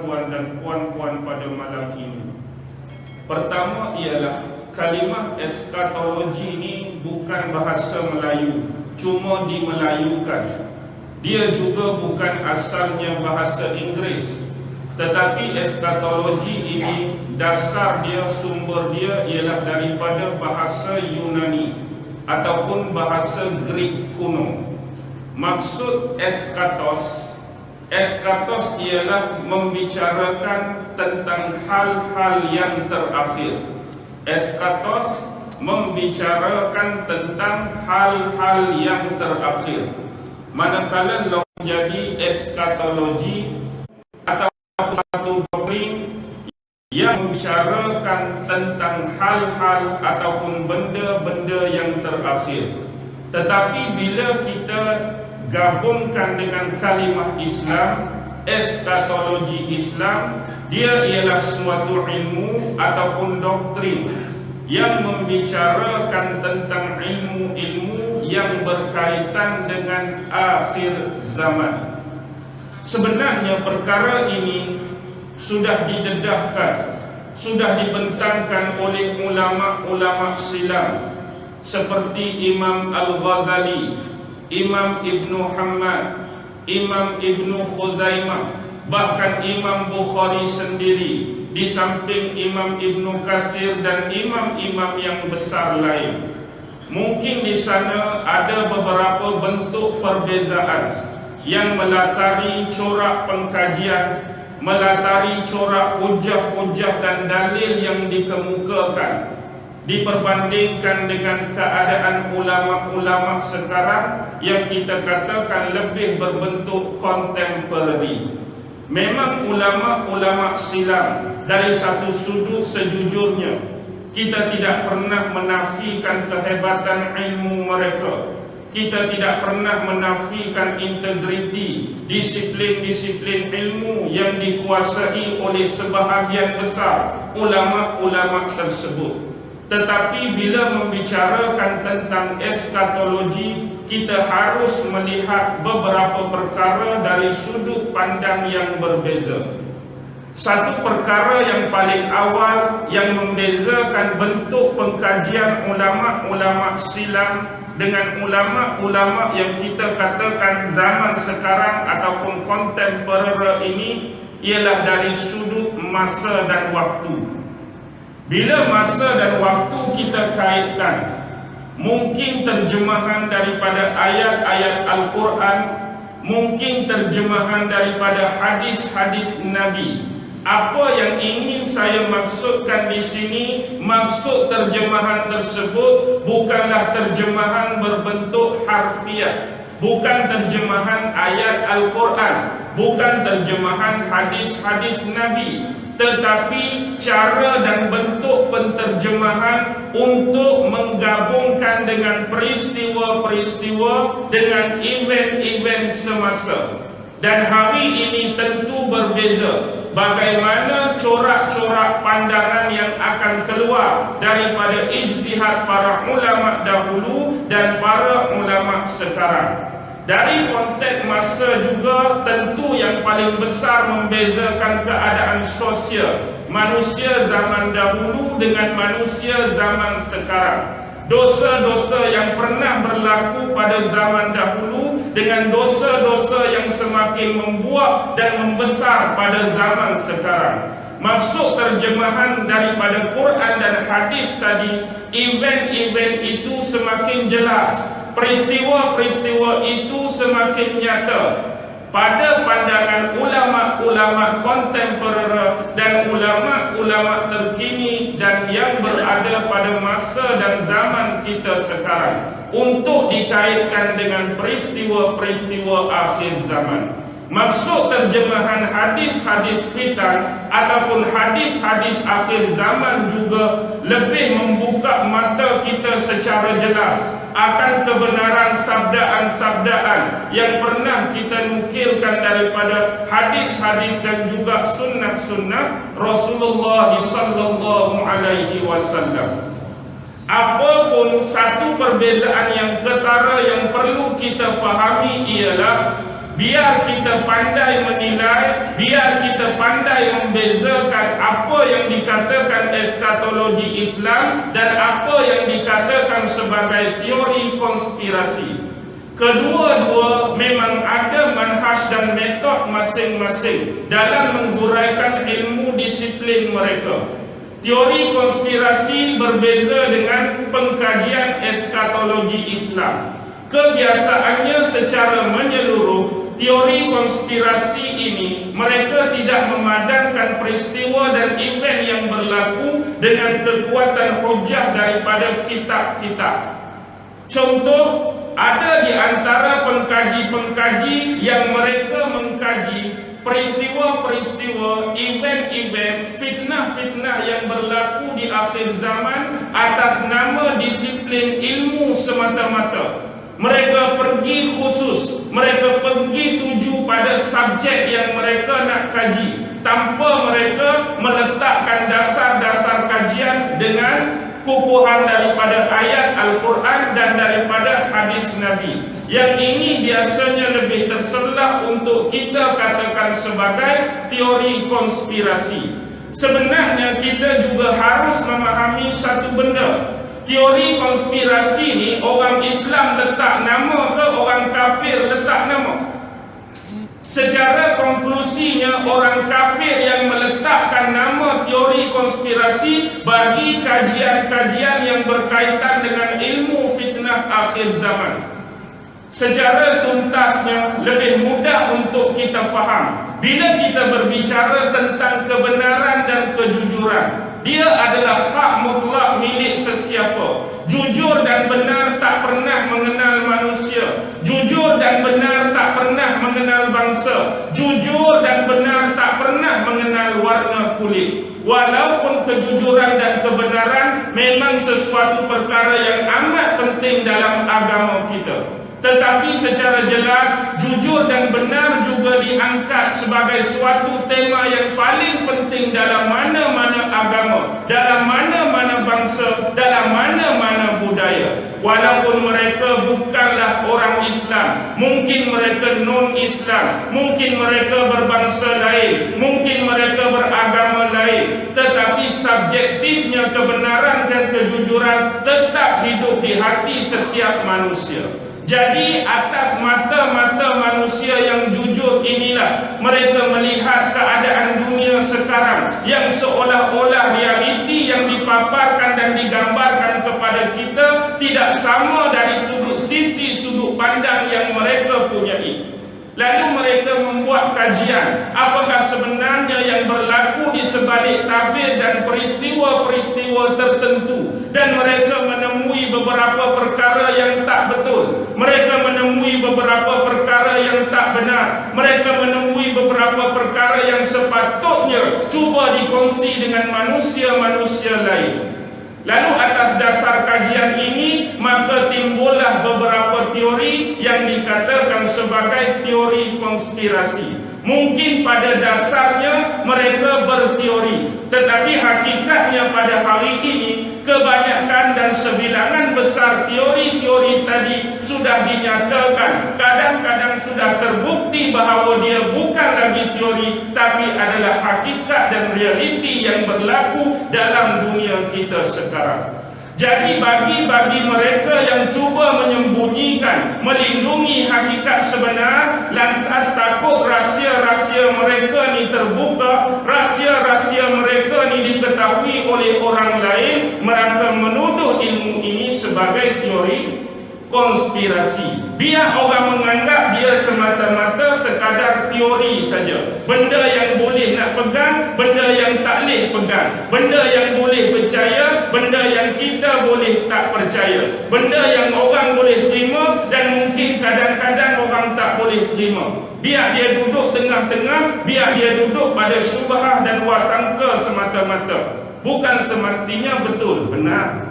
tuan-tuan dan puan-puan pada malam ini. Pertama ialah kalimah eskatologi ini bukan bahasa Melayu, cuma dimelayukan. Dia juga bukan asalnya bahasa Inggeris, tetapi eskatologi ini dasar dia, sumber dia ialah daripada bahasa Yunani ataupun bahasa Greek kuno. Maksud eskatos ialah membicarakan tentang hal-hal yang terakhir. Eskatos membicarakan tentang hal-hal yang terakhir. Manakala menjadi eskatologi atau satu doktrin yang membicarakan tentang hal-hal ataupun benda-benda yang terakhir. Tetapi bila kita gabungkan dengan kalimah Islam, eskatologi Islam, dia ialah suatu ilmu ataupun doktrin yang membicarakan tentang ilmu-ilmu yang berkaitan dengan akhir zaman. Sebenarnya perkara ini sudah didedahkan, sudah dibentangkan oleh ulama-ulama silam seperti Imam Al-Ghazali, Imam Ibn Hammad, Imam Ibn Khuzaimah, bahkan Imam Bukhari sendiri, di samping Imam Ibn Katsir dan imam-imam yang besar lain. Mungkin di sana ada beberapa bentuk perbezaan yang melatari corak pengkajian, melatari corak hujah-hujah dan dalil yang dikemukakan, diperbandingkan dengan keadaan ulama-ulama sekarang yang kita katakan lebih berbentuk kontemporari. Memang ulama-ulama silam dari satu sudut sejujurnya kita tidak pernah menafikan kehebatan ilmu mereka. Kita tidak pernah menafikan integriti, disiplin-disiplin ilmu yang dikuasai oleh sebahagian besar ulama-ulama tersebut. Tetapi bila membicarakan tentang eskatologi, kita harus melihat beberapa perkara dari sudut pandang yang berbeza. Satu perkara yang paling awal yang membezakan bentuk pengkajian ulama-ulama silam dengan ulama-ulama yang kita katakan zaman sekarang ataupun kontemporer ini ialah dari sudut masa dan waktu. Bila masa dan waktu kita kaitkan, mungkin terjemahan daripada ayat-ayat Al-Quran, mungkin terjemahan daripada hadis-hadis Nabi. Apa yang ingin saya maksudkan di sini, maksud terjemahan tersebut bukanlah terjemahan berbentuk harfiah, bukan terjemahan ayat Al-Quran, bukan terjemahan hadis-hadis Nabi, tetapi cara dan bentuk penterjemahan untuk menggabungkan dengan peristiwa-peristiwa, dengan event-event semasa. Dan hari ini tentu berbeza bagaimana corak-corak pandangan yang akan keluar daripada ijtihad para ulama dahulu dan para ulama sekarang. Dari konteks masa juga tentu yang paling besar membezakan keadaan sosial manusia zaman dahulu dengan manusia zaman sekarang. Dosa-dosa yang pernah berlaku pada zaman dahulu dengan dosa-dosa yang semakin membuak dan membesar pada zaman sekarang. Maksud terjemahan daripada Quran dan hadis tadi, event-event itu semakin jelas, peristiwa-peristiwa itu semakin nyata. Pada pandangan ulama-ulama kontemporer dan ulama-ulama terkini dan yang berada pada masa dan zaman kita sekarang, untuk dikaitkan dengan peristiwa-peristiwa akhir zaman. Maksud terjemahan hadis-hadis fitan ataupun hadis-hadis akhir zaman juga lebih membuka mata kita secara jelas akan kebenaran sabdaan-sabdaan yang pernah kita nukilkan daripada hadis-hadis dan juga sunnah-sunnah Rasulullah sallallahu alaihi wasallam. Apapun satu perbezaan yang ketara yang perlu kita fahami ialah Biar kita pandai menilai, biar kita pandai membezakan apa yang dikatakan eskatologi Islam dan apa yang dikatakan sebagai teori konspirasi. Kedua-dua memang ada manhaj dan metod masing-masing dalam menghuraikan ilmu disiplin mereka. Teori konspirasi berbeza dengan pengkajian eskatologi Islam. Kebiasaannya secara menyeluruh, teori konspirasi ini mereka tidak memadankan peristiwa dan event yang berlaku dengan kekuatan hujah daripada kitab-kitab. Contoh, ada di antara pengkaji-pengkaji yang mereka mengkaji peristiwa-peristiwa, event-event, fitnah-fitnah yang berlaku di akhir zaman atas nama disiplin ilmu semata-mata. Mereka pergi khusus, mereka pergi tuju pada subjek yang mereka nak kaji, tanpa mereka meletakkan dasar-dasar kajian dengan kukuhan daripada ayat Al-Quran dan daripada hadis Nabi. Yang ini biasanya lebih terselah untuk kita katakan sebagai teori konspirasi. Sebenarnya kita juga harus memahami satu benda. Teori konspirasi ni orang Islam letak nama ke orang kafir letak nama? Secara konklusinya, orang kafir yang meletakkan nama teori konspirasi bagi kajian-kajian yang berkaitan dengan ilmu fitnah akhir zaman. Secara tuntasnya, lebih mudah untuk kita faham. Bila kita berbicara tentang kebenaran dan kejujuran, dia adalah hak mutlak milik sesiapa. Jujur dan benar tak pernah mengenal manusia. Jujur dan benar tak pernah mengenal bangsa. Jujur dan benar tak pernah mengenal warna kulit. Walaupun kejujuran dan kebenaran memang sesuatu perkara yang amat penting dalam agama kita, tetapi secara jelas, jujur dan benar juga diangkat sebagai suatu tema yang paling penting dalam mana-mana agama, dalam mana-mana bangsa, dalam mana-mana budaya. Walaupun mereka bukanlah orang Islam, mungkin mereka non-Islam, mungkin mereka berbangsa lain, mungkin mereka beragama lain, tetapi subjektifnya kebenaran dan kejujuran tetap hidup di hati setiap manusia. Jadi atas mata-mata manusia yang jujur inilah mereka melihat keadaan dunia sekarang yang seolah-olah realiti yang dipaparkan dan digambarkan kepada kita tidak sama dari sudut pandang yang mereka punyai. Lalu mereka membuat kajian apakah sebenarnya yang berlaku di sebalik tabir dan peristiwa-peristiwa tertentu, dan mereka menemui beberapa perkara yang tak betul, mereka menemui beberapa perkara yang tak benar, mereka menemui beberapa perkara yang sepatutnya cuba dikongsi dengan manusia-manusia lain. Lalu atas dasar kajian ini, maka timbullah beberapa teori yang dikatakan sebagai teori konspirasi. Mungkin pada dasarnya mereka berteori, tetapi hakikatnya pada hari ini kebanyakan dan sebilangan besar teori-teori tadi sudah dinyatakan, kadang-kadang sudah terbukti bahawa dia bukan lagi teori, tapi adalah hakikat dan realiti yang berlaku dalam dunia kita sekarang. Jadi bagi mereka yang cuba menyembunyikan, melindungi hakikat sebenar, lantas takut rahsia-rahsia mereka ni terbuka, rahsia-rahsia mereka ni diketahui oleh orang lain, mereka menuduh ilmu ini sebagai teori konspirasi. Biar orang menganggap dia semata-mata sekadar teori saja. Benda yang boleh nak pegang, benda yang tak boleh pegang, benda yang boleh percaya, benda yang kita boleh tak percaya, benda yang orang boleh terima dan mungkin kadang-kadang orang tak boleh terima. Biar dia duduk tengah-tengah, biar dia duduk pada syubhah dan wasangka semata-mata. Bukan semestinya betul, benar.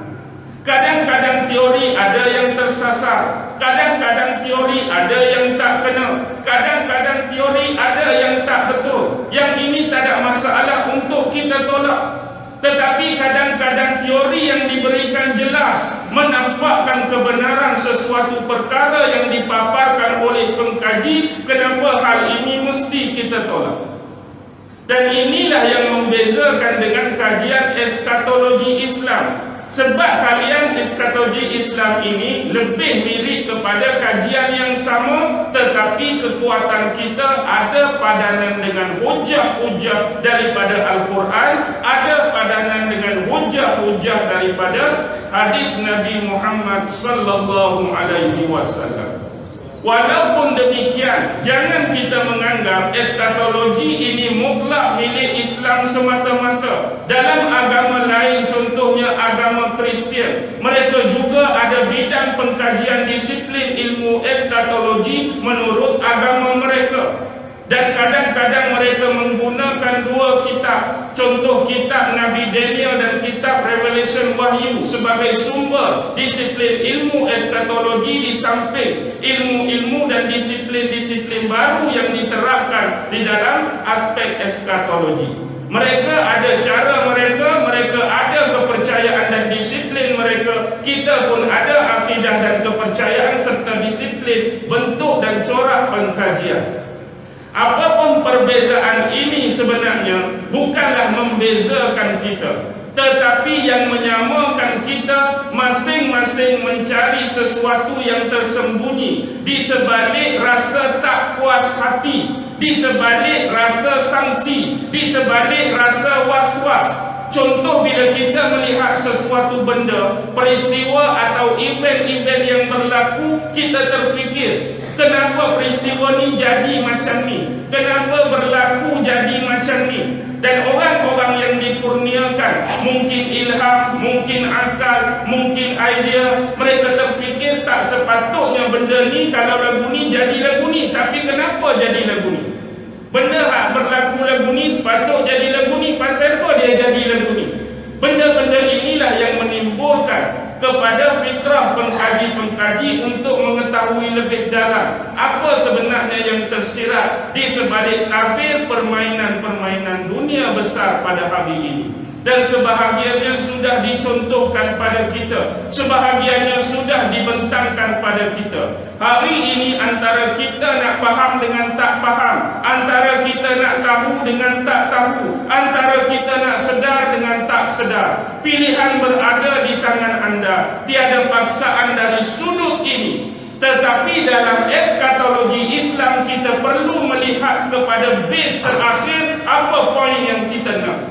Kadang-kadang teori ada yang tersasar, kadang-kadang teori ada yang tak kena, kadang-kadang teori ada yang tak betul. Yang ini tak ada masalah untuk kita tolak. Tetapi kadang-kadang teori yang diberikan jelas, menampakkan kebenaran sesuatu perkara yang dipaparkan oleh pengkaji, kenapa hal ini mesti kita tolak? Dan inilah yang membezakan dengan kajian eskatologi Islam. Sebab kalian eskatologi Islam ini lebih mirip kepada kajian yang sama, tetapi kekuatan kita ada padanan dengan hujah-hujah daripada Al-Quran, ada padanan dengan hujah-hujah daripada hadis Nabi Muhammad sallallahu alaihi wasallam. Walaupun demikian, jangan kita menganggap eskatologi ini mutlak milik Islam semata-mata. Dalam agama lain, contohnya agama Kristian, mereka juga ada bidang pengkajian disiplin ilmu eskatologi menurut agama mereka. Dan kadang-kadang mereka menggunakan dua kitab, contoh kitab Nabi Daniel dan kitab Revelation Wahyu sebagai sumber disiplin ilmu eskatologi di samping ilmu-ilmu dan disiplin-disiplin baru yang diterapkan di dalam aspek eskatologi. Mereka ada cara mereka ada kepercayaan dan disiplin mereka. Kita pun ada akidah dan kepercayaan serta disiplin, bentuk dan corak pengkajian. Apapun perbezaan ini sebenarnya bukanlah membezakan kita, tetapi yang menyamakan kita masing-masing mencari sesuatu yang tersembunyi di sebalik rasa tak puas hati, di sebalik rasa sangsi, di sebalik rasa was-was. Contoh, bila kita melihat sesuatu benda, peristiwa atau event-event yang berlaku, kita terfikir, kenapa peristiwa ni jadi macam ni? Kenapa berlaku jadi macam ni? Dan orang-orang yang dikurniakan mungkin ilham, mungkin akal, mungkin idea, mereka terfikir tak sepatutnya benda ni, kalau lagu ni jadi lagu ni, tapi kenapa jadi lagu ni? Benda hak berlaku lagu ni sepatut jadi lagu ni, pasal apa dia jadi lagu ni? Benda-benda inilah yang menimbulkan kepada fikrah pengkaji-pengkaji untuk mengetahui lebih dalam apa sebenarnya yang tersirat di sebalik tabir permainan-permainan dunia besar pada hari ini. Dan sebahagiannya sudah dicontohkan pada kita, sebahagiannya sudah dibentangkan pada kita. Hari ini antara kita nak faham dengan tak faham, antara kita nak tahu dengan tak tahu, antara kita nak sedar dengan tak sedar. Pilihan berada di tangan anda, tiada paksaan dari sudut ini. Tetapi dalam eskatologi Islam kita perlu melihat kepada base terakhir, apa poin yang kita nak.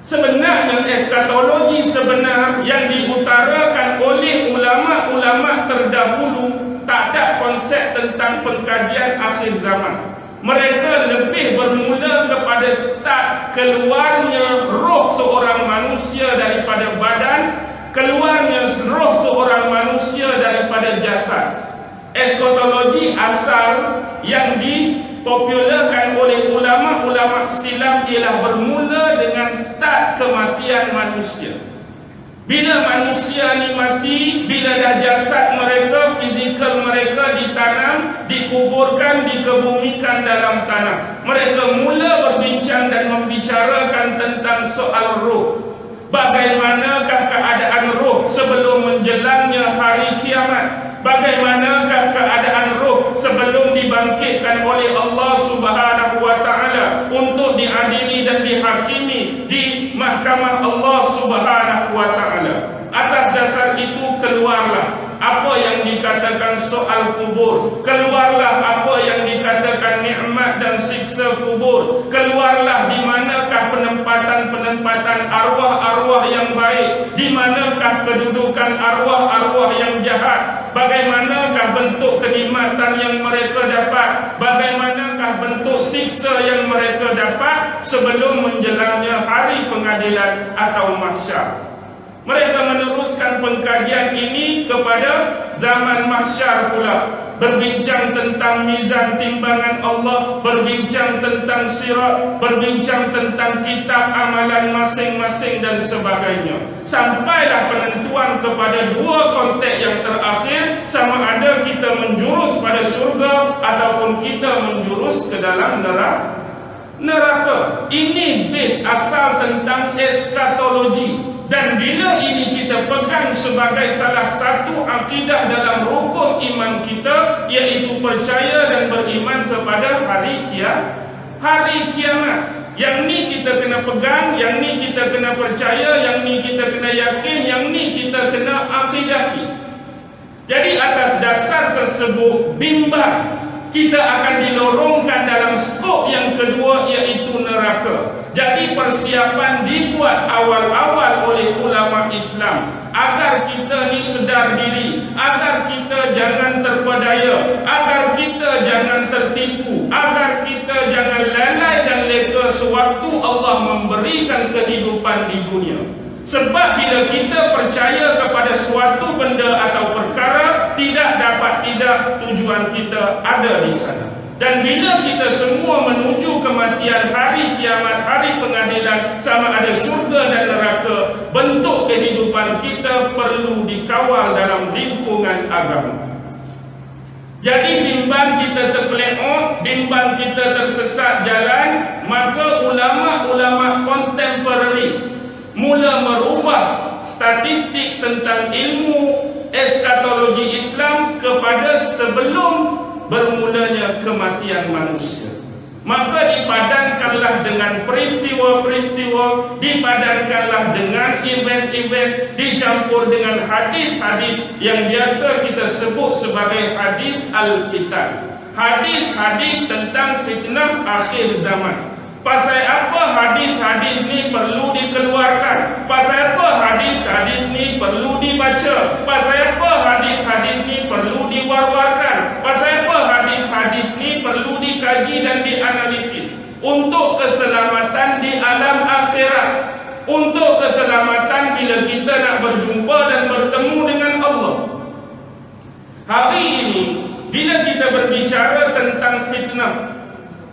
Sebenarnya eskatologi sebenar yang diutarakan oleh ulama-ulama terdahulu tak ada konsep tentang pengkajian akhir zaman. Mereka lebih bermula kepada start keluarnya roh seorang manusia daripada badan, keluarnya roh seorang manusia daripada jasad. Eskatologi asal yang dipopularkan oleh ulama-ulama silam ialah bermula dengan start kematian manusia. Bila manusia ni mati, bila dah jasad mereka, fizikal mereka ditanam, dikuburkan, dikebumikan dalam tanah, mereka mula berbincang dan membicarakan tentang soal roh. Bagaimanakah keadaan roh sebelum menjelangnya hari kiamat? Bagaimanakah keadaan roh sebelum dibangkitkan oleh Allah Subhanahu wa taala untuk diadili dan dihakimi di mahkamah Allah Subhanahu wa taala? Atas dasar itu keluarlah apa yang dikatakan soal kubur, keluarlah apa yang dikatakan nikmat dan siksa kubur, keluarlah di manakah penempatan-penempatan arwah-arwah yang baik, di manakah kedudukan arwah-arwah yang jahat, bagaimanakah bentuk kenikmatan yang mereka dapat, bagaimanakah bentuk siksa yang mereka dapat sebelum menjelangnya hari pengadilan atau mahsyar. Mereka meneruskan pengkajian ini kepada zaman mahsyar pula, berbincang tentang mizan timbangan Allah, berbincang tentang sirat, berbincang tentang kitab amalan masing-masing dan sebagainya. Sampailah penentuan kepada dua konteks yang terakhir, sama ada kita menjurus pada surga ataupun kita menjurus ke dalam neraka. Ini base asal tentang eskatologi. Dan bila ini kita pegang sebagai salah satu akidah dalam rukun iman kita, iaitu percaya dan beriman kepada hari kiamat. Yang ni kita kena pegang, yang ni kita kena percaya, yang ni kita kena yakin, yang ni kita kena akidahi. Jadi atas dasar tersebut, bimbang kita akan dilorongkan dalam skop yang kedua, iaitu neraka. Jadi persiapan dibuat awal-awal oleh ulama Islam agar kita ni sedar diri, agar kita jangan terpedaya, agar kita jangan tertipu, agar kita jangan lalai dan leka sewaktu Allah memberikan kehidupan di dunia. Sebab bila kita percaya kepada suatu benda atau perkara, tidak dapat tidak tujuan kita ada di sana. Dan bila kita semua menuju kematian, hari kiamat, hari pengadilan, sama ada syurga dan neraka, bentuk kehidupan kita perlu dikawal dalam lingkungan agama. Jadi bimbang kita terpeleot, bimbang kita tersesat jalan, maka ulama-ulama kontemporari mula merubah statistik tentang ilmu eskatologi Islam kepada sebelum bermulanya kematian manusia. Maka dipadankanlah dengan peristiwa-peristiwa, dipadankanlah dengan event-event, dicampur dengan hadis-hadis yang biasa kita sebut sebagai hadis al-fitan. Hadis-hadis tentang fitnah akhir zaman. Pasal apa hadis-hadis ni perlu dikeluarkan? Pasal apa hadis-hadis ni perlu dibaca? Pasal apa hadis-hadis ni perlu diwar-warkan? Pasal apa hadis-hadis ni perlu dikaji dan dianalisis? Untuk keselamatan di alam akhirat, untuk keselamatan bila kita nak berjumpa dan bertemu dengan Allah. Hari ini bila kita berbicara tentang fitnah,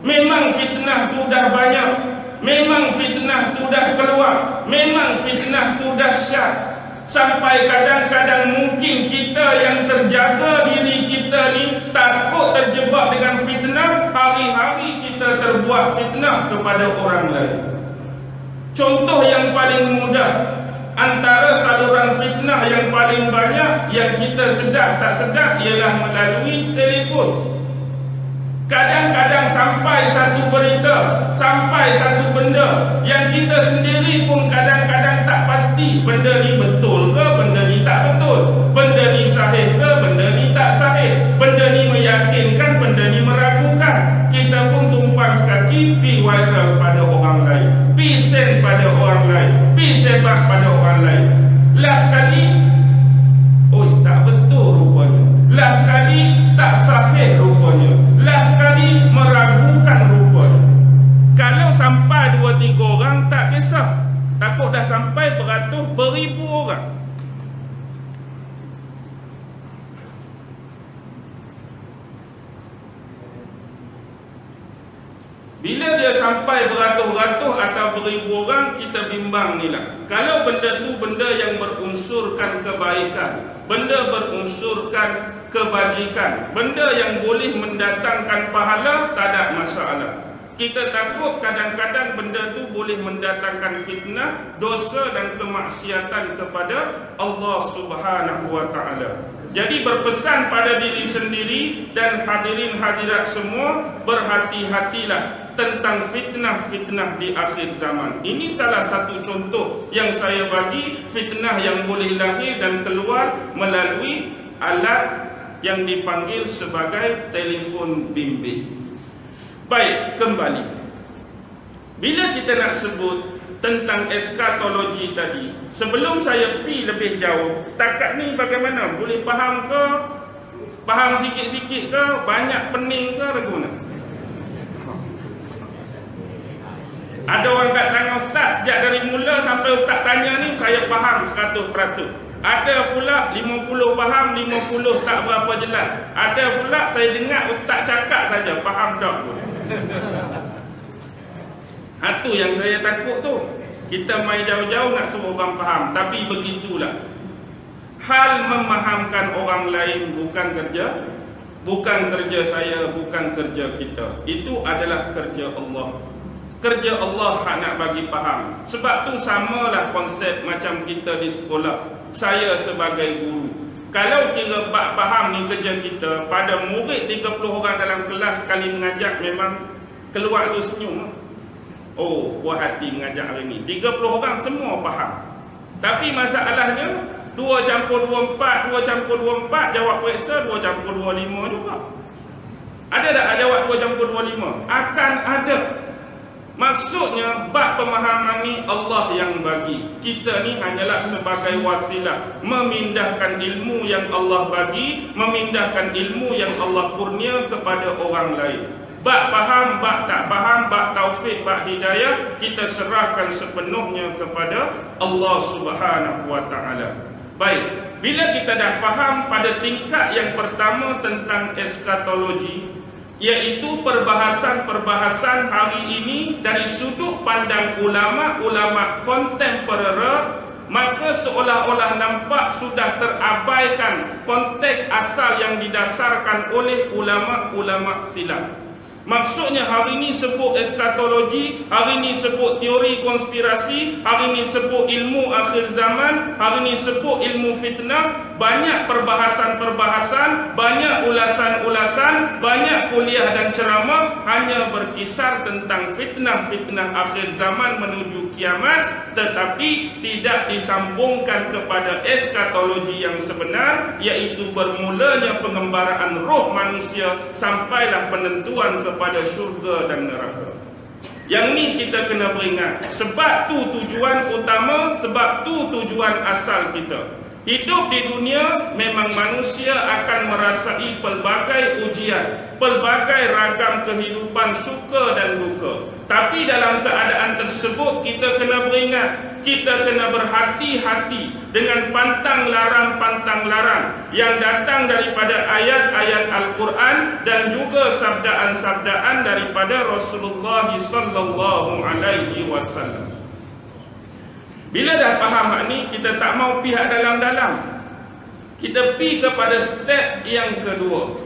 memang fitnah tu dah banyak, memang fitnah tu dah keluar, memang fitnah tu dahsyat. Sampai kadang-kadang mungkin kita yang terjaga diri kita ni takut terjebak dengan fitnah, hari-hari kita terbuat fitnah kepada orang lain. Contoh yang paling mudah, antara saluran fitnah yang paling banyak yang kita sedar tak sedar ialah melalui telefon. Kadang-kadang sampai satu berita, sampai satu benda yang kita sendiri pun kadang-kadang tak pasti benda ni betul ke, benda ni tak betul, benda ni sahih ke, benda ni tak sahih, benda ni meyakinkan, benda ni meragukan. Kita pun tumpang kaki, pi viral pada orang lain, pi send pada orang lain, pi sebar pada orang lain. Last kali, oi tak betul rupanya. Last kali tak sahih rupanya. Last kali meragukan rupanya. Kalau sampai 2-3 orang tak kisah, takut dah sampai beratus beribu orang. Bila dia sampai beratus-ratus atau beribu orang, kita bimbang ni lah. Kalau benda tu benda yang berunsurkan kebaikan, benda berunsurkan kebajikan, benda yang boleh mendatangkan pahala, tak ada masalah. Kita takut kadang-kadang benda tu boleh mendatangkan fitnah, dosa dan kemaksiatan kepada Allah Subhanahu wa taala. Jadi berpesan pada diri sendiri dan hadirin hadirat semua, berhati-hatilah tentang fitnah-fitnah di akhir zaman. Ini salah satu contoh yang saya bagi, fitnah yang boleh lahir dan keluar melalui alat yang dipanggil sebagai telefon bimbit. Baik, kembali. Bila kita nak sebut tentang eskatologi tadi, sebelum saya pergi lebih jauh, setakat ni bagaimana? Boleh faham ke? Faham sikit-sikit ke? Banyak pening ke? Bagaimana? Ada orang kat tangan ustaz, sejak dari mula sampai ustaz tanya ni, saya faham 100%. Ada pula 50 faham, 50 tak berapa jelas. Ada pula saya dengar ustaz cakap saja, faham tak pun. Itu yang saya takut tu. Kita main jauh-jauh nak suruh orang faham. Tapi begitulah. Hal memahamkan orang lain bukan kerja saya, bukan kerja kita. Itu adalah kerja Allah. Kerja Allah hak nak bagi faham. Sebab tu samalah konsep macam kita di sekolah. Saya sebagai guru, kalau kira bab faham ni kerja kita, pada murid 30 orang dalam kelas sekali mengajar, memang keluar tu senyum. Oh, buah hati mengajar hari ni 30 orang semua faham. Tapi masalahnya 2 campur 2 4, 2 campur 2 4 jawab periksa 2 campur 2 5 juga. Ada tak jawab 2 campur 2 5? Akan ada. Maksudnya bab pemahaman ni Allah yang bagi. Kita ni hanyalah sebagai wasilah memindahkan ilmu yang Allah bagi, memindahkan ilmu yang Allah kurnia kepada orang lain. Bab faham, bab tak faham, bab taufik, bab hidayah, kita serahkan sepenuhnya kepada Allah Subhanahu wa taala. Baik, bila kita dah faham pada tingkat yang pertama tentang eskatologi, iaitu perbahasan-perbahasan hari ini dari sudut pandang ulama-ulama kontemporer, maka seolah-olah nampak sudah terabaikan konteks asal yang didasarkan oleh ulama-ulama silam. Maksudnya hari ini sebut eskatologi, hari ini sebut teori konspirasi, hari ini sebut ilmu akhir zaman, hari ini sebut ilmu fitnah. Banyak perbahasan-perbahasan, banyak ulasan-ulasan, banyak kuliah dan ceramah hanya berkisar tentang fitnah-fitnah akhir zaman menuju kiamat, tetapi tidak disambungkan kepada eskatologi yang sebenar, iaitu bermulanya pengembaraan roh manusia sampailah penentuan kepada syurga dan neraka. Yang ni kita kena beringat. Sebab tu tujuan utama, sebab tu tujuan asal kita. Hidup di dunia memang manusia akan merasai pelbagai ujian, pelbagai ragam kehidupan suka dan duka. Tapi dalam keadaan tersebut kita kena beringat, kita kena berhati-hati dengan pantang larang yang datang daripada ayat-ayat Al-Quran dan juga sabdaan-sabdaan daripada Rasulullah sallallahu alaihi wasallam. Bila dah faham hak ni, kita tak mau pihak dalam-dalam. Kita pergi kepada step yang kedua.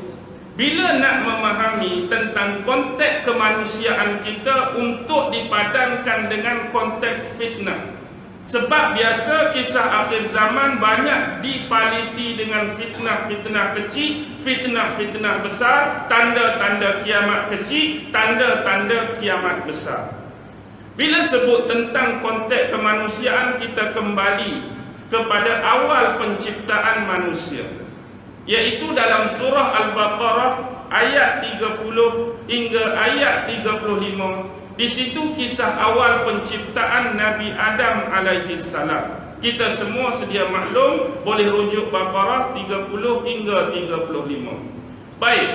Bila nak memahami tentang konteks kemanusiaan kita untuk dipadankan dengan konteks fitnah. Sebab biasa kisah akhir zaman banyak dipaliti dengan fitnah-fitnah kecil, fitnah-fitnah besar, tanda-tanda kiamat kecil, tanda-tanda kiamat besar. Bila sebut tentang konteks kemanusiaan, kita kembali kepada awal penciptaan manusia, iaitu dalam surah Al-Baqarah ayat 30 hingga ayat 35. Di situ kisah awal penciptaan Nabi Adam alaihi salam. Kita semua sedia maklum, boleh rujuk Baqarah 30 hingga 35. Baik,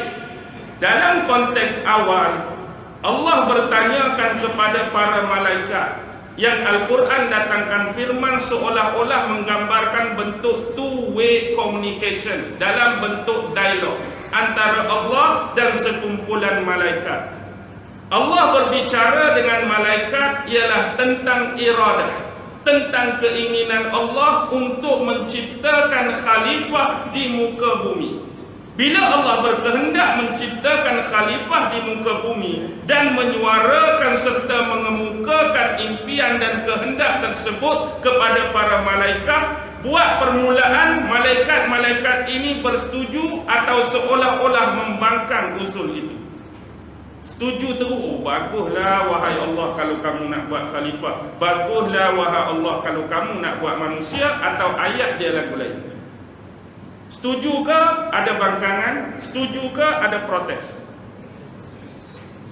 dalam konteks awal Allah bertanyakan kepada para malaikat, yang Al-Quran datangkan firman seolah-olah menggambarkan bentuk two-way communication, dalam bentuk dialog antara Allah dan sekumpulan malaikat. Allah berbicara dengan malaikat ialah tentang iradah, tentang keinginan Allah untuk menciptakan khalifah di muka bumi. Bila Allah berkehendak menciptakan khalifah di muka bumi dan menyuarakan serta mengemukakan impian dan kehendak tersebut kepada para malaikat, buat permulaan malaikat-malaikat ini bersetuju atau seolah-olah membangkang usul itu. Setuju terus, oh, baguslah wahai Allah kalau kamu nak buat khalifah, baguslah wahai Allah kalau kamu nak buat manusia, atau ayat dia lagu lain. Setuju ke ada bangkangan? Setuju ke ada protes?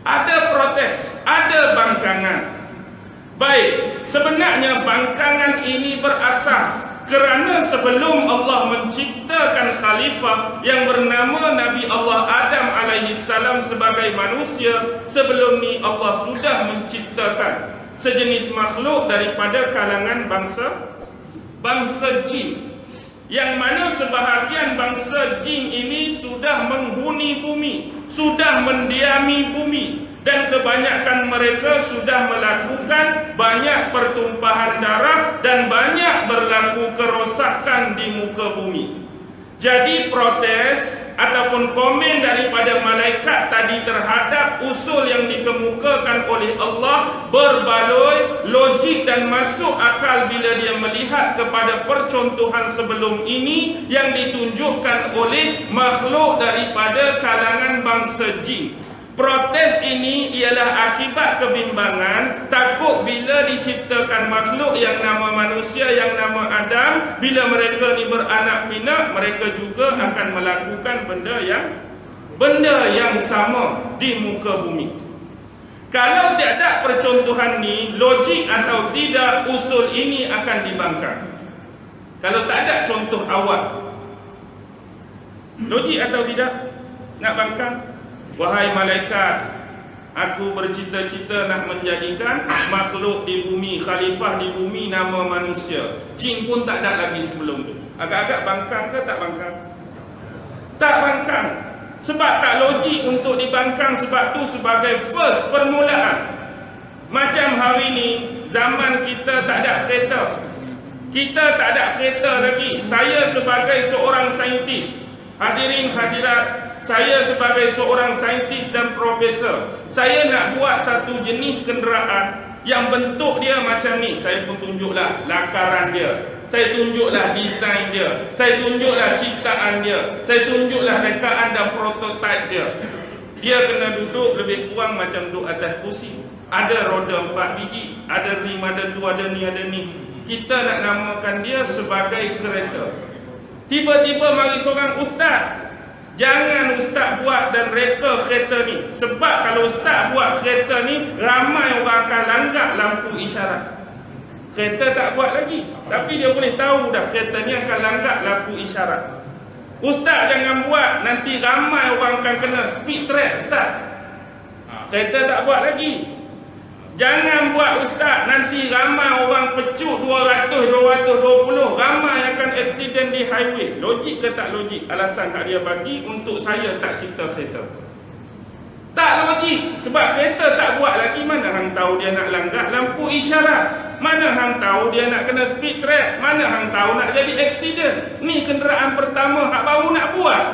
Ada protes, ada bangkangan. Baik, sebenarnya bangkangan ini berasas kerana sebelum Allah menciptakan khalifah yang bernama Nabi Allah Adam alaihi salam sebagai manusia, sebelum ni Allah sudah menciptakan sejenis makhluk daripada kalangan bangsa jin, yang mana sebahagian bangsa jin ini sudah menghuni bumi, sudah mendiami bumi, dan kebanyakan mereka sudah melakukan banyak pertumpahan darah dan banyak berlaku kerosakan di muka bumi. Jadi protes ataupun komen daripada malaikat tadi terhadap usul yang dikemukakan oleh Allah berbaloi logik dan masuk akal bila dia melihat kepada percontohan sebelum ini yang ditunjukkan oleh makhluk daripada kalangan bangsa jin. Protes ini ialah akibat kebimbangan, takut bila diciptakan makhluk yang nama manusia, yang nama Adam, bila mereka ni beranak pinak, mereka juga akan melakukan benda yang sama di muka bumi. Kalau tiada percontohan ni, logik atau tidak, usul ini akan dibangkang. Kalau tak ada contoh awal, logik atau tidak, nak bangkang. Wahai malaikat, aku bercita-cita nak menjadikan makhluk di bumi, khalifah di bumi nama manusia. Jin pun tak ada lagi sebelum tu. Agak-agak bangkang ke tak bangkang? Tak bangkang. Sebab tak logik untuk dibangkang. Sebab tu sebagai first permulaan. Macam hari ni, zaman kita tak ada kereta. Kita tak ada kereta lagi. Saya sebagai seorang saintis, hadirin hadirat, saya sebagai seorang saintis dan profesor, saya nak buat satu jenis kenderaan yang bentuk dia macam ni. Saya pun tunjuklah lakaran dia, saya tunjuklah desain dia, saya tunjuklah ciptaan dia, saya tunjuklah rekaan dan prototipe dia. Dia kena duduk lebih kurang macam duduk atas kursi. Ada roda 4 biji, ada rim, ada tu, ada ni, ada ni. Kita nak namakan dia sebagai kereta. Tiba-tiba mari seorang ustaz, jangan ustaz buat dan reka kereta ni. Sebab kalau ustaz buat kereta ni, ramai orang akan langgar lampu isyarat. Kereta tak buat lagi, tapi dia boleh tahu dah kereta ni akan langgar lampu isyarat. Ustaz jangan buat, nanti ramai orang akan kena speed trap ustaz. Kereta tak buat lagi. Jangan buat ustaz, nanti ramai orang pecut 200, 220, ramai akan aksiden di highway. Logik ke tak logik? Alasan tak dia bagi untuk saya tak cipta kereta. Tak logik. Sebab kereta tak buat lagi, mana hang tahu dia nak langgar lampu isyarat? Mana hang tahu dia nak kena speed trap? Mana hang tahu nak jadi aksiden? Ni kenderaan pertama hak baru nak buat.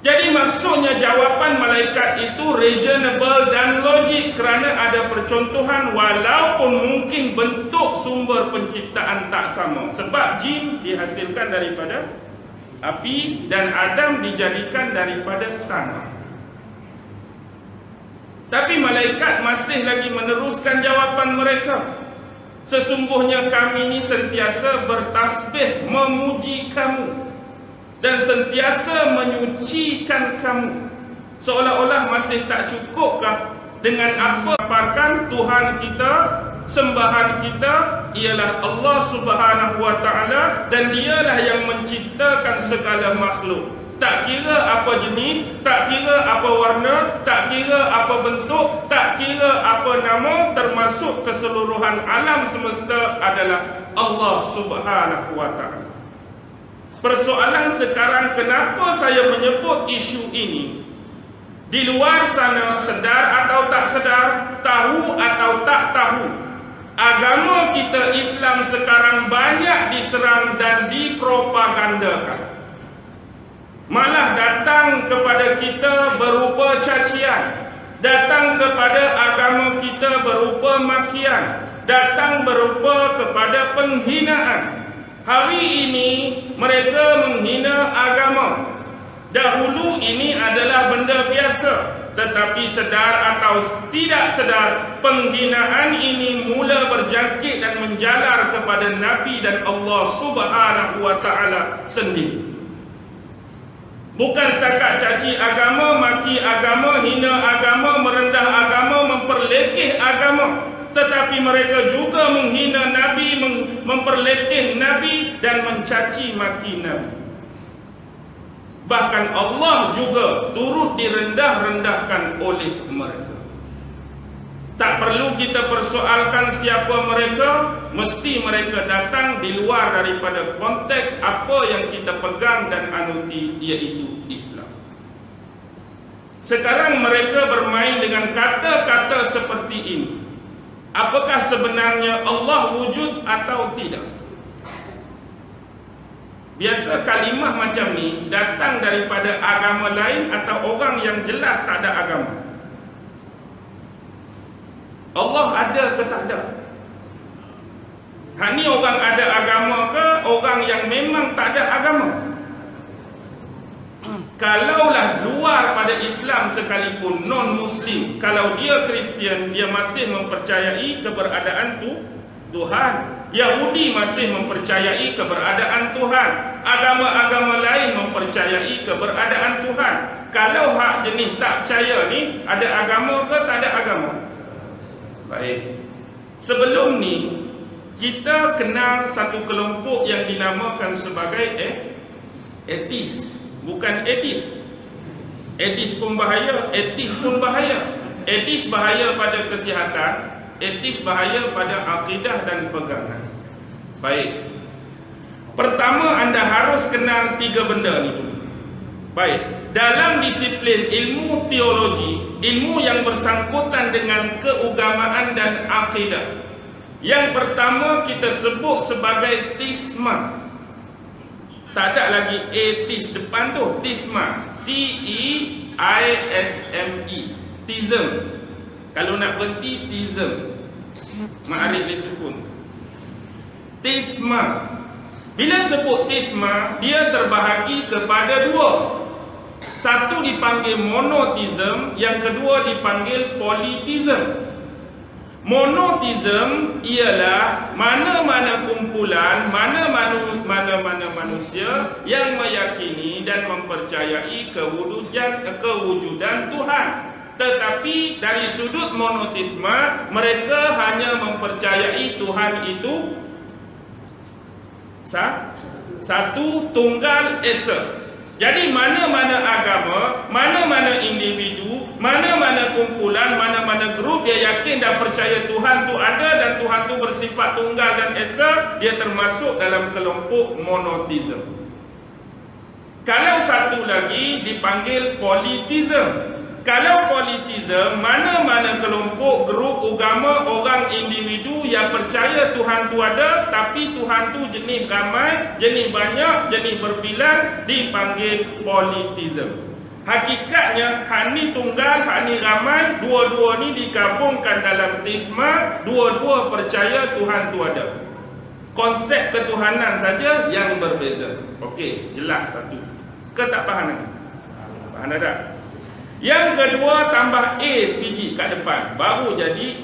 Jadi maksudnya jawapan malaikat itu reasonable dan logik kerana ada percontohan walaupun mungkin bentuk sumber penciptaan tak sama. Sebab jin dihasilkan daripada api dan Adam dijadikan daripada tanah. Tapi malaikat masih lagi meneruskan jawapan mereka. Sesungguhnya kami ini sentiasa bertasbih memuji kamu dan sentiasa menyucikan kamu. Seolah-olah masih tak cukupkah dengan apa paparkan Tuhan kita, sembahan kita ialah Allah Subhanahu wa Ta'ala, dan dialah yang menciptakan segala makhluk. Tak kira apa jenis, tak kira apa warna, tak kira apa bentuk, tak kira apa nama, termasuk keseluruhan alam semesta adalah Allah Subhanahu wa Ta'ala. Persoalan sekarang, kenapa saya menyebut isu ini? Di luar sana, sedar atau tak sedar, tahu atau tak tahu, agama kita Islam sekarang banyak diserang dan dipropagandakan. Malah datang kepada kita berupa cacian, datang kepada agama kita berupa makian, datang berupa kepada penghinaan. Hari ini mereka menghina agama. Dahulu ini adalah benda biasa, tetapi sedar atau tidak sedar, penghinaan ini mula berjangkit dan menjalar kepada Nabi dan Allah Subhanahu wa Ta'ala sendiri. Bukan setakat caci agama, maki agama, hina agama, merendah agama, memperlekeh agama, tetapi mereka juga menghina Nabi, memperlekeh Nabi dan mencaci maki Nabi. Bahkan Allah juga turut direndah-rendahkan oleh mereka. Tak perlu kita persoalkan siapa mereka, mesti mereka datang di luar daripada konteks apa yang kita pegang dan anuti, iaitu Islam. Sekarang mereka bermain dengan kata-kata seperti ini. Apakah sebenarnya Allah wujud atau tidak? Biasa kalimah macam ni datang daripada agama lain atau orang yang jelas tak ada agama. Allah ada ke tak ada? Ni orang ada agama ke orang yang memang tak ada agama? Kalaulah luar pada Islam sekalipun, non-Muslim, kalau dia Kristian, dia masih mempercayai keberadaan Tuhan. Yahudi masih mempercayai keberadaan Tuhan. Agama-agama lain mempercayai keberadaan Tuhan. Kalau hak jenis tak percaya ni, ada agama ke tak ada agama? Baik. Sebelum ni, kita kenal satu kelompok yang dinamakan sebagai etis. Bukan etis. Etis pun bahaya, etis pun bahaya. Etis bahaya pada kesihatan, etis bahaya pada akidah dan pegangan. Baik. Pertama, anda harus kenal 3 benda ni dulu. Baik. Dalam disiplin ilmu teologi, ilmu yang bersangkutan dengan keagamaan dan akidah, yang pertama kita sebut sebagai tisma. Tak ada lagi etis depan tu, tisma. T-E-I-S-M-E, tism. Kalau nak berhenti, tism. Ma'arif disukun. Tisma. Bila sebut tisma, dia terbahagi kepada 2. Satu dipanggil monotism, yang kedua dipanggil politism. Monotism ialah mana-mana kumpulan, mana-mana manusia yang meyakini dan mempercayai kewujudan Tuhan. Tetapi dari sudut monotisme, mereka hanya mempercayai Tuhan itu satu, tunggal, esa. Jadi mana-mana agama, mana-mana individu, mana-mana kumpulan, mana-mana grup dia yakin dan percaya Tuhan tu ada dan Tuhan tu bersifat tunggal dan esa, dia termasuk dalam kelompok monotism. Kalau satu lagi dipanggil politism. Kalau politism, mana-mana kelompok, grup, agama, orang, individu yang percaya Tuhan tu ada, tapi Tuhan tu jenis ramai, jenis banyak, jenis berbilang, dipanggil politism. Hakikatnya, hak ni tunggal, hak ni ramai, dua-dua ni digabungkan dalam tisma, dua-dua percaya Tuhan tu ada. Konsep ketuhanan saja yang berbeza. Okey, jelas satu. Ke tak faham lagi? Faham tak? Yang kedua, tambah A sebiji kat depan, baru jadi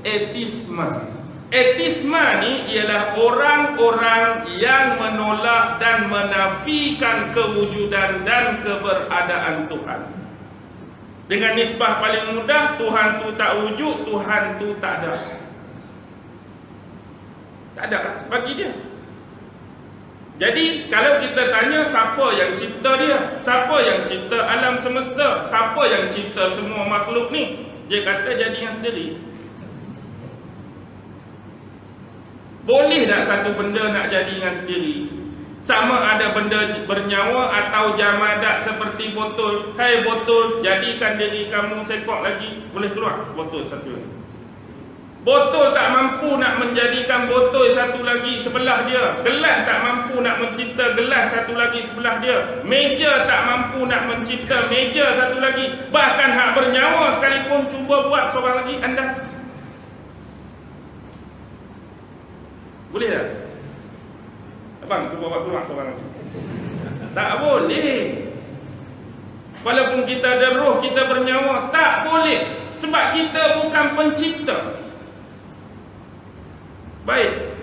etisma. Etisma ni ialah orang-orang yang menolak dan menafikan kewujudan dan keberadaan Tuhan. Dengan nisbah paling mudah, Tuhan tu tak wujud, Tuhan tu tak ada. Tak ada lah bagi dia. Jadi kalau kita tanya siapa yang cipta dia, siapa yang cipta alam semesta, siapa yang cipta semua makhluk ni, dia kata jadinya sendiri. Boleh tak satu benda nak jadinya sendiri? Sama ada benda bernyawa atau jamadat seperti botol. Hai botol, jadikan diri kamu sekok lagi. Boleh keluar botol satu lagi. Botol tak mampu nak menjadikan botol satu lagi sebelah dia. Gelas tak mampu nak mencipta gelas satu lagi sebelah dia. Meja tak mampu nak mencipta meja satu lagi. Bahkan hak bernyawa sekalipun cuba buat seorang lagi, anda boleh tak? Abang, cuba buat keluar seorang lagi. Tak boleh. Walaupun kita ada roh, kita bernyawa, tak boleh. Sebab kita bukan pencipta. Baik,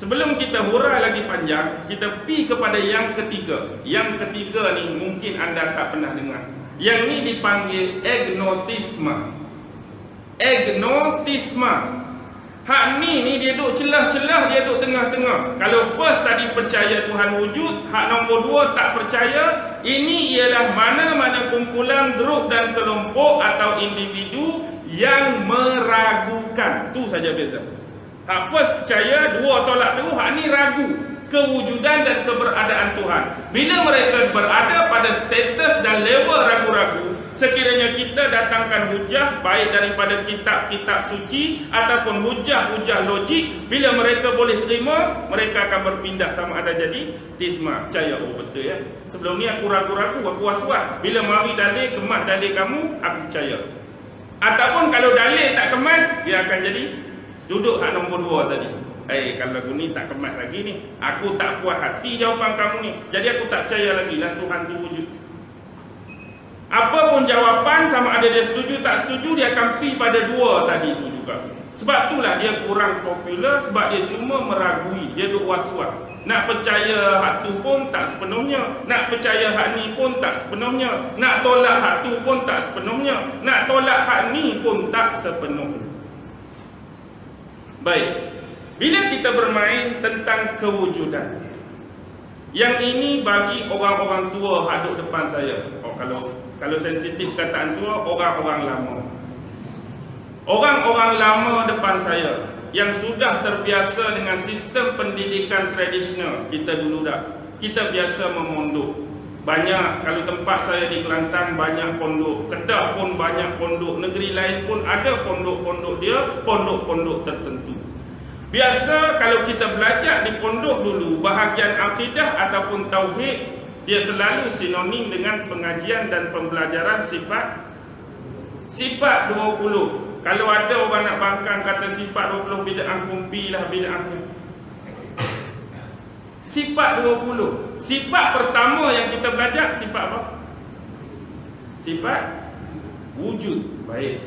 sebelum kita hurai lagi panjang, kita pergi kepada yang ketiga. Yang ketiga ni mungkin anda tak pernah dengar. Yang ni dipanggil agnotisme. Agnotisme. Hak ni dia duduk celah-celah, dia duduk tengah-tengah. Kalau first tadi percaya Tuhan wujud, hak nombor 2 tak percaya. Ini ialah mana-mana kumpulan, grup dan kelompok atau individu yang meragukan. Tu saja beza. Hak first percaya, 2 tolak terus, hak ni ragu kewujudan dan keberadaan Tuhan. Bila mereka berada pada status dan level ragu-ragu, Sekiranya kita datangkan hujah baik daripada kitab-kitab suci ataupun hujah-hujah logik, bila mereka boleh terima, mereka akan berpindah sama ada jadi tisma. Percaya, oh betul ya. Sebelum ni aku ragu-ragu, aku was-was. Bila mari dalil, kemas dalil kamu, aku percaya. Ataupun kalau dalil tak kemas, dia akan jadi duduk hak nombor 2 tadi. Kalau aku ni tak kemas lagi ni, aku tak puas hati jawapan kamu ni, jadi aku tak percaya lagi lah Tuhan tu wujud. Apa pun jawapan, sama ada dia setuju tak setuju, dia akan pergi pada 2 tadi tu juga. Sebab itulah dia kurang popular, sebab dia cuma meragui, dia duk was-was. Nak percaya hak tu pun tak sepenuhnya, nak percaya hak ni pun tak sepenuhnya, nak tolak hak tu pun tak sepenuhnya, nak tolak hak ni pun tak sepenuhnya. Baik, bila kita bermain tentang kewujudan, yang ini bagi orang-orang tua hak duduk depan saya. Kalau sensitif kataan tua, orang-orang lama. Orang-orang lama depan saya yang sudah terbiasa dengan sistem pendidikan tradisional. Kita dulu dah, kita biasa memondok. Banyak, kalau tempat saya di Kelantan banyak pondok, Kedah pun banyak pondok, negeri lain pun ada pondok-pondok dia, pondok-pondok tertentu. Biasa kalau kita belajar di pondok dulu, bahagian akidah ataupun tauhid, dia selalu sinonim dengan pengajian dan pembelajaran sifat 20. Kalau ada orang nak bangkang kata sifat 20 bid'ah, kumpilah bid'ahnya. Sifat 20. Sifat pertama yang kita belajar sifat apa? Sifat wujud. Baik.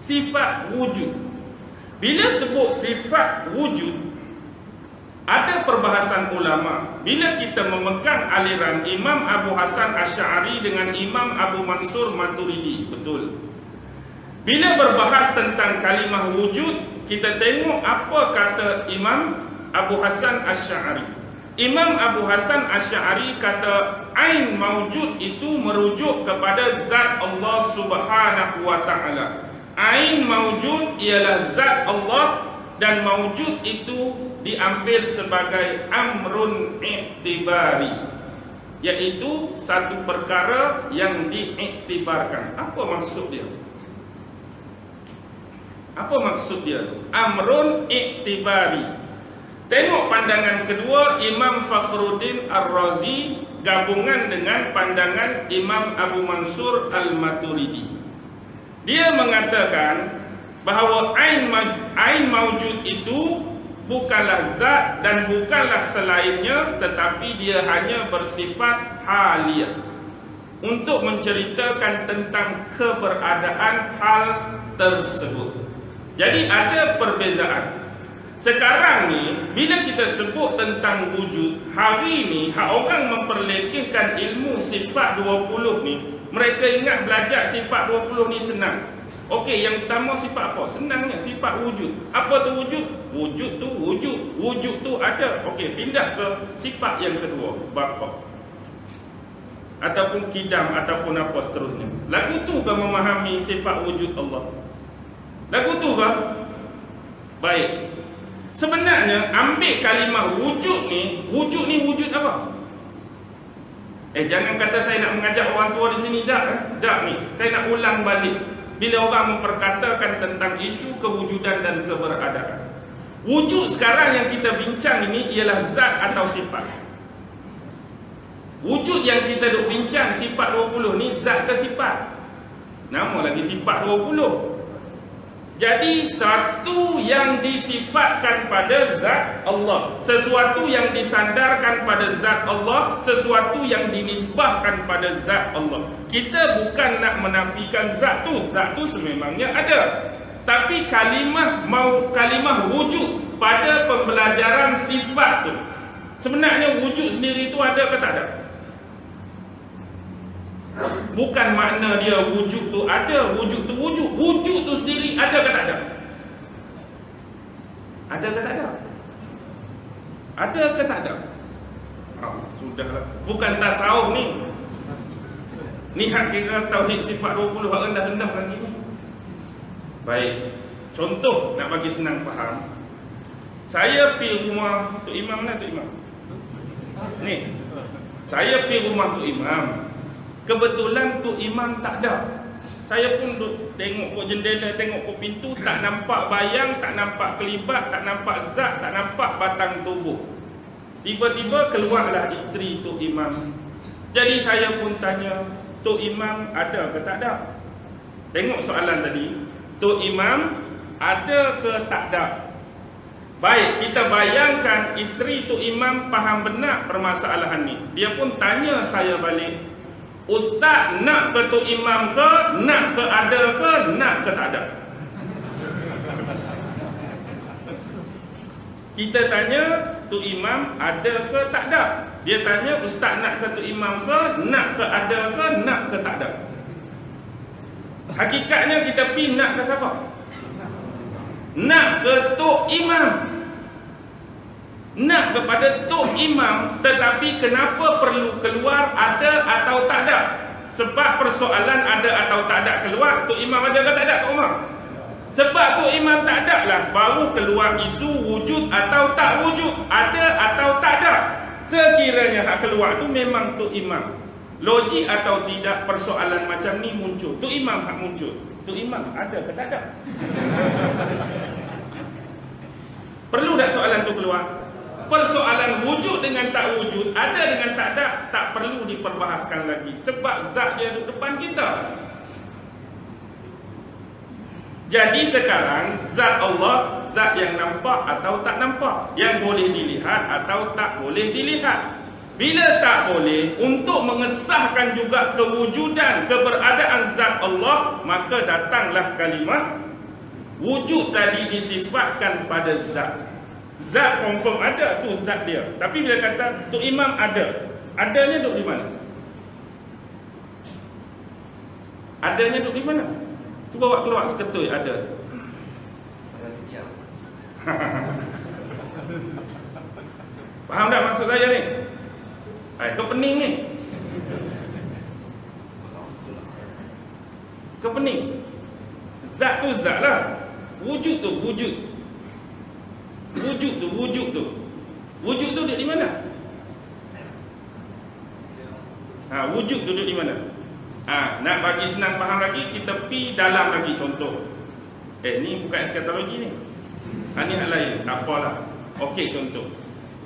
Sifat wujud. Bila sebut sifat wujud, ada perbahasan ulama. Bila kita memegang aliran Imam Abu Hasan Asy'ari dengan Imam Abu Mansur Maturidi, betul. Bila berbahas tentang kalimah wujud, kita tengok apa kata Imam Abu Hasan Asy'ari. Imam Abu Hasan Asy'ari kata ain maujud itu merujuk kepada zat Allah Subhanahu wa taala. Ain maujud ialah zat Allah, dan maujud itu diambil sebagai amrun i'tibari, iaitu satu perkara yang diiktibarkan. Apa maksud dia? Apa maksud dia? Amrun i'tibari. Tengok pandangan kedua Imam Fakhruddin Ar-Razi gabungan dengan pandangan Imam Abu Mansur Al-Maturidi. Dia mengatakan bahawa ain maujud itu bukanlah zat dan bukanlah selainnya, tetapi dia hanya bersifat haliyah, untuk menceritakan tentang keberadaan hal tersebut. Jadi ada perbezaan. Sekarang ni bila kita sebut tentang wujud, hari ni hak orang memperlekehkan ilmu sifat 20 ni, mereka ingat belajar sifat 20 ni senang. Okey, yang pertama sifat apa? Senangnya sifat wujud. Apa tu wujud? Wujud tu wujud. Wujud tu ada. Okey, pindah ke sifat yang kedua, bapa. Ataupun kidam ataupun apa seterusnya. Lagu tu kan memahami sifat wujud Allah. Lagu tu kan? Baik. Sebenarnya ambil kalimah wujud ni wujud apa? Jangan kata saya nak mengajak orang tua di sini dak ni. Saya nak ulang balik. Bila orang memperkatakan tentang isu kewujudan dan keberadaan, wujud sekarang yang kita bincang ini ialah zat atau sifat. Wujud yang kita duk bincang sifat 20 ni zat ke sifat? Nama lagi sifat 20. Jadi satu yang disifatkan pada zat Allah, sesuatu yang disandarkan pada zat Allah, sesuatu yang dinisbahkan pada zat Allah. Kita bukan nak menafikan zat tu sememangnya ada. Tapi kalimah wujud pada pembelajaran sifat tu, sebenarnya wujud sendiri tu ada ke tak ada? Bukan makna dia wujud tu ada, wujud tu wujud. Wujud tu sendiri ada ke tak ada? Ada ke tak ada? Ada ke tak ada? Sudahlah. Bukan tasawuf ni. Ni hak kira tauhid sifat 20 hak rendah-rendah lagi ni. Baik. Contoh nak bagi senang faham. Saya pergi rumah Tok Imam mana Tok Imam? Ni. Saya pergi rumah Tok Imam. Kebetulan Tok Imam tak ada. Saya pun duk tengok ke jendela, tengok ke pintu, tak nampak bayang, tak nampak kelibat, tak nampak zat, tak nampak batang tubuh. Tiba-tiba keluarlah isteri Tok Imam. Jadi saya pun tanya, Tok Imam ada ke tak ada? Tengok soalan tadi, Tok Imam ada ke tak ada? Baik, kita bayangkan isteri Tok Imam faham benar permasalahan ni. Dia pun tanya saya balik, Ustaz nak ke Tok Imam ke, nak ke ada ke, nak ke tak ada? Kita tanya Tok Imam ada ke tak ada? Dia tanya Ustaz nak ke Tok Imam ke, nak ke ada ke, nak ke tak ada? Hakikatnya kita pergi nak ke siapa? Nak ke Tok Imam. Nak kepada Tok Imam. Tetapi kenapa perlu keluar ada atau tak ada? Sebab persoalan ada atau tak ada keluar, Tok Imam ada ke tak ada Tok Umar? Sebab Tok Imam tak ada lah, baru keluar isu wujud atau tak wujud, ada atau tak ada. Sekiranya hak keluar tu memang Tok Imam. Logik atau tidak persoalan macam ni muncul, Tok Imam hak muncul. Tok Imam ada ke tak ada? Perlu tak soalan tu keluar? Persoalan wujud dengan tak wujud, ada dengan tak ada, tak perlu diperbahaskan lagi. Sebab zat dia di depan kita. Jadi sekarang zat Allah, zat yang nampak atau tak nampak, yang boleh dilihat atau tak boleh dilihat. Bila tak boleh, untuk mengesahkan juga kewujudan, keberadaan zat Allah, maka datanglah kalimah wujud tadi disifatkan pada zat. Zat confirm ada, tu zat dia. Tapi bila kata Tok Imam ada, adanya duduk di mana? Adanya duduk di mana? Tu bawa keluar seketui ada. Faham tak maksud saya ni? Kepening ni. Kepening. Zat tu zat lah. Wujud tu wujud. Wujud tu wujud tu. Wujud tu duduk di mana? Wujud tu duduk di mana? Nak bagi senang faham lagi, kita pi dalam lagi contoh. Ni bukan eskatologi ni. Ni hal lain, tak apalah. Okey, contoh.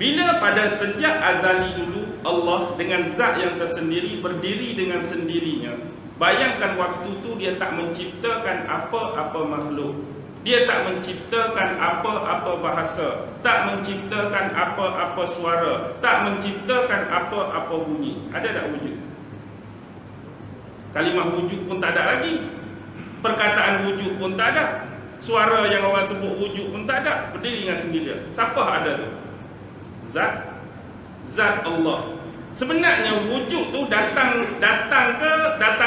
Bila pada sejak azali dulu Allah dengan zat yang tersendiri berdiri dengan sendirinya, bayangkan waktu tu dia tak menciptakan apa-apa makhluk. Dia tak menciptakan apa-apa bahasa, tak menciptakan apa-apa suara, tak menciptakan apa-apa bunyi. Ada tak wujud? Kalimah wujud pun tak ada lagi. Perkataan wujud pun tak ada. Suara yang orang sebut wujud pun tak ada. Berdiri dengan sendirian. Siapa ada tu? Zat Allah. Sebenarnya wujud tu datang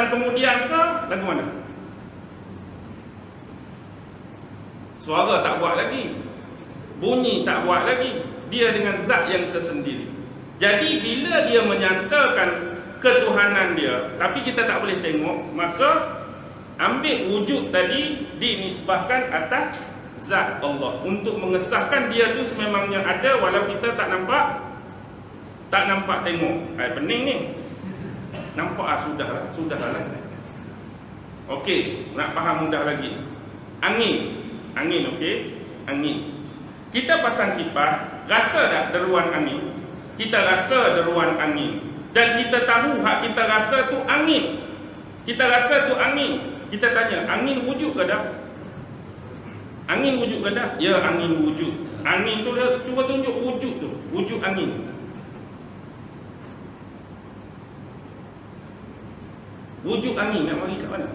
kemudian ke lagu mana? Suara tak buat lagi, bunyi tak buat lagi. Dia dengan zat yang tersendiri. Jadi bila dia menyatakan ketuhanan dia, tapi kita tak boleh tengok, maka ambil wujud tadi dinisbahkan atas zat Allah untuk mengesahkan dia tu sememangnya ada, walau kita tak nampak tengok. Pening ni. Nampak sudahlah. Okey, nak faham mudah lagi. Angin, okey? Angin. Kita pasang kipas, rasa tak deruan angin? Kita rasa deruan angin. Dan kita tahu hak kita rasa tu angin. Kita rasa tu angin. Kita tanya, angin wujud ke tak? Angin wujud ke tak? Ya, angin wujud. Angin tu dia cuba tunjuk wujud tu. Wujud angin. Wujud angin nak mari kat mana?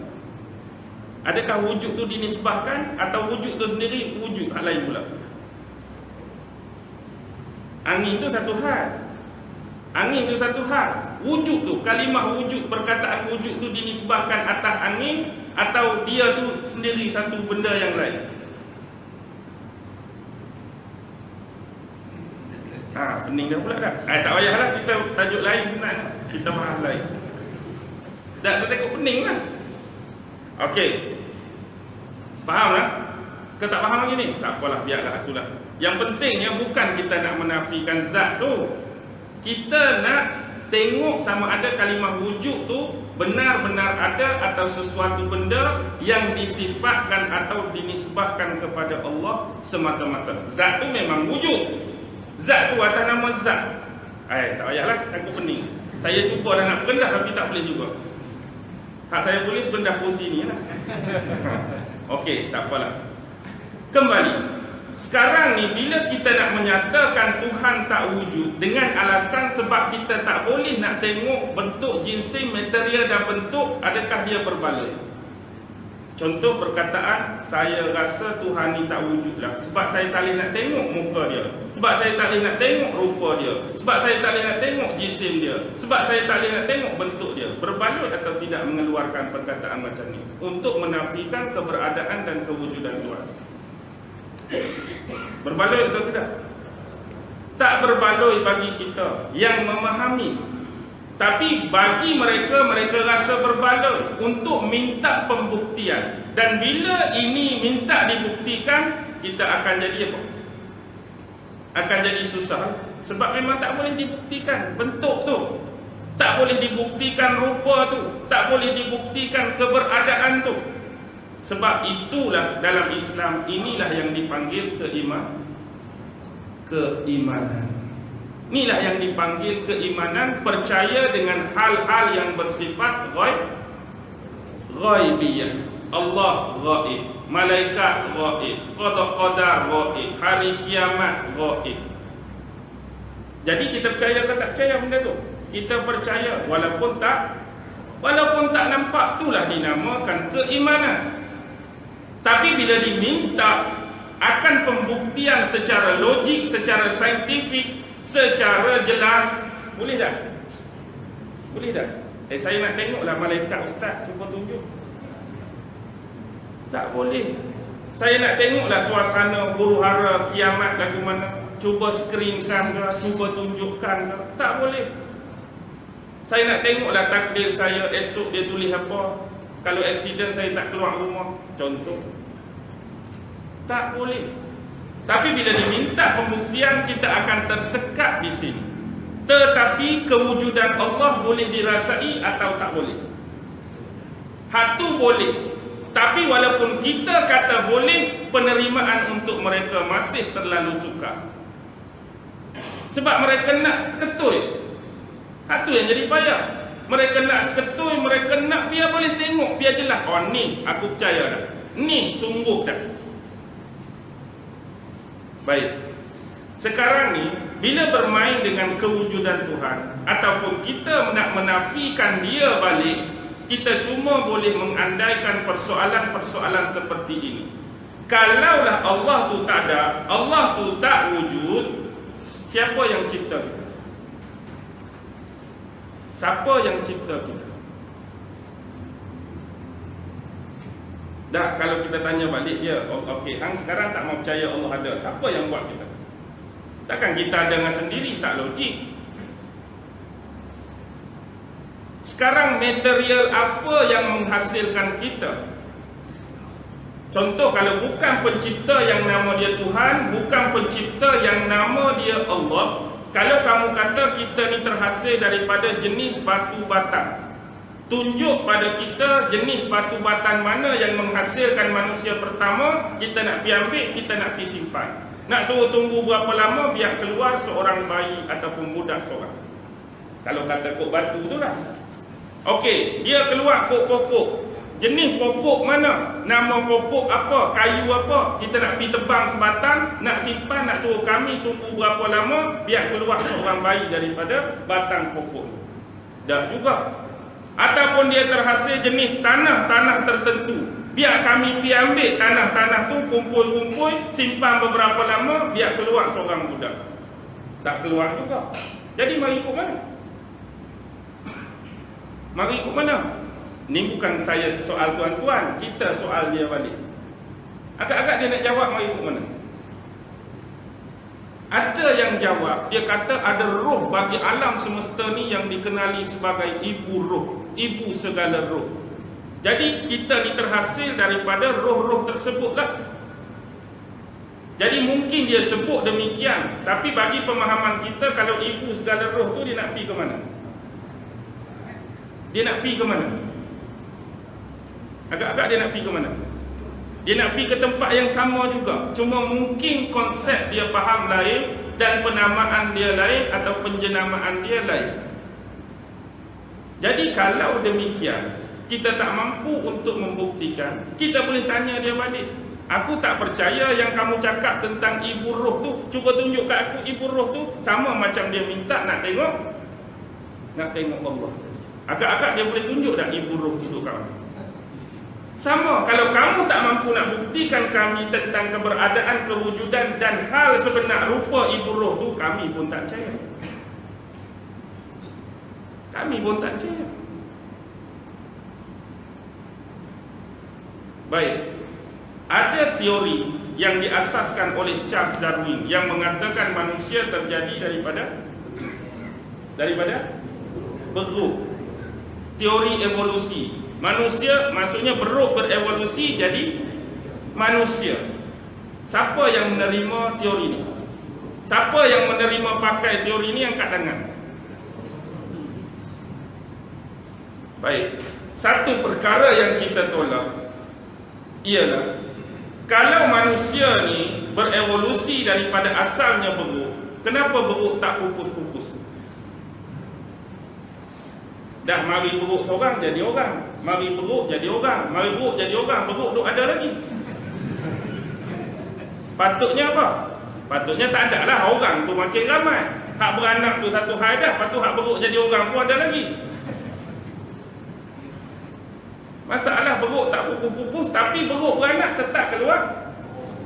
Adakah wujud tu dinisbahkan atau wujud tu sendiri wujud hal lain pula? Angin tu satu hal. Angin tu satu hal. Wujud tu, kalimah wujud, perkataan wujud tu dinisbahkan atas angin atau dia tu sendiri satu benda yang lain? Pening dah pula dah. Tak payahlah, kita tajuk lain sebenarnya. Kita bahas lain. Tak tengok pening lah. Okey. Faham lah? Kau tak faham lagi ni? Tak apalah, biarlah itulah. Yang pentingnya bukan kita nak menafikan zat tu. Kita nak tengok sama ada kalimah wujud tu benar-benar ada atau sesuatu benda yang disifatkan atau dinisbahkan kepada Allah semata-mata. Zat tu memang wujud. Zat tu atas nama zat. Tak payahlah, aku pening. Saya cuba dah nak berendah tapi tak boleh juga. Hak saya boleh berendah kursi ni lah. Okey, tak apalah. Kembali. Sekarang ni bila kita nak menyatakan Tuhan tak wujud dengan alasan sebab kita tak boleh nak tengok bentuk jinsim, material dan bentuk, adakah dia berbaloi? Contoh perkataan, saya rasa Tuhan ni tak wujud lah sebab saya tak boleh nak tengok muka dia, sebab saya tak boleh nak tengok rupa dia, sebab saya tak boleh nak tengok jisim dia, sebab saya tak boleh nak tengok bentuk dia. Berbaloi atau tidak mengeluarkan perkataan macam ni untuk menafikan keberadaan dan kewujudan Tuhan? Berbaloi atau tidak? Tak berbaloi bagi kita yang memahami. Tapi bagi mereka, mereka rasa berbaloi untuk minta pembuktian. Dan bila ini minta dibuktikan, kita akan jadi apa? Akan jadi susah. Sebab memang tak boleh dibuktikan bentuk tu, tak boleh dibuktikan rupa tu, tak boleh dibuktikan keberadaan tu. Sebab itulah dalam Islam, inilah yang dipanggil keimanan. Inilah yang dipanggil keimanan, percaya dengan hal-hal yang bersifat ghaibiyah. Allah ghaib, malaikat ghaib, qada ghaib, hari kiamat ghaib. Jadi kita percaya ke tak percaya benda tu? Kita percaya walaupun tak nampak, itulah dinamakan keimanan. Tapi bila diminta akan pembuktian secara logik, secara saintifik, secara jelas, boleh tak? Boleh tak? Saya nak tengoklah malaikat ustaz, cuba tunjuk. Tak boleh. Saya nak tengoklah suasana huru-hara kiamat lagu mana, cuba screenkan ke, cuba tunjukkan ke. Tak boleh. Saya nak tengoklah takdir saya esok dia tulis apa. Kalau aksiden saya tak keluar rumah, contoh. Tak boleh. Tapi bila diminta pembuktian, kita akan tersekat di sini. Tetapi kewujudan Allah boleh dirasai atau tak boleh? Hatu boleh. Tapi walaupun kita kata boleh, penerimaan untuk mereka masih terlalu sukar. Sebab mereka nak seketui. Hatu yang jadi payah. Mereka nak seketui, mereka nak biar boleh tengok, biar jelas. Oh ni, aku percaya dah. Ni sungguh dah. Baik. Sekarang ni, bila bermain dengan kewujudan Tuhan, ataupun kita nak menafikan dia balik, kita cuma boleh mengandaikan persoalan-persoalan seperti ini. Kalaulah Allah tu tak ada, Allah tu tak wujud, siapa yang cipta kita? Siapa yang cipta kita? Dah, kalau kita tanya balik dia, okey, hang sekarang tak mau percaya Allah ada, siapa yang buat kita? Takkan kita ada dengan sendiri, tak logik. Sekarang material apa yang menghasilkan kita? Contoh, kalau bukan pencipta yang nama dia Tuhan, bukan pencipta yang nama dia Allah, kalau kamu kata kita ni terhasil daripada jenis batu batan, tunjuk pada kita jenis batu batan mana yang menghasilkan manusia pertama, kita nak pergi ambil, kita nak pergi simpan. Nak suruh tunggu berapa lama biar keluar seorang bayi ataupun budak seorang. Kalau kata kok batu tu lah. Okey, dia keluar kok pokok. Jenis pokok mana? Nama pokok apa? Kayu apa? Kita nak pergi tebang sebatang, nak simpan, nak suruh kami tunggu berapa lama biar keluar seorang bayi daripada batang pokok. Dah juga. Ataupun dia terhasil jenis tanah-tanah tertentu, biar kami pergi ambil tanah-tanah tu, kumpul-kumpul, simpan beberapa lama, biar keluar seorang budak. Tak keluar juga. Jadi mari ikut mana? Mari ikut mana? Ni bukan saya soal tuan-tuan, kita soal dia balik. Agak-agak dia nak jawab, mari ikut mana? Ada yang jawab, dia kata ada roh bagi alam semesta ni yang dikenali sebagai ibu roh, ibu segala roh. Jadi kita ni terhasil daripada roh-roh tersebutlah. Jadi mungkin dia sebut demikian, tapi bagi pemahaman kita, kalau ibu segala roh tu dia nak pergi ke mana? Dia nak pergi ke mana? Agak-agak dia nak pergi ke mana? Dia nak pergi ke tempat yang sama juga. Cuma mungkin konsep dia faham lain dan penamaan dia lain atau penjenamaan dia lain. Jadi kalau demikian, kita tak mampu untuk membuktikan, kita boleh tanya dia balik. Aku tak percaya yang kamu cakap tentang ibu roh tu. Cuba tunjuk kat aku ibu roh tu. Sama macam dia minta nak tengok Allah. Agak-agak dia boleh tunjuk tak ibu roh tu kat mana? Sama, kalau kamu tak mampu nak buktikan kami tentang keberadaan, kewujudan dan hal sebenar rupa ibu roh tu, kami pun tak percaya. Kami pun tak percaya. Baik. Ada teori yang diasaskan oleh Charles Darwin yang mengatakan manusia terjadi daripada beruk. Teori evolusi. Manusia maksudnya beruk berevolusi jadi manusia. Siapa yang menerima teori ini? Siapa yang menerima pakai teori ini angkat tangan? Baik. Satu perkara yang kita tolak ialah kalau manusia ni berevolusi daripada asalnya beruk, kenapa beruk tak pupus-pupus? Dah mari beruk seorang jadi orang, mari beruk jadi orang, mari beruk jadi orang, beruk duk ada lagi. Patutnya apa? Patutnya tak ada lah, orang tu makin ramai. Hak beranak tu satu hal dah, patut hak beruk jadi orang pun ada lagi. Masalah beruk tak pupus-pupus, tapi beruk beranak tetap keluar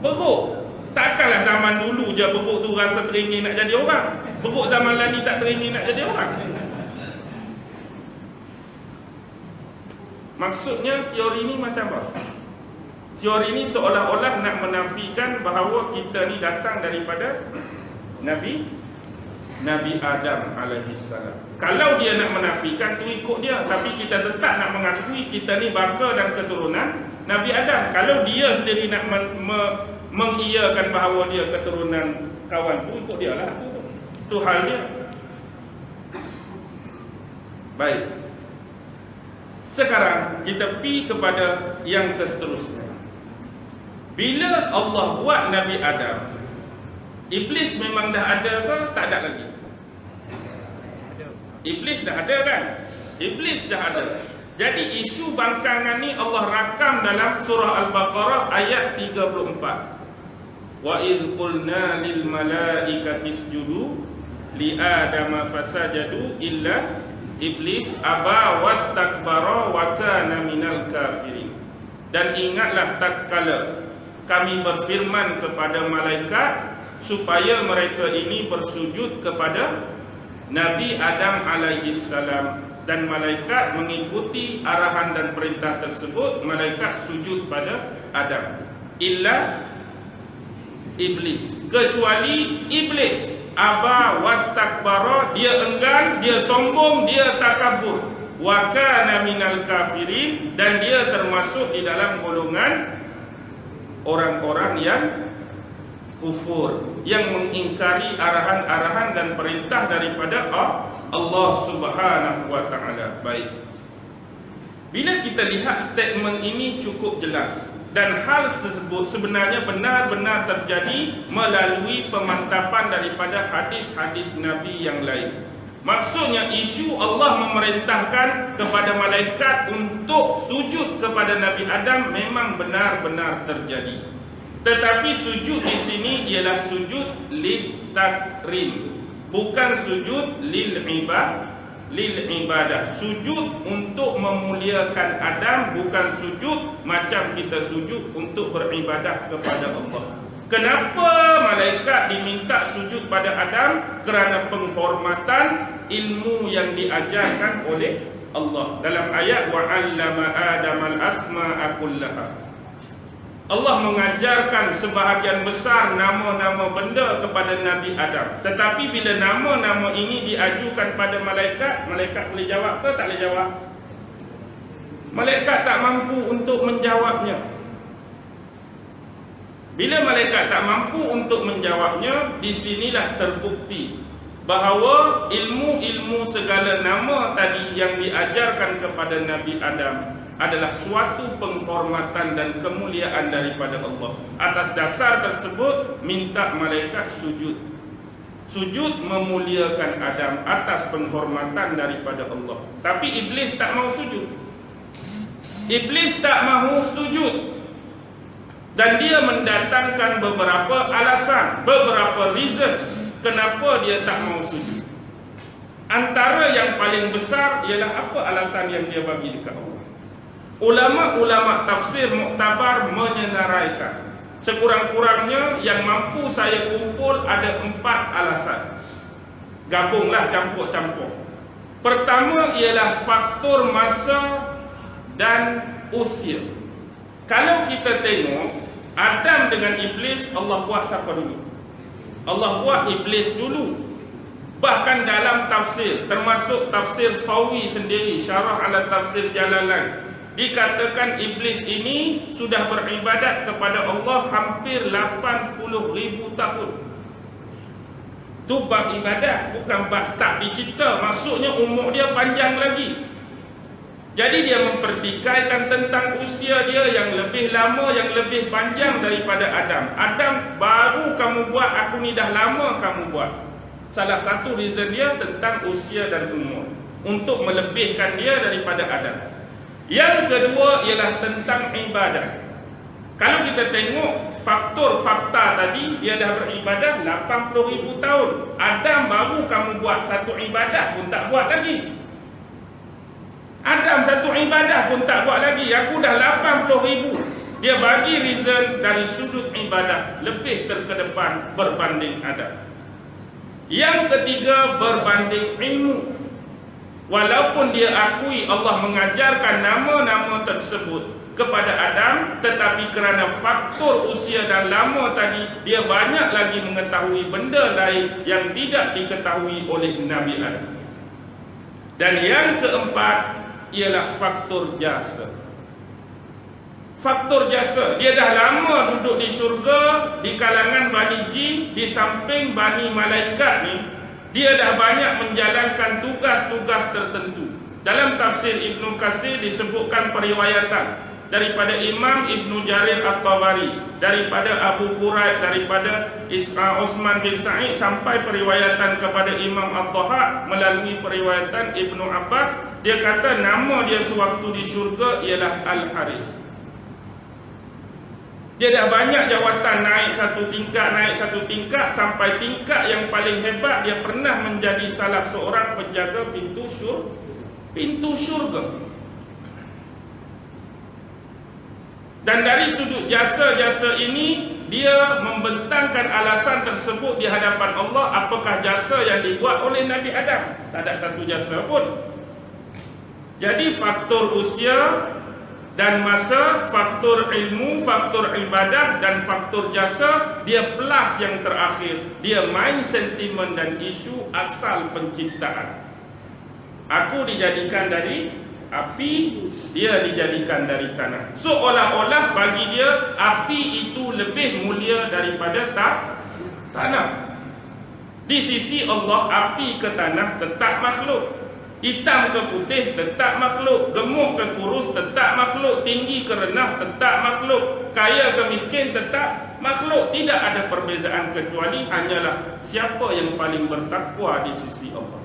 beruk. Takkanlah zaman dulu je beruk tu rasa teringin nak jadi orang. Beruk zaman lani tak teringin nak jadi orang. Maksudnya teori ni macam apa? Teori ni seolah-olah nak menafikan bahawa kita ni datang daripada Nabi Adam alaihissalam. Kalau dia nak menafikan tu ikut dia, tapi kita tetap nak mengakui kita ni baka dan keturunan Nabi Adam. Kalau dia sendiri nak mengiyakan bahawa dia keturunan kawan tu, ikut dia lah. Itu hal dia. Baik. Sekarang kita pergi kepada yang seterusnya. Bila Allah buat Nabi Adam, Iblis memang dah ada ke? Tak ada lagi. Iblis dah ada kan? Iblis dah ada. Jadi isu bangkangan ni Allah rakam dalam surah Al-Baqarah ayat 34. Wa idh qulna lil malaikati isjudu li adama fasajadu illa iblis aba wastakbara wa kana minal kafirin. Dan ingatlah tatkala kami berfirman kepada malaikat supaya mereka ini bersujud kepada Nabi Adam alaihissalam, dan malaikat mengikuti arahan dan perintah tersebut. Malaikat sujud pada Adam illa iblis, kecuali iblis aba wastakbara, dia enggan, dia sombong, dia takabur, wa kana minal kafirin, dan dia termasuk di dalam golongan orang-orang yang kufur, yang mengingkari arahan-arahan dan perintah daripada Allah Subhanahu wa taala. Baik. Bila kita lihat statement ini cukup jelas, dan hal tersebut sebenarnya benar-benar terjadi melalui pemantapan daripada hadis-hadis Nabi yang lain. Maksudnya isu Allah memerintahkan kepada malaikat untuk sujud kepada Nabi Adam memang benar-benar terjadi. Tetapi sujud di sini ialah sujud lil takrim, bukan sujud lil ibadah. Sujud untuk memuliakan Adam, bukan sujud macam kita sujud untuk beribadah kepada Allah. Kenapa malaikat diminta sujud pada Adam? Kerana penghormatan ilmu yang diajarkan oleh Allah. Dalam ayat wa 'allama Adamal asma'a kullaha, Allah mengajarkan sebahagian besar nama-nama benda kepada Nabi Adam. Tetapi bila nama-nama ini diajukan pada malaikat, malaikat boleh jawab ke tak boleh jawab? Malaikat tak mampu untuk menjawabnya. Bila malaikat tak mampu untuk menjawabnya, di sinilah terbukti bahawa ilmu-ilmu segala nama tadi yang diajarkan kepada Nabi Adam adalah suatu penghormatan dan kemuliaan daripada Allah. Atas dasar tersebut minta malaikat sujud. Sujud memuliakan Adam atas penghormatan daripada Allah. Tapi iblis tak mau sujud. Iblis tak mahu sujud. Dan dia mendatangkan beberapa alasan, beberapa reason kenapa dia tak mau sujud. Antara yang paling besar ialah apa alasan yang dia bagi dekat Allah. Ulama-ulama tafsir muktabar menyenaraikan, sekurang-kurangnya yang mampu saya kumpul ada 4 alasan. Gabunglah, campur-campur. Pertama ialah faktor masa dan usia. Kalau kita tengok Adam dengan iblis, Allah buat siapa dulu? Allah buat iblis dulu. Bahkan dalam tafsir, termasuk tafsir Sawi sendiri, Syarah ala Tafsir Jalalain, dikatakan iblis ini sudah beribadat kepada Allah hampir 80,000 tahun. Itu bab ibadat, bukan bab start dicipta. Maksudnya umur dia panjang lagi. Jadi dia mempertikaikan tentang usia dia yang lebih lama, yang lebih panjang daripada Adam. Adam baru kamu buat, aku ni dah lama kamu buat. Salah satu reason dia tentang usia dan umur, untuk melebihkan dia daripada Adam. Yang kedua ialah tentang ibadah. Kalau kita tengok faktor fakta tadi, dia dah beribadah 80,000 tahun. Adam baru kamu buat satu ibadah pun tak buat lagi. Adam satu ibadah pun tak buat lagi, aku dah 80,000. Dia bagi reason dari sudut ibadah lebih terkedepan berbanding Adam. Yang ketiga berbanding ilmu. Walaupun dia akui Allah mengajarkan nama-nama tersebut kepada Adam, tetapi kerana faktor usia dan lama tadi, dia banyak lagi mengetahui benda lain yang tidak diketahui oleh Nabi Adam. Dan yang keempat ialah faktor jasa. Faktor jasa, dia dah lama duduk di syurga, di kalangan Bani Jin, di samping Bani Malaikat ni. Dia dah banyak menjalankan tugas-tugas tertentu. Dalam tafsir Ibnu Katsir disebutkan periwayatan daripada Imam Ibnu Jarir At-Tabari, daripada Abu Quraib, daripada Utsman bin Sa'id, sampai periwayatan kepada Imam At-Tahaq melalui periwayatan Ibnu Abbas. Dia kata nama dia sewaktu di syurga ialah Al-Haris. Dia dah banyak jawatan, naik satu tingkat sampai tingkat yang paling hebat, dia pernah menjadi salah seorang penjaga pintu syurga. Dan dari sudut jasa-jasa ini, dia membentangkan alasan tersebut di hadapan Allah. Apakah jasa yang dibuat oleh Nabi Adam? Tak ada satu jasa pun. Jadi faktor usia dan masa, faktor ilmu, faktor ibadah dan faktor jasa, dia plus yang terakhir, dia main sentimen dan isu asal penciptaan. Aku dijadikan dari api, dia dijadikan dari tanah. Seolah-olah bagi dia api itu lebih mulia daripada tanah. Di sisi Allah, api ke tanah tetap makhluk, hitam ke putih tetap makhluk, gemuk ke kurus tetap makhluk, tinggi ke rendah tetap makhluk, kaya ke miskin tetap makhluk. Tidak ada perbezaan kecuali hanyalah siapa yang paling bertakwa di sisi Allah.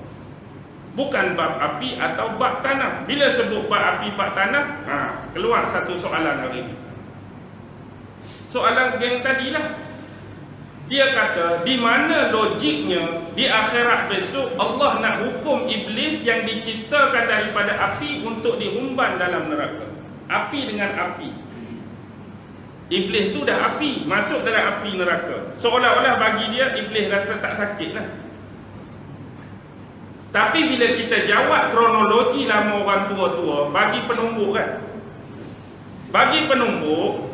Bukan bab api atau bab tanah. Bila sebut bab api, bab tanah, keluar satu soalan hari ini. Soalan geng tadilah. Dia kata, di mana logiknya di akhirat besok Allah nak hukum iblis yang diciptakan daripada api untuk dihumban dalam neraka? Api dengan api. Iblis tu dah api, masuk dalam api neraka. Seolah-olah bagi dia, iblis rasa tak sakit lah. Tapi bila kita jawab kronologi lama orang tua-tua, bagi penumbuk kan, bagi penumbuk,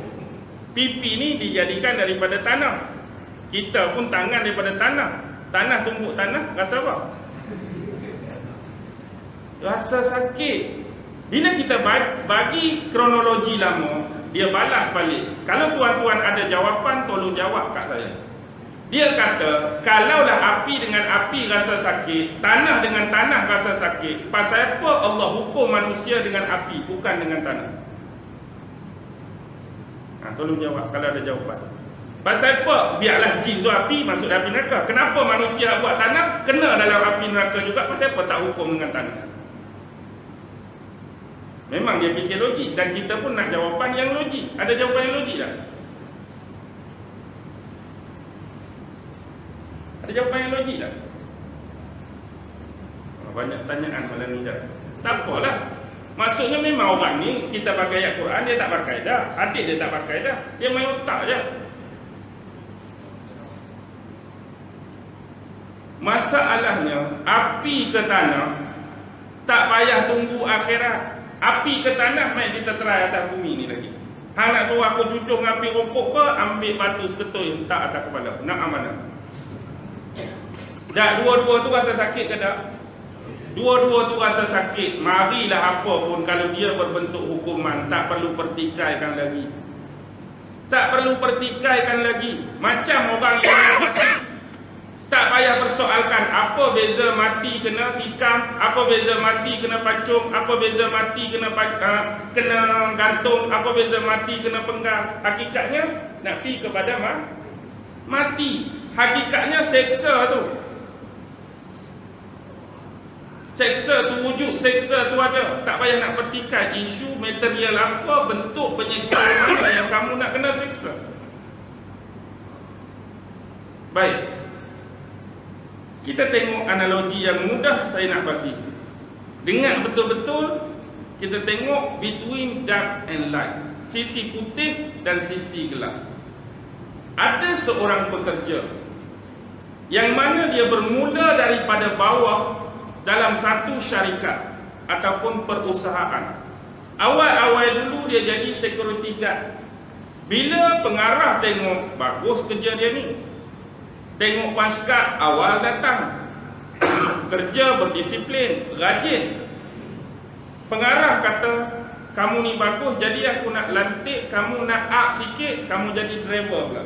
pipi ni dijadikan daripada tanah. Kita pun tangan daripada tanah. Tanah tumbuk tanah, rasa apa? Rasa sakit. Bila kita bagi kronologi lama, dia balas balik. Kalau tuan-tuan ada jawapan, tolong jawab kat saya. Dia kata, kalaulah api dengan api rasa sakit, tanah dengan tanah rasa sakit, pasal apa Allah hukum manusia dengan api, bukan dengan tanah? Tolong jawab kalau ada jawapan. Pasal apa? Biarlah jin tu api, masuk api neraka. Kenapa manusia buat tanah, kena dalam api neraka juga? Pasal apa tak hukum dengan tanah? Memang dia fikir logik, dan kita pun nak jawapan yang logik. Ada jawapan yang logik tak? Ada jawapan yang logik tak? Banyak tanyaan malam ni dah. Tak apalah. Maksudnya memang orang ni, kita pakai ayat Quran, dia tak pakai dah. Adik dia tak pakai dah. Dia main otak je. Masalahnya, api ke tanah tak payah tunggu akhirat. Api ke tanah, main kita try atas bumi ni lagi. Hang nak suruh aku cucung api rokok ke, ambil batu seketui, tak atas kepala. Nak amanah. Tak, dua-dua tu rasa sakit ke tak? Dua-dua tu rasa sakit. Marilah apa pun, kalau dia berbentuk hukuman, tak perlu pertikaikan lagi. Tak perlu pertikaikan lagi. Macam orang yang mati, tak payah persoalkan apa beza mati kena tikam, apa beza mati kena pacung, apa beza mati kena gantung, apa beza mati kena penggal. Hakikatnya nak pergi kepada mati. Hakikatnya seksa tu. Seksa tu wujud, seksa tu ada. Tak payah nak pertikai isu material apa, bentuk penyiksaan mana yang kamu nak kena seksa. Baik. Kita tengok analogi yang mudah saya nak bagi. Dengar betul-betul, kita tengok between dark and light. Sisi putih dan sisi gelap. Ada seorang pekerja yang mana dia bermula daripada bawah dalam satu syarikat ataupun perusahaan. Awal-awal dulu dia jadi security guard. Bila pengarah tengok bagus kerja dia ni, tengok pasukan awal datang, kerja berdisiplin, rajin. Pengarah kata, kamu ni bagus, jadi aku nak lantik, kamu nak up sikit, kamu jadi driver pula.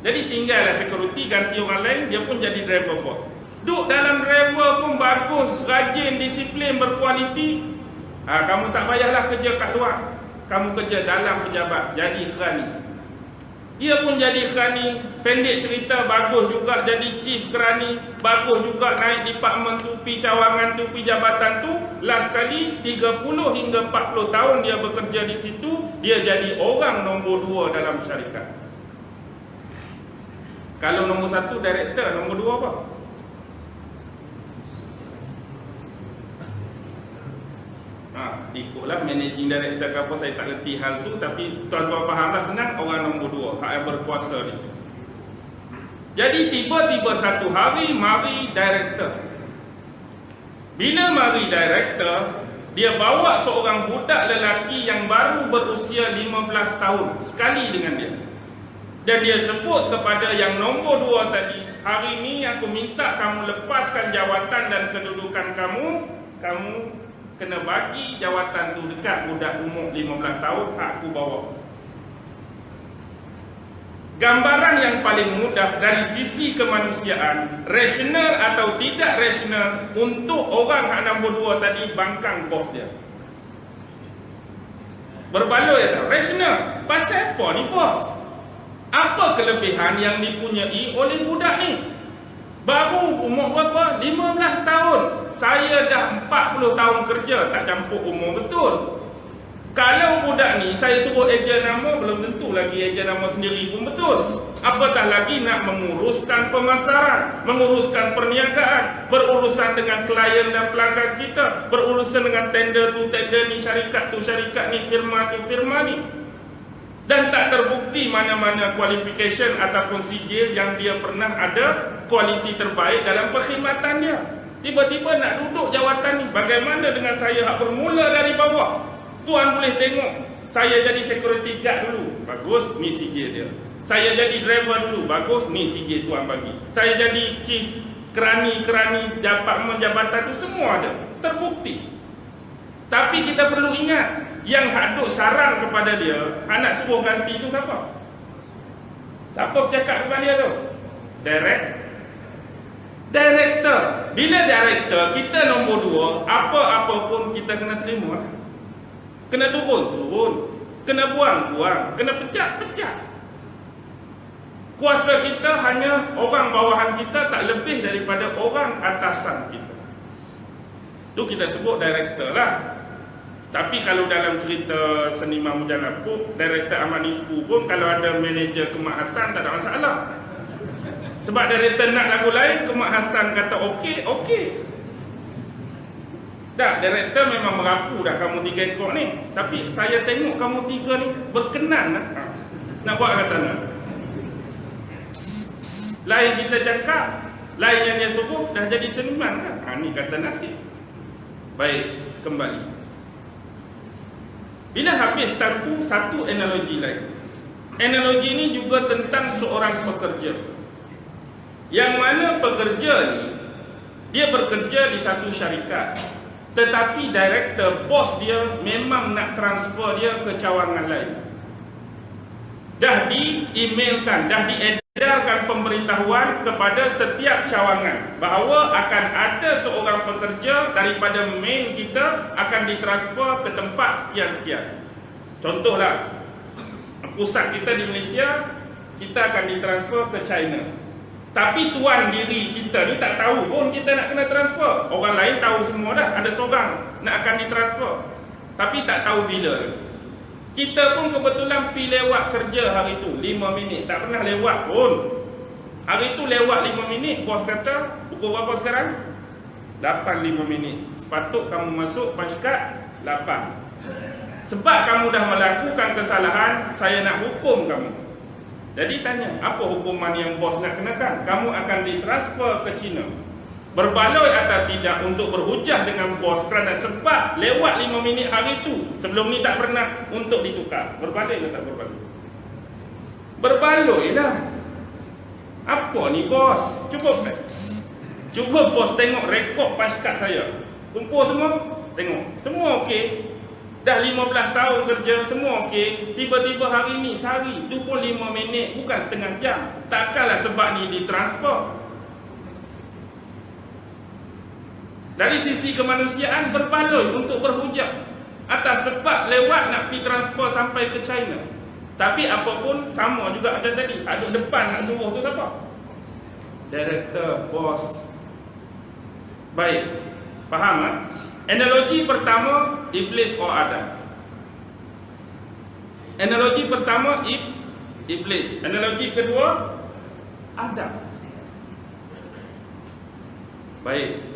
Jadi tinggallah security, ganti orang lain, dia pun jadi driver bot. Duk dalam driver pun bagus, rajin, disiplin, berkualiti. Kamu tak payahlah kerja kat luar, kamu kerja dalam pejabat, jadi kerani. Dia pun jadi kerani. Pendek cerita, bagus juga jadi chief kerani, bagus juga naik department tu, pi cawangan tu, pi jabatan tu. Last kali 30 hingga 40 tahun dia bekerja di situ, dia jadi orang nombor 2 dalam syarikat. Kalau nombor 1 director, nombor 2 apa? Ikutlah managing director ke apa, saya tak reti hal tu. Tapi tuan-tuan fahamlah, senang, orang nombor 2 hak yang berkuasa di situ. Jadi tiba-tiba satu hari mari director. Bila mari director, dia bawa seorang budak lelaki yang baru berusia 15 tahun sekali dengan dia. Dan dia sebut kepada yang nombor 2 tadi, hari ni aku minta kamu lepaskan jawatan dan kedudukan kamu kena bagi jawatan tu dekat budak umur 15 tahun, aku bawa. Gambaran yang paling mudah dari sisi kemanusiaan, rasional atau tidak rasional, untuk orang hak nombor 2 tadi bangkang bos dia. Berbaloi tak? Rasional. Pasal apa ni bos? Apa kelebihan yang dipunyai oleh budak ni? Baru umur berapa? 15 tahun. Saya dah 40 tahun kerja, tak campur umur betul. Kalau budak ni saya suruh ejen nama, belum tentu lagi ejen nama sendiri pun betul. Apatah lagi nak menguruskan pemasaran, menguruskan perniagaan, berurusan dengan klien dan pelanggan kita, berurusan dengan tender tu tender ni, syarikat tu syarikat ni, firma tu firma ni. Dan tak terbukti mana-mana qualification ataupun sijil yang dia pernah ada kualiti terbaik dalam perkhidmatan dia. Tiba-tiba nak duduk jawatan ni. Bagaimana dengan saya hak bermula dari bawah? Tuan boleh tengok, saya jadi security guard dulu, bagus, ni sijil dia. Saya jadi driver dulu, bagus, ni sijil tuan bagi. Saya jadi chief kerani-kerani jabatan tu, semua ada, terbukti. Tapi kita perlu ingat, yang hadut saran kepada dia, anak suruh ganti tu siapa? Siapa bercakap dengan dia tu? Director. Bila director, kita nombor 2, apa-apa pun kita kena terima. Kena turun, kena buang, kena pecah. Kuasa kita hanya orang bawahan kita, tak lebih daripada orang atasan kita. Itu kita sebut director lah. Tapi kalau dalam cerita seniman Mujalapuk, director Ahmad Nispu pun kalau ada manager Kemak Hassan tak ada masalah. Sebab director nak lagu lain, Kemak Hassan kata okey. Dah, director memang merapu dah kamu 3 ekor ni. Tapi saya tengok kamu 3 ni berkenan lah. Nak buat kata nak. Lain kita cakap, lain yang dia suruh, dah jadi seniman kan. Ni kata nasib. Baik, kembali. Bila habis satu analogi lain. Analogi ni juga tentang seorang pekerja. Yang mana pekerja ni, dia bekerja di satu syarikat. Tetapi director, bos dia memang nak transfer dia ke cawangan lain. Dah di-emailkan, dah diedarkan pemberitahuan kepada setiap cawangan bahawa akan ada seorang pekerja daripada main kita akan ditransfer ke tempat sekian-sekian. Contohlah, pusat kita di Malaysia, kita akan ditransfer ke China. Tapi tuan diri kita ni tak tahu pun kita nak kena transfer. Orang lain tahu semua dah, ada seorang nak akan ditransfer, tapi tak tahu bila. Kita pun kebetulan pergi lewat kerja hari tu 5 minit, tak pernah lewat pun. Hari tu lewat 5 minit, bos kata, pukul berapa sekarang? 8:05 minit. Sepatut kamu masuk paskat 8. Sebab kamu dah melakukan kesalahan, saya nak hukum kamu. Jadi tanya, apa hukuman yang bos nak kenakan? Kamu akan ditransfer ke China. Berbaloi atau tidak untuk berhujah dengan bos kerana sebab lewat 5 minit hari tu, sebelum ni tak pernah untuk ditukar. Berbaloi ke tak berbaloi? Berbaloi lah. Apa ni bos? Cuba bos tengok rekod paskat saya. Kumpul semua, tengok. Semua okey. Dah 15 tahun kerja, semua okey. Tiba-tiba hari ni sehari 25 minit, bukan setengah jam. Takkanlah sebab ni ditransfer. Dari sisi kemanusiaan berbaloi untuk berhujah atas sebab lewat nak pergi transfer sampai ke China. Tapi apapun sama juga macam tadi. Ada depan nak suruh tu siapa? Director, bos. Baik, faham tak? Analogi pertama, Iblis or Adam. Analogi pertama, Iblis. Analogi kedua, Adam. Baik.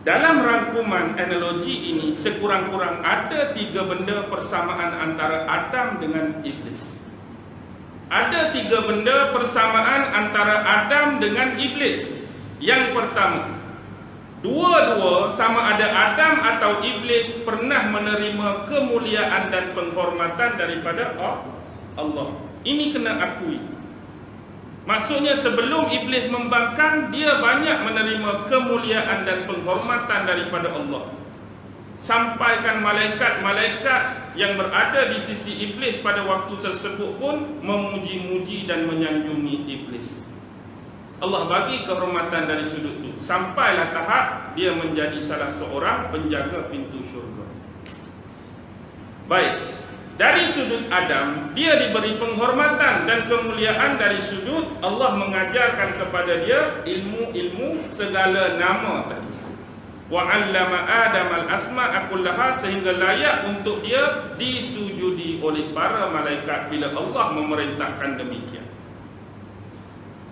Dalam rangkuman analogi ini, sekurang-kurang ada 3 benda persamaan antara Adam dengan Iblis. Ada 3 benda persamaan antara Adam dengan Iblis. Yang pertama, dua-dua sama ada Adam atau Iblis pernah menerima kemuliaan dan penghormatan daripada Allah. Ini kena akui. Maksudnya sebelum Iblis membangkang, dia banyak menerima kemuliaan dan penghormatan daripada Allah. Sampaikan malaikat-malaikat yang berada di sisi Iblis pada waktu tersebut pun memuji-muji dan menyanjungi Iblis. Allah bagi kehormatan dari sudut itu. Sampailah tahap dia menjadi salah seorang penjaga pintu syurga. Baik. Dari sudut Adam, dia diberi penghormatan dan kemuliaan. Dari sudut Allah mengajarkan kepada dia ilmu-ilmu segala nama tadi. Wa 'allama Adam al-asma'a kullaha, sehingga layak untuk dia disujudi oleh para malaikat bila Allah memerintahkan demikian.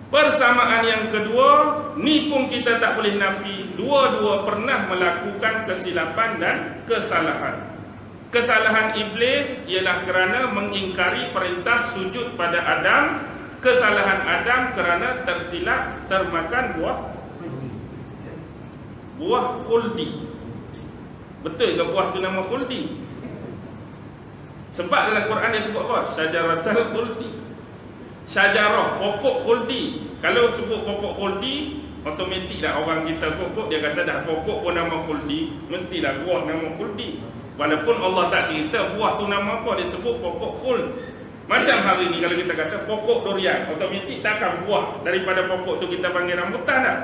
Persamaan yang kedua, ni pun kita tak boleh nafi, dua-dua pernah melakukan kesilapan dan kesalahan. Kesalahan Iblis ialah kerana mengingkari perintah sujud pada Adam. Kesalahan Adam kerana tersilap termakan buah khuldi. Betul ke buah tu nama khuldi? Sebab dalam Quran dia sebut apa? Syajaratul khuldi. Syajarah, pokok khuldi. Kalau sebut pokok khuldi, automatik dah orang kita pokok, dia kata dah pokok pun nama khuldi, mestilah buah nama khuldi. Walaupun Allah tak cerita buah tu nama apa, dia sebut pokok khuld. Macam hari ni kalau kita kata pokok durian, otomatik takkan buah daripada pokok tu kita panggil rambutan dah.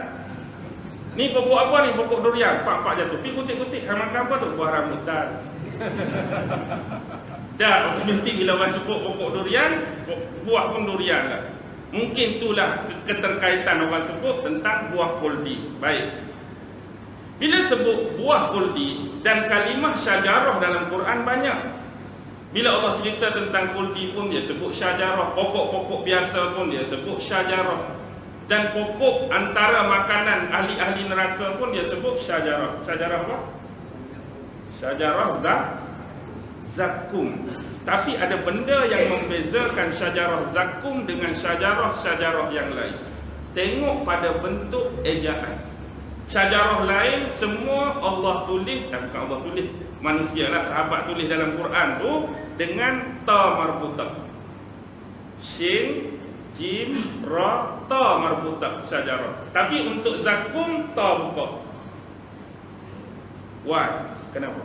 Ni pokok apa ni? Pokok durian. Pak jatuh. Pergi kutik-kutik. Hang makan apa tu? Buah rambutan. Dah otomatik bila masuk pokok durian, buah pun durian lah. Mungkin itulah keterkaitan orang sebut tentang buah khuldi. Baik. Bila sebut buah khuldi dan kalimah syajarah dalam Quran banyak. Bila Allah cerita tentang khuldi pun dia sebut syajarah. Pokok-pokok biasa pun dia sebut syajarah. Dan pokok antara makanan ahli-ahli neraka pun dia sebut syajarah. Syajarah apa? Syajarah zakum. Tapi ada benda yang membezakan syajarah zakum dengan syajarah-syajarah yang lain. Tengok pada bentuk ejaan. Syajarah lain semua Allah tulis, bukan Allah tulis, manusialah sahabat tulis dalam Quran tu dengan ta marbutah. Shin, jim, ra, ta marbutah syajarah. Tapi untuk zakum ta buka. Why? Kenapa?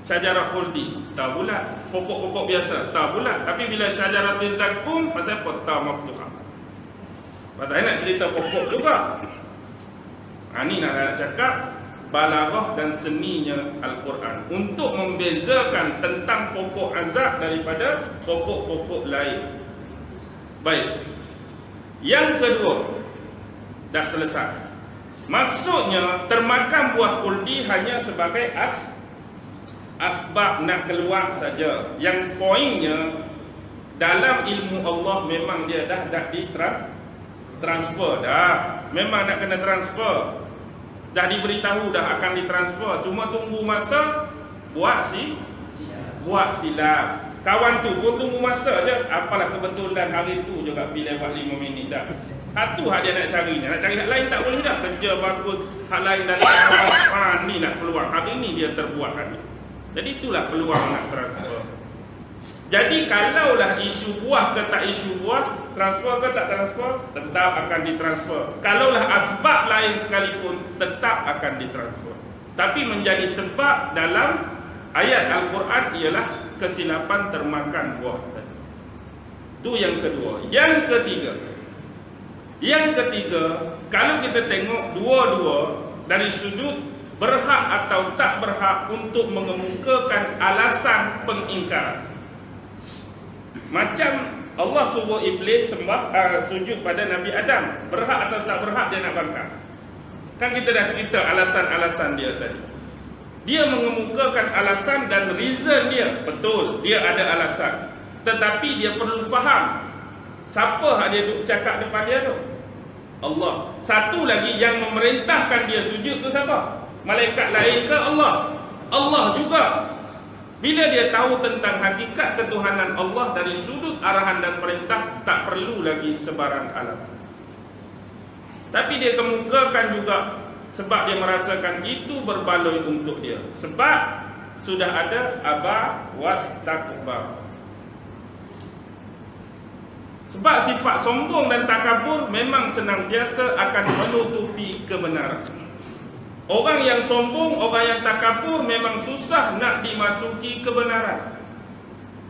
Syajarah khuldi ta bulat, pokok-pokok biasa ta bulat. Tapi bila syajarah zakum pasal apa ta maftuhah. Pasal nak cerita pokok juga. Ini nak cakap balaghah dan seninya Al-Quran untuk membezakan tentang pokok azab daripada pokok-pokok lain. Baik. Yang kedua, dah selesai. Maksudnya termakan buah khuldi hanya sebagai asbab nak keluar saja. Yang poinnya dalam ilmu Allah memang dia dah transfer dah. Memang nak kena transfer. Dah diberitahu dah akan ditransfer. Cuma tunggu masa buat silap. Kawan tu pun tunggu masa je. Apalah kebetulan hari tu juga pilih buat 5 minit dah. Satu hak dia nak cari. Nak cari hak lain tak boleh dah. Kerja bagus. Hak lain dah ni nak peluang. Hari ni dia terbuat lagi. Jadi itulah peluang nak transfer. Jadi kalaulah isu buah ke tak isu buah, transfer ke tak transfer, tetap akan ditransfer. Kalaulah asbab lain sekalipun, tetap akan ditransfer. Tapi menjadi sebab dalam ayat Al-Quran ialah kesilapan termakan buah. Itu yang kedua. Yang ketiga, kalau kita tengok dua-dua dari sudut berhak atau tak berhak untuk mengemukakan alasan pengingkaran. Macam Allah suruh iblis sujud pada Nabi Adam. Berhak atau tak berhak dia nak bangkang. Kan kita dah cerita alasan-alasan dia tadi. Dia mengemukakan alasan dan reason dia. Betul, dia ada alasan. Tetapi dia perlu faham siapa yang dia cakap depan dia tu? Allah. Satu lagi yang memerintahkan dia sujud tu siapa? Malaikat lain ke Allah? Allah juga. Bila dia tahu tentang hakikat ketuhanan Allah dari sudut arahan dan perintah, tak perlu lagi sebarang alasan. Tapi dia kemukakan juga sebab dia merasakan itu berbaloi untuk dia. Sebab sudah ada aba wastakbar. Sebab sifat sombong dan takabur memang senantiasa akan menutupi kebenaran. Orang yang sombong, orang yang takabur memang susah nak dimasuki kebenaran.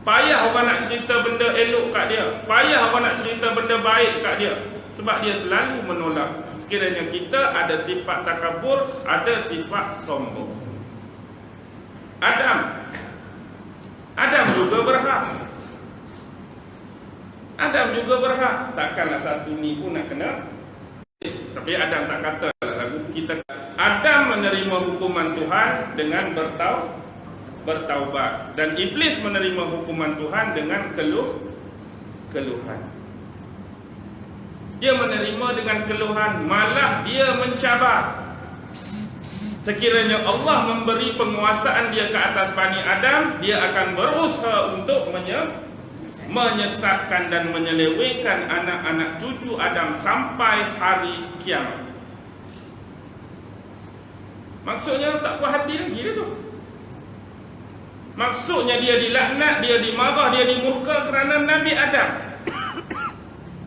Payah orang nak cerita benda elok kat dia. Payah orang nak cerita benda baik kat dia. Sebab dia selalu menolak. Sekiranya kita ada sifat takabur, ada sifat sombong. Adam juga berhak. Takkanlah satu ni pun nak kena. Tapi Adam tak kata lagu kita. Adam menerima hukuman Tuhan dengan bertaubat. Dan iblis menerima hukuman Tuhan dengan keluhan. Dia menerima dengan keluhan, malah dia mencabar. Sekiranya Allah memberi penguasaan dia ke atas Bani Adam, dia akan berusaha untuk menyesatkan dan menyelewengkan anak-anak cucu Adam sampai hari kiamat. Maksudnya tak puas hati lagi dia tu. Maksudnya dia dilaknat, dia dimarah, dia dimurka kerana Nabi Adam.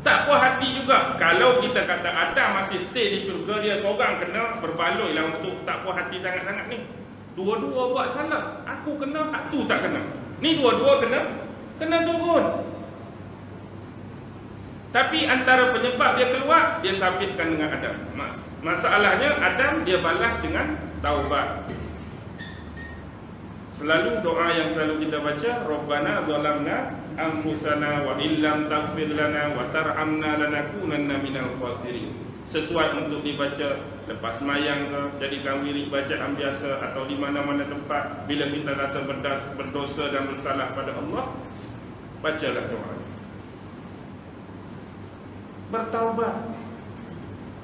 Tak puas hati juga. Kalau kita kata Adam masih stay di syurga, dia seorang kena berbaloi lah untuk tak puas hati sangat-sangat ni. Dua-dua buat salah. Aku kena, tu tak kena. Ni dua-dua kena turun. Tapi antara penyebab dia keluar, dia sabitkan dengan Adam. Masalahnya Adam dia balas dengan taubat. Selalu doa yang selalu kita baca, Rabbana zalamna anfusana wa illam taghfir lana wa tarhamna lanakunanna minal khasirin. Sesuai untuk dibaca lepas mayang ke, jadikan wirid bacaan biasa, atau di mana-mana tempat bila kita rasa berdosa dan bersalah pada Allah, bacalah doa. Bertaubat.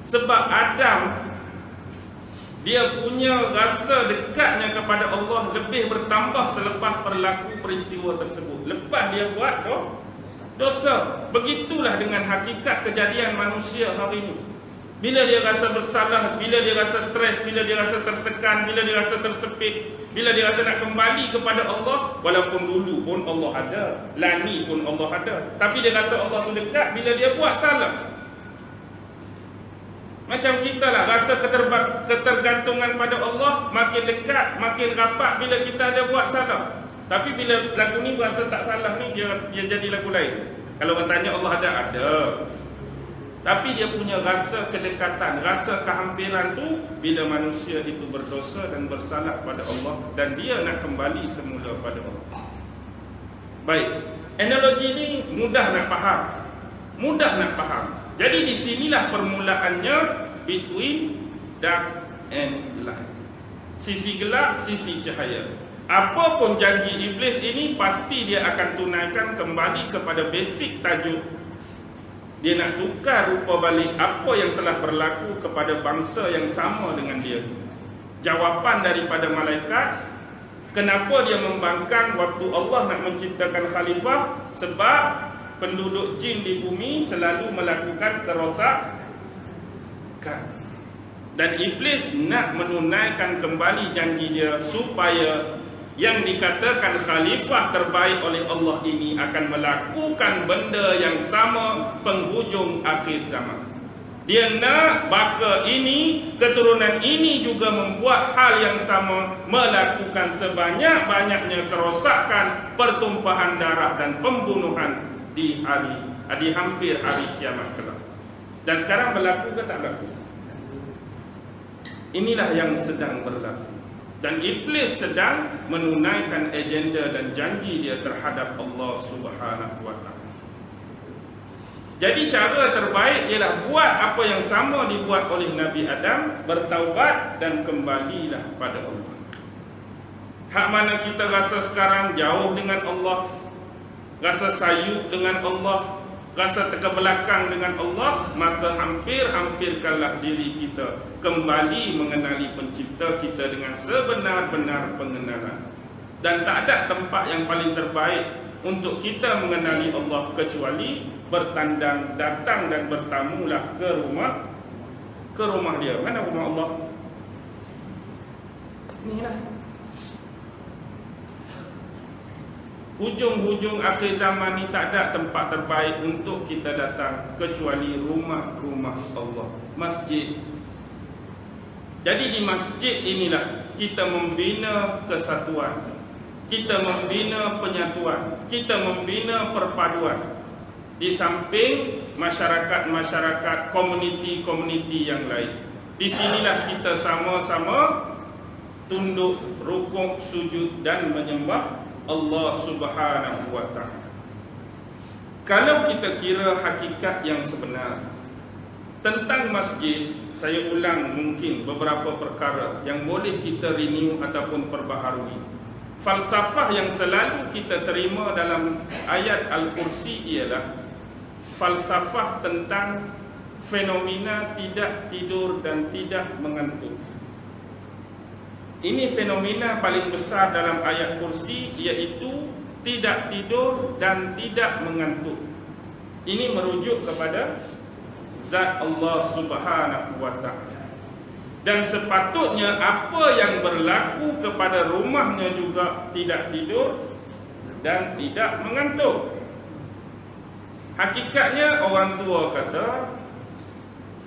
Sebab Adam dia punya rasa dekatnya kepada Allah lebih bertambah selepas berlaku peristiwa tersebut. Lepas dia buat dosa. Begitulah dengan hakikat kejadian manusia hari ini. Bila dia rasa bersalah, bila dia rasa stres, bila dia rasa tersekan, bila dia rasa tersepit, bila dia rasa nak kembali kepada Allah, walaupun dulu pun Allah ada, lani pun Allah ada, tapi dia rasa Allah tu dekat bila dia buat salah. Macam kita lah, rasa ketergantungan pada Allah makin dekat, makin rapat bila kita ada buat salah. Tapi bila lagu ni rasa tak salah ni, dia jadi lagu lain. Kalau orang tanya Allah ada. Tapi dia punya rasa kedekatan, rasa kehampiran tu bila manusia itu berdosa dan bersalah pada Allah, dan dia nak kembali semula pada Allah. Baik, analogi ni mudah nak faham. Jadi di sinilah permulaannya between dark and light. Sisi gelap, sisi cahaya. Apapun janji iblis ini, pasti dia akan tunaikan kembali kepada basic tajuk. Dia nak tukar rupa balik apa yang telah berlaku kepada bangsa yang sama dengan dia. Jawapan daripada malaikat, kenapa dia membangkang waktu Allah nak menciptakan khalifah? Sebab penduduk jin di bumi selalu melakukan kerosakan. Dan iblis nak menunaikan kembali janji dia supaya yang dikatakan khalifah terbaik oleh Allah ini akan melakukan benda yang sama penghujung akhir zaman. Dia nak baka ini, keturunan ini juga membuat hal yang sama, melakukan sebanyak-banyaknya kerosakan, pertumpahan darah dan pembunuhan di hampir hari kiamat kelak. Dan sekarang berlaku ke tak berlaku? Inilah yang sedang berlaku. Dan iblis sedang menunaikan agenda dan janji dia terhadap Allah Subhanahu wa ta'ala. Jadi cara terbaik ialah buat apa yang sama dibuat oleh Nabi Adam, bertaubat dan kembalilah pada Allah. Hak mana kita rasa sekarang jauh dengan Allah, rasa sayuk dengan Allah, rasa terkebelakang dengan Allah, maka hampir-hampirkanlah diri kita kembali mengenali pencipta kita dengan sebenar-benar pengenalan. Dan tak ada tempat yang paling terbaik untuk kita mengenali Allah kecuali bertandang, datang dan bertamulah ke rumah dia. Mana rumah Allah? Inilah. Hujung-hujung akhir zaman ni tak ada tempat terbaik untuk kita datang kecuali rumah-rumah Allah, masjid. Jadi di masjid inilah kita membina kesatuan, kita membina penyatuan, kita membina perpaduan. Di samping masyarakat-masyarakat, komuniti-komuniti yang lain. Di sinilah kita sama-sama tunduk, rukuk, sujud dan menyembah Allah Subhanahu wa ta'ala. Kalau kita kira hakikat yang sebenar tentang masjid, saya ulang mungkin beberapa perkara yang boleh kita renew ataupun perbaharui. Falsafah yang selalu kita terima dalam ayat Al-Kursi ialah falsafah tentang fenomena tidak tidur dan tidak mengantuk. Ini fenomena paling besar dalam ayat Kursi, iaitu tidak tidur dan tidak mengantuk. Ini merujuk kepada zat Allah Subhanahu wa ta'ala. Dan sepatutnya apa yang berlaku kepada rumahnya juga tidak tidur dan tidak mengantuk. Hakikatnya orang tua kata,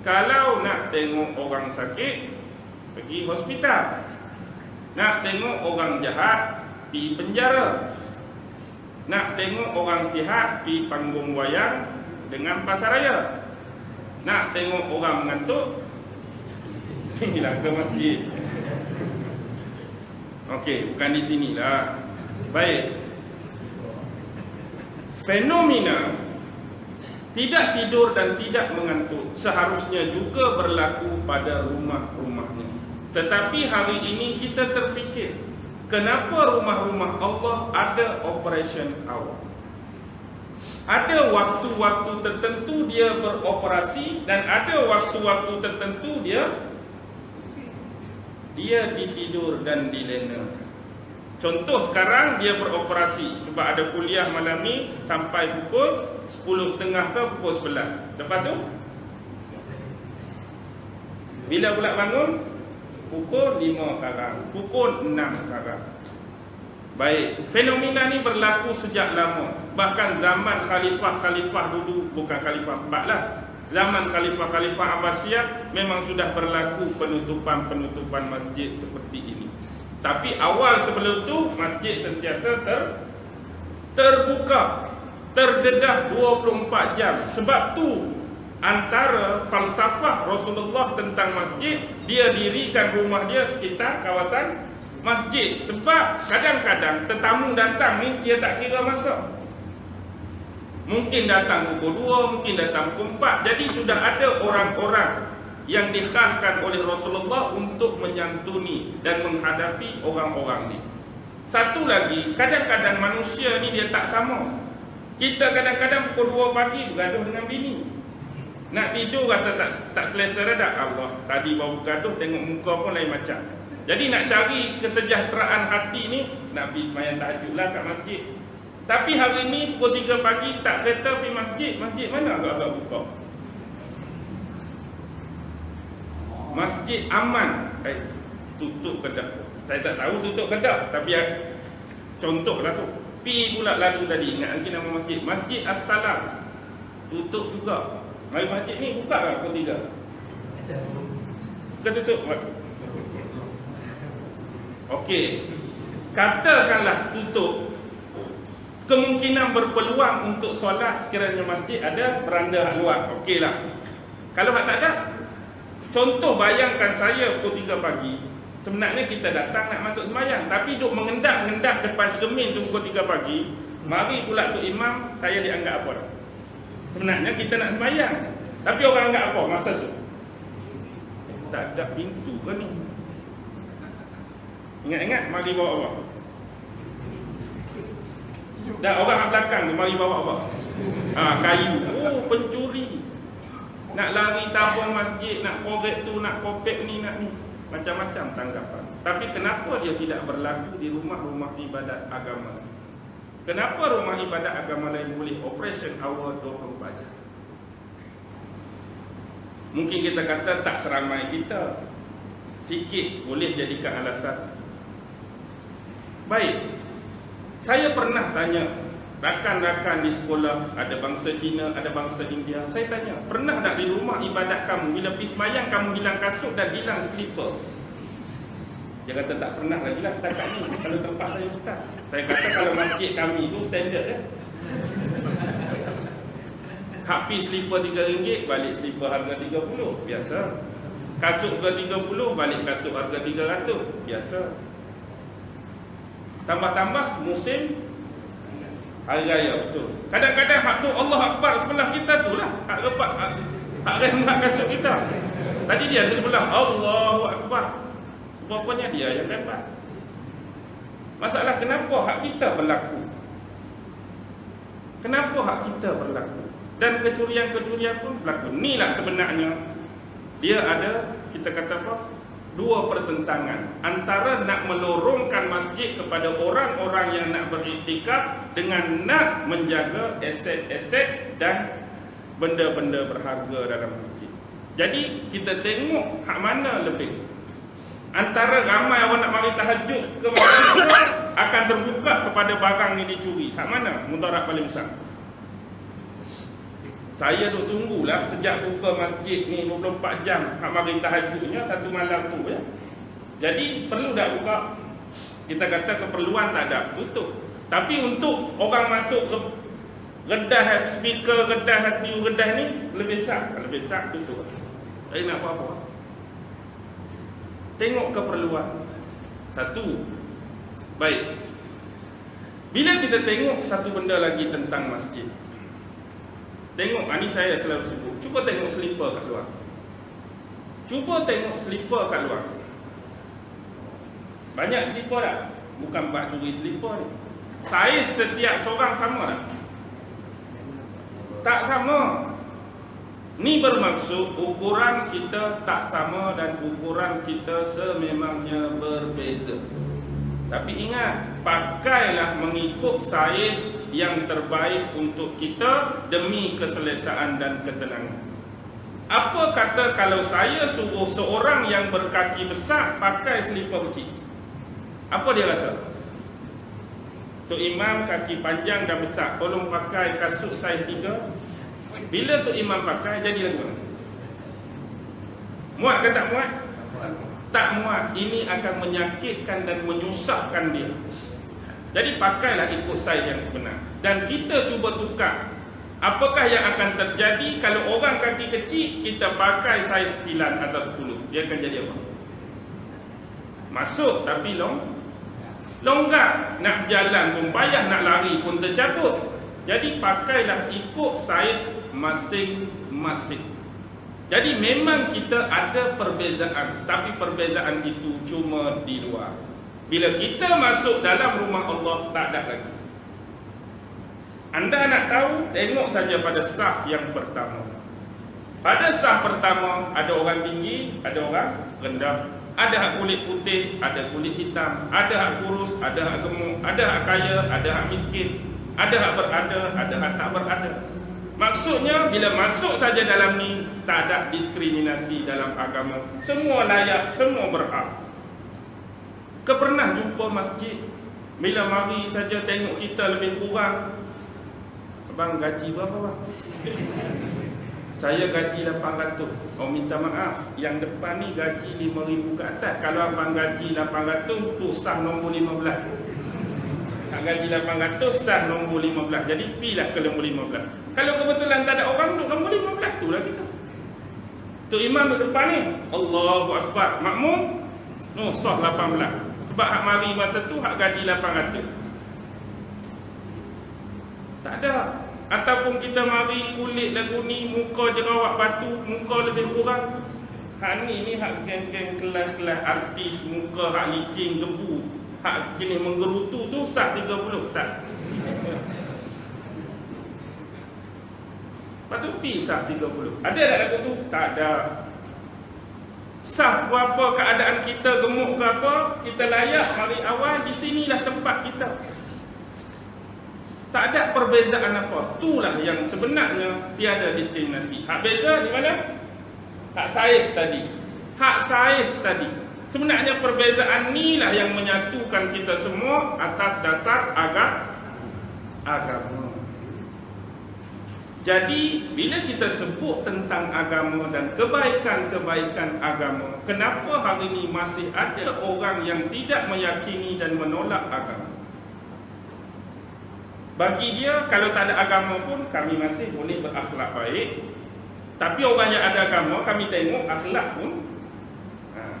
kalau nak tengok orang sakit, pergi hospital. Nak tengok orang jahat, pergi penjara. Nak tengok orang sihat, pergi panggung wayang. dengan pasaraya. Nak tengok orang mengantuk, pergilah ke masjid. Okey, bukan di sinilah. Baik. Fenomena tidak tidur dan tidak mengantuk seharusnya juga berlaku pada rumah-rumahnya. Tetapi hari ini kita terfikir, kenapa rumah-rumah Allah ada operation hour? Ada waktu-waktu tertentu dia beroperasi dan ada waktu-waktu tertentu dia ditidur dan dilenakan. Contoh sekarang dia beroperasi sebab ada kuliah malam ni sampai pukul 10.30 ke pukul 11. Lepas tu bila pula bangun? Pukul 5 sekarang, pukul 6 sekarang. Baik, fenomena ni berlaku sejak lama. Bahkan zaman khalifah-khalifah dulu, bukan khalifah 4 lah, zaman khalifah-khalifah Abbasiyah memang sudah berlaku penutupan-penutupan masjid seperti ini. Tapi awal sebelum tu masjid sentiasa terbuka, terdedah 24 jam. Sebab tu antara falsafah Rasulullah tentang masjid, dia dirikan rumah dia sekitar kawasan masjid. Sebab kadang-kadang tetamu datang ni dia tak kira masa. Mungkin datang pukul 2, mungkin datang pukul 4. Jadi sudah ada orang-orang yang dikhaskan oleh Rasulullah untuk menyantuni dan menghadapi orang-orang ni. Satu lagi, kadang-kadang manusia ni dia tak sama. Kita kadang-kadang pukul 2 pagi bergaduh dengan bini. Nak tidur rasa tak selesa dah. Allah, tadi baru bergaduh, tengok muka pun lain macam. Jadi nak cari kesejahteraan hati ni, nak pergi sembahyang tahajud lah kat masjid. Tapi hari ni pukul 3 pagi start kereta pergi masjid. Masjid mana agak-agak buka? Masjid Aman tutup kedai. Saya tak tahu tutup kedai, tapi contohlah tu. Pi pula lalu tadi, ingat lagi nama masjid. Masjid As-Salam tutup juga. Mari masjid ni buka ke pukul 3? Bukan tutup. Okey. Katakanlah tutup, kemungkinan berpeluang untuk solat sekiranya masjid ada beranda luar. Okeylah. Kalau tak ada, contoh bayangkan saya pukul 3 pagi, sebenarnya kita datang nak masuk sembahyang, tapi duk mengendap-ngendap depan cermin tu pukul 3 pagi. Mari pula tu imam, saya dianggap apa? Sebenarnya kita nak sembahyang, tapi orang anggap apa masa tu? Tak ada pintu ke ni? Ingat-ingat, mari bawa apa? Dah orang kat belakang tu, mari bawa apa? Kayu. Oh, pencuri. Nak lari tabung masjid, nak korek tu, nak kopek ni, nak ni. Macam-macam tanggapan. Tapi kenapa dia tidak berlaku di rumah-rumah ibadat agama? Kenapa rumah ibadat agama lain boleh operation hour 24 jam? Mungkin kita kata tak seramai kita. Sikit boleh jadikan alasan. Baik. Saya pernah tanya rakan-rakan di sekolah, ada bangsa Cina, ada bangsa India. Saya tanya, pernah tak di rumah ibadat kamu, bila pergi sembahyang kamu hilang kasut dan hilang slipper? Dia kata tak pernah lagi lah setakat ni. Kalau tempat saya ustaz, saya kata kalau masjid kami tu standard ya. Hak pi slipper RM3, balik slipper harga RM30, biasa. Kasut harga RM30, balik kasut harga RM300, biasa. Tambah-tambah musim hari raya, betul. Kadang-kadang hak tu Allah Akbar sebelah kita tu lah, hak repat, hak rembat kasut kita. Tadi dia sebelah Allahu Akbar, rupanya dia yang rembat. Masalah kenapa hak kita berlaku? Kenapa hak kita berlaku? Dan kecurian-kecurian pun berlaku. Inilah sebenarnya dia ada, kita kata apa? Dua pertentangan antara nak melorongkan masjid kepada orang-orang yang nak beriktikaf dengan nak menjaga aset-aset dan benda-benda berharga dalam masjid. Jadi kita tengok hak mana lebih. Antara ramai orang nak mari tahajud ke masjid akan terbuka kepada barang ni dicuri. Hak mana mudarat paling besar? Saya duk tunggulah sejak buka masjid ni 24 jam. Hak mari tahajudnya satu malam tu ya. Jadi perlu tak buka? Kita kata keperluan tak ada, tutup. Tapi untuk orang masuk ke Redah speaker, redah hati, redah ni lebih besar. Lebih besar tutup. Tak nak apa-apa. Tengok keperluan. Satu. Baik. Bila kita tengok satu benda lagi tentang masjid. Tengok, ini saya selalu sebut. Cuba tengok selipar kat luar. Cuba tengok selipar kat luar. Banyak selipar tak? Bukan bak curi selipar ni. Saiz setiap seorang sama tak? Tak sama. Ni bermaksud ukuran kita tak sama dan ukuran kita sememangnya berbeza. Tapi ingat, pakailah mengikut saiz yang terbaik untuk kita demi keselesaan dan ketenangan. Apa kata kalau saya suruh seorang yang berkaki besar pakai selipar kecil? Apa dia rasa? Tok Imam kaki panjang dan besar, tolong pakai kasut saiz 3. Bila Tok Imam pakai, jadi lagu mana? Muat ke tak muat? Tak muat. Ini akan menyakitkan dan menyusahkan dia. Jadi pakailah ikut saiz yang sebenar. Dan kita cuba tukar. Apakah yang akan terjadi kalau orang kaki kecil kita pakai saiz 9 atau 10? Dia akan jadi apa? Masuk tapi longgar. Nak jalan pun payah, nak lari pun tercabut. Jadi pakailah ikut saiz masing-masing. Jadi memang kita ada perbezaan, tapi perbezaan itu cuma di luar. Bila kita masuk dalam rumah Allah, tak ada lagi. Anda nak tahu, tengok saja pada saf yang pertama. Pada saf pertama, ada orang tinggi, ada orang rendah. Ada hak kulit putih, ada kulit hitam. Ada hak kurus, ada hak gemuk. Ada hak kaya, ada hak miskin. Ada hak berada, ada hak tak berada. Maksudnya bila masuk saja dalam ni, tak ada diskriminasi dalam agama. Semua layak, semua berhak. Kau pernah jumpa masjid, bila mari saja tengok kita lebih kurang, abang gaji berapa bang? Saya gaji 800. Oh minta maaf, yang depan ni gaji 5,000 ke atas. Kalau abang gaji 800, tu sah nombor 15. Tak gaji 800, sah nombor 15. Jadi pilah ke nombor 15. Kalau kebetulan tak ada orang duduk nombor 15, tu lah kita. Tok Imam duduk depan ni, Allahu Akbar. Makmum, no, sah 18. Sebab hak mari masa tu, hak gaji 800. Tak ada. Ataupun kita mari kulit lagu ni, muka jerawat batu, muka lebih kurang. Hak ni hak geng-geng kelas-kelas artis, muka hak licin, gebu. Hak jenis menggerutu tu sah 30 tak? Patut pi sah 30. Ada tak lagu tu? Tak ada. Sah apa keadaan kita gemuk ke apa, kita layak mari awal, di sinilah tempat kita. Tak ada perbezaan apa. Itulah yang sebenarnya tiada diskriminasi. Hak beza di mana? Hak saiz tadi. Hak saiz tadi. Sebenarnya perbezaan inilah yang menyatukan kita semua atas dasar agama. Jadi, bila kita sebut tentang agama dan kebaikan-kebaikan agama, kenapa hari ini masih ada orang yang tidak meyakini dan menolak agama? Bagi dia, kalau tak ada agama pun, kami masih boleh berakhlak baik. Tapi orang yang ada agama, kami tengok akhlak pun,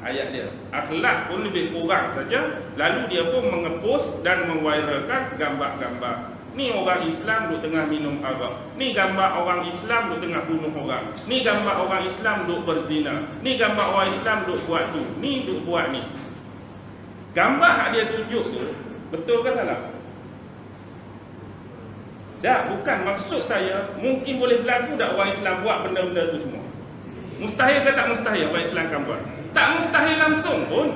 ayat dia, akhlak pun lebih kurang saja. Lalu dia pun mengepost dan mengviralkan gambar-gambar. Ni orang Islam duduk tengah minum arak. Ni gambar orang Islam duduk tengah bunuh orang. Ni gambar orang Islam duduk berzina. Ni gambar orang Islam duduk buat tu. Ni duduk buat ni. Gambar hak dia tunjuk tu, betul ke salah? Tak, bukan maksud saya. Mungkin boleh berlaku tak orang Islam buat benda-benda tu semua? Mustahil ke tak mustahil orang Islam akan buat? Tak mustahil langsung pun.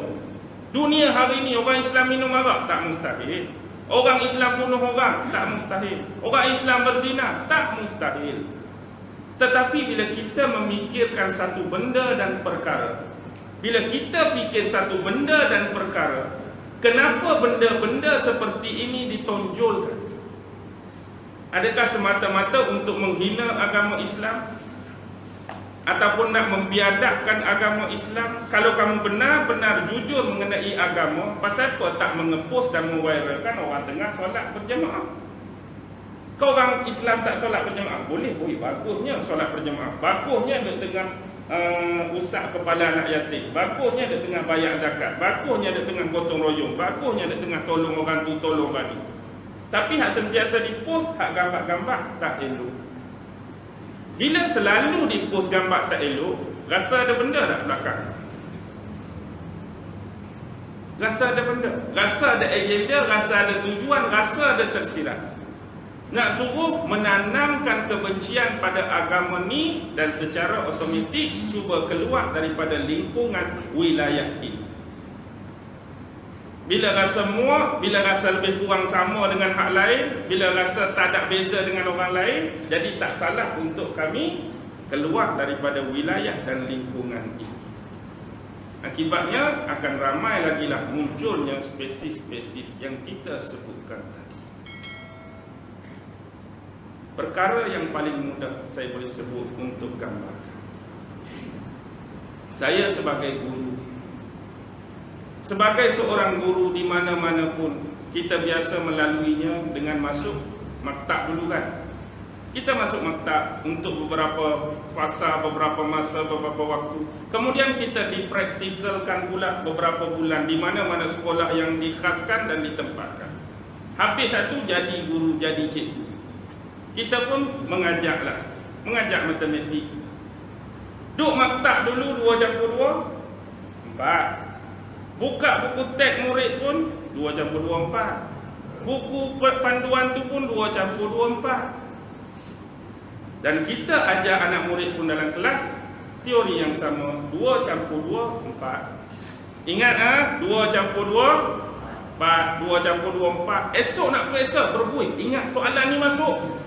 Dunia hari ni orang Islam minum arak, tak mustahil. Orang Islam bunuh orang, tak mustahil. Orang Islam berzina, tak mustahil. Tetapi bila kita memikirkan satu benda dan perkara, bila kita fikir satu benda dan perkara, kenapa benda-benda seperti ini ditonjolkan? Adakah semata-mata untuk menghina agama Islam? Ataupun nak membiadabkan agama Islam? Kalau kamu benar-benar jujur mengenai agama, pasal apa tak mengepost dan memviralkan orang tengah solat berjemaah? Kau orang Islam tak solat berjemaah? Boleh, bagusnya solat berjemaah. Bagusnya duduk tengah usap kepala anak yatim. Bagusnya duduk tengah bayar zakat. Bagusnya duduk tengah gotong royong. Bagusnya duduk tengah tolong orang tu, tolong orang ni. Tapi hak sentiasa dipost, hak gambar-gambar tak elok. Bila selalu dipost gambar tak elok, rasa ada benda tak belakang? Rasa ada benda, rasa ada agenda, rasa ada tujuan, rasa ada tersirat. Nak suruh menanamkan kebencian pada agama ni dan secara otomatik cuba keluar daripada lingkungan wilayah ini. Bila rasa muak, bila rasa lebih kurang sama dengan hak lain, bila rasa tak ada beza dengan orang lain, jadi tak salah untuk kami keluar daripada wilayah dan lingkungan ini. Akibatnya akan ramai lagi lah munculnya spesies-spesies yang kita sebutkan tadi. Perkara yang paling mudah saya boleh sebut untuk gambarkan. Saya sebagai guru, sebagai seorang guru di mana-mana pun, kita biasa melaluinya dengan masuk maktab dulu kan. Kita masuk maktab untuk beberapa fasa, beberapa masa, beberapa waktu. Kemudian kita dipraktikalkan pula beberapa bulan di mana-mana sekolah yang dikhaskan dan ditempatkan. Habis satu jadi guru, jadi cikgu. Kita pun mengajak matematik. Duk maktab dulu 2 campur 2, 4. Buka buku teks murid pun 2 campur 2, 4. Buku panduan tu pun 2 campur 2, 4. Dan kita ajar anak murid pun dalam kelas teori yang sama, 2 campur 2, 4. Ingat 2 campur 2, 4. 2 campur 2, 4. Esok nak periksa berbuih, ingat soalan ni masuk.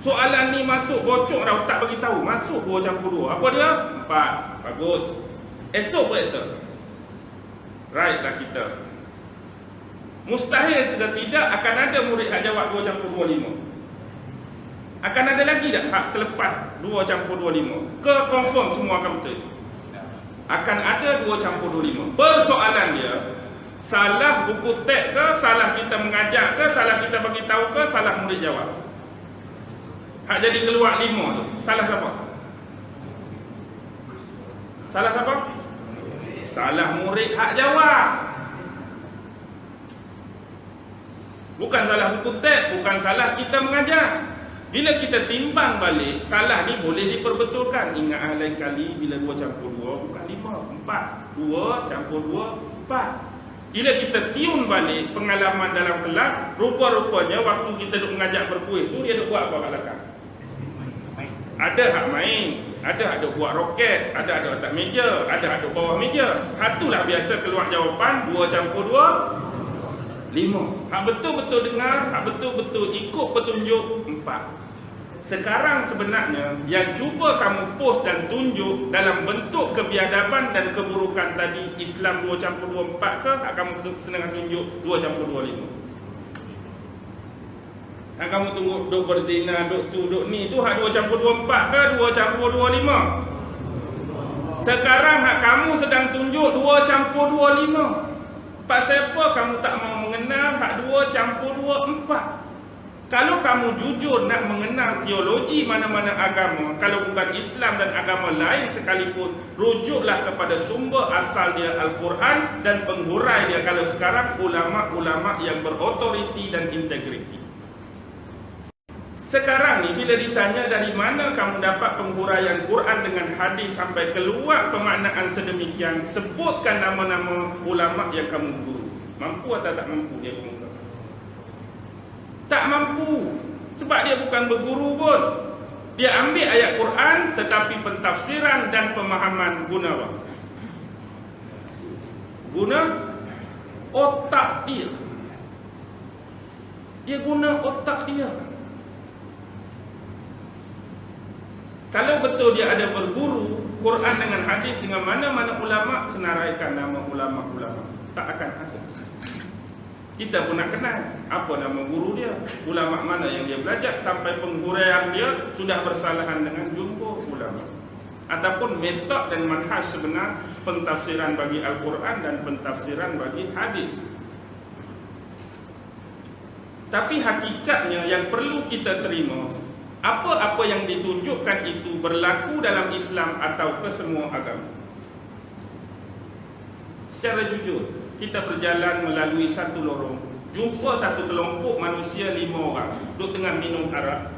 Soalan ni masuk, bocor dah ustaz bagi tahu. Masuk 2 campur 2. Apa dia? 4. Bagus. Esok periksa. Right lah kita. Mustahil ke tidak akan ada murid hak jawab 2 campur 2, 5. Akan ada lagi tak hak terlepas 2 campur 2, 5? Ke confirm semua akan betul? Akan ada 2 campur 2, 5. Persoalan dia, salah buku teks ke, salah kita mengajar ke, salah kita bagi tahu ke, salah murid jawab. Hak jadi keluar 5 tu, salah siapa? Salah siapa? Salah murid hak jawab. Bukan salah buku teks, bukan salah kita mengajar. Bila kita timbang balik, salah ni boleh diperbetulkan. Ingat lain kali bila 2 campur 2 bukan 5, 4. 2 campur 2, 4. Bila kita tiun balik pengalaman dalam kelas, rupa-rupanya waktu kita duk mengajar berkuih tu, dia duk buat apa kat belakang? Ada hak main, ada buat roket, ada atas meja, ada bawah meja. Hatulah biasa keluar jawapan 2 campur 2, 5. Hak betul-betul dengar, hak betul-betul ikut petunjuk 4. Sekarang sebenarnya yang cuba kamu post dan tunjuk dalam bentuk kebiadaban dan keburukan tadi, Islam 2 campur 2, 4 ke, hak kamu tengah tunjuk 2 campur 2, 5. Hak kamu tunggu duk berzina, duk tu, duk ni, tu hak 2 campur 2, 4 ke 2 campur 2, 5? Sekarang hak kamu sedang tunjuk 2 campur 2, 5. Pak siapa kamu tak mau mengenal hak 2 campur 2, 4? Kalau kamu jujur nak mengenal teologi mana-mana agama, kalau bukan Islam dan agama lain sekalipun, rujuklah kepada sumber asal dia Al-Quran dan penghurai dia. Kalau sekarang ulama-ulama yang berautoriti dan integriti. Sekarang ni bila ditanya dari mana kamu dapat penghuraian Quran dengan hadis sampai keluar pemaknaan sedemikian, sebutkan nama-nama ulama yang kamu guru. Mampu atau tak mampu dia mengungkap? Tak mampu. Sebab dia bukan berguru pun. Dia ambil ayat Quran tetapi pentafsiran dan pemahaman guna apa? Guna otak dia. Dia guna otak dia. Kalau betul dia ada berguru Quran dengan hadis dengan mana-mana ulama, senaraikan nama ulama-ulama. Tak akan ada. Kita pun nak kenal apa nama guru dia, ulama mana yang dia belajar, sampai penghuraian dia sudah bersalahan dengan jumhur ulama, ataupun metod dan manhaj sebenar pentafsiran bagi Al-Quran dan pentafsiran bagi hadis. Tapi hakikatnya yang perlu kita terima, apa-apa yang ditunjukkan itu berlaku dalam Islam atau ke semua agama. Secara jujur, kita berjalan melalui satu lorong, jumpa satu kelompok manusia 5 orang duduk tengah minum arak.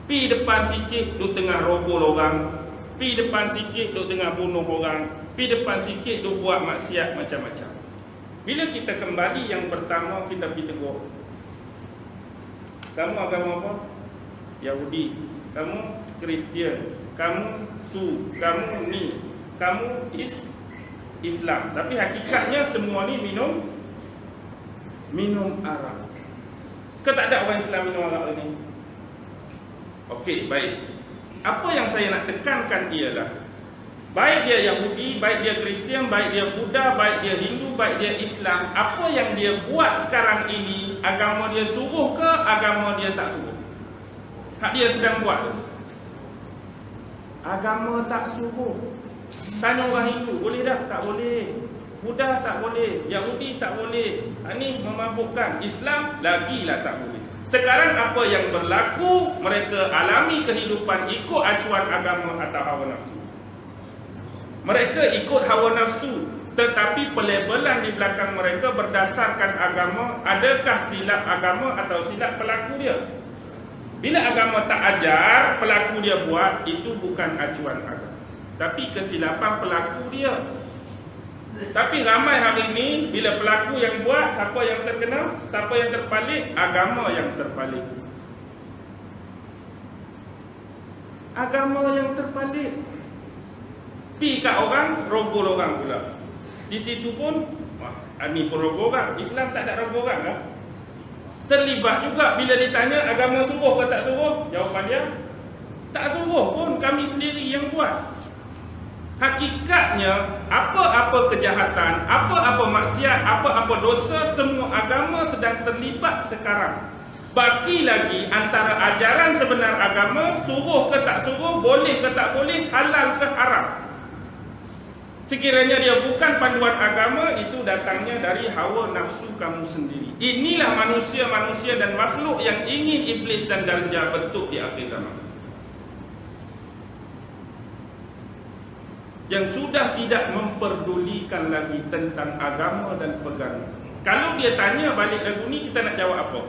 Pi depan sikit duduk tengah rogol orang, pi depan sikit duduk tengah bunuh orang, pi depan sikit duduk buat maksiat macam-macam. Bila kita kembali yang pertama, kita pergi tegur, kamu agama apa? Yahudi. Kamu Kristian. Kamu tu, kamu ni, kamu Islam. Tapi hakikatnya semua ni minum arak. Ke tak ada orang Islam minum arak ni? Okey, baik. Apa yang saya nak tekankan ialah, baik dia Yahudi, baik dia Kristian, baik dia Buddha, baik dia Hindu, baik dia Islam, apa yang dia buat sekarang ini, agama dia suruh ke, agama dia tak suruh? Hak dia sedang buat tu, agama tak suruh. Tanya orang Hindu, boleh tak? Tak boleh. Buddha tak boleh. Yahudi tak boleh. Ini memabukkan. Islam lagilah tak boleh. Sekarang apa yang berlaku, mereka alami kehidupan ikut acuan agama atau hawa nafsu. Mereka ikut hawa nafsu, tetapi pelabelan di belakang mereka berdasarkan agama. Adakah silap agama atau silap pelaku dia? Bila agama tak ajar, pelaku dia buat, itu bukan acuan agama, tapi kesilapan pelaku dia. Tapi ramai hari ini, bila pelaku yang buat, siapa yang terkena? Siapa yang terpalit? Agama yang terpalit. Agama yang terpalit. Pi kat orang, rogol orang pula. Di situ pun, ni pun rogol orang. Islam tak ada rogol orang lah. Terlibat juga bila ditanya agama suruh ke tak suruh, jawapan dia tak suruh pun, kami sendiri yang buat. Hakikatnya apa-apa kejahatan, apa-apa maksiat, apa-apa dosa, semua agama sedang terlibat sekarang. Baki lagi antara ajaran sebenar agama, suruh ke tak suruh, boleh ke tak boleh, halal ke haram. Sekiranya dia bukan panduan agama, itu datangnya dari hawa nafsu kamu sendiri. Inilah manusia-manusia dan makhluk yang ingin iblis dan dajjal bentuk di akhir zaman, yang sudah tidak memperdulikan lagi tentang agama dan pegangan. Kalau dia tanya balik lagu ni, kita nak jawab apa?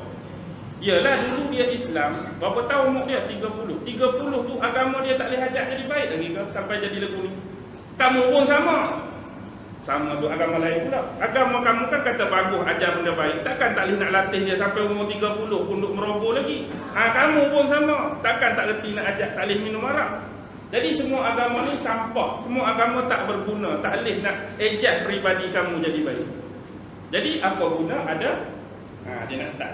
Yalah, dulu dia Islam, berapa tahun umur dia? 30. 30 tu agama dia tak boleh ajak jadi baik lagi ke sampai jadi lagu ni? Kamu pun sama. Sama tu agama lain pula. Agama kamu kan kata bagus, ajar benda baik. Takkan tak boleh nak latih dia sampai umur 30 pun duk merogoh lagi. Kamu pun sama. Takkan tak reti nak ajak tak boleh minum arak. Jadi semua agama ni sampah. Semua agama tak berguna. Tak boleh nak adjust peribadi kamu jadi baik. Jadi apa guna ada? Dia nak start.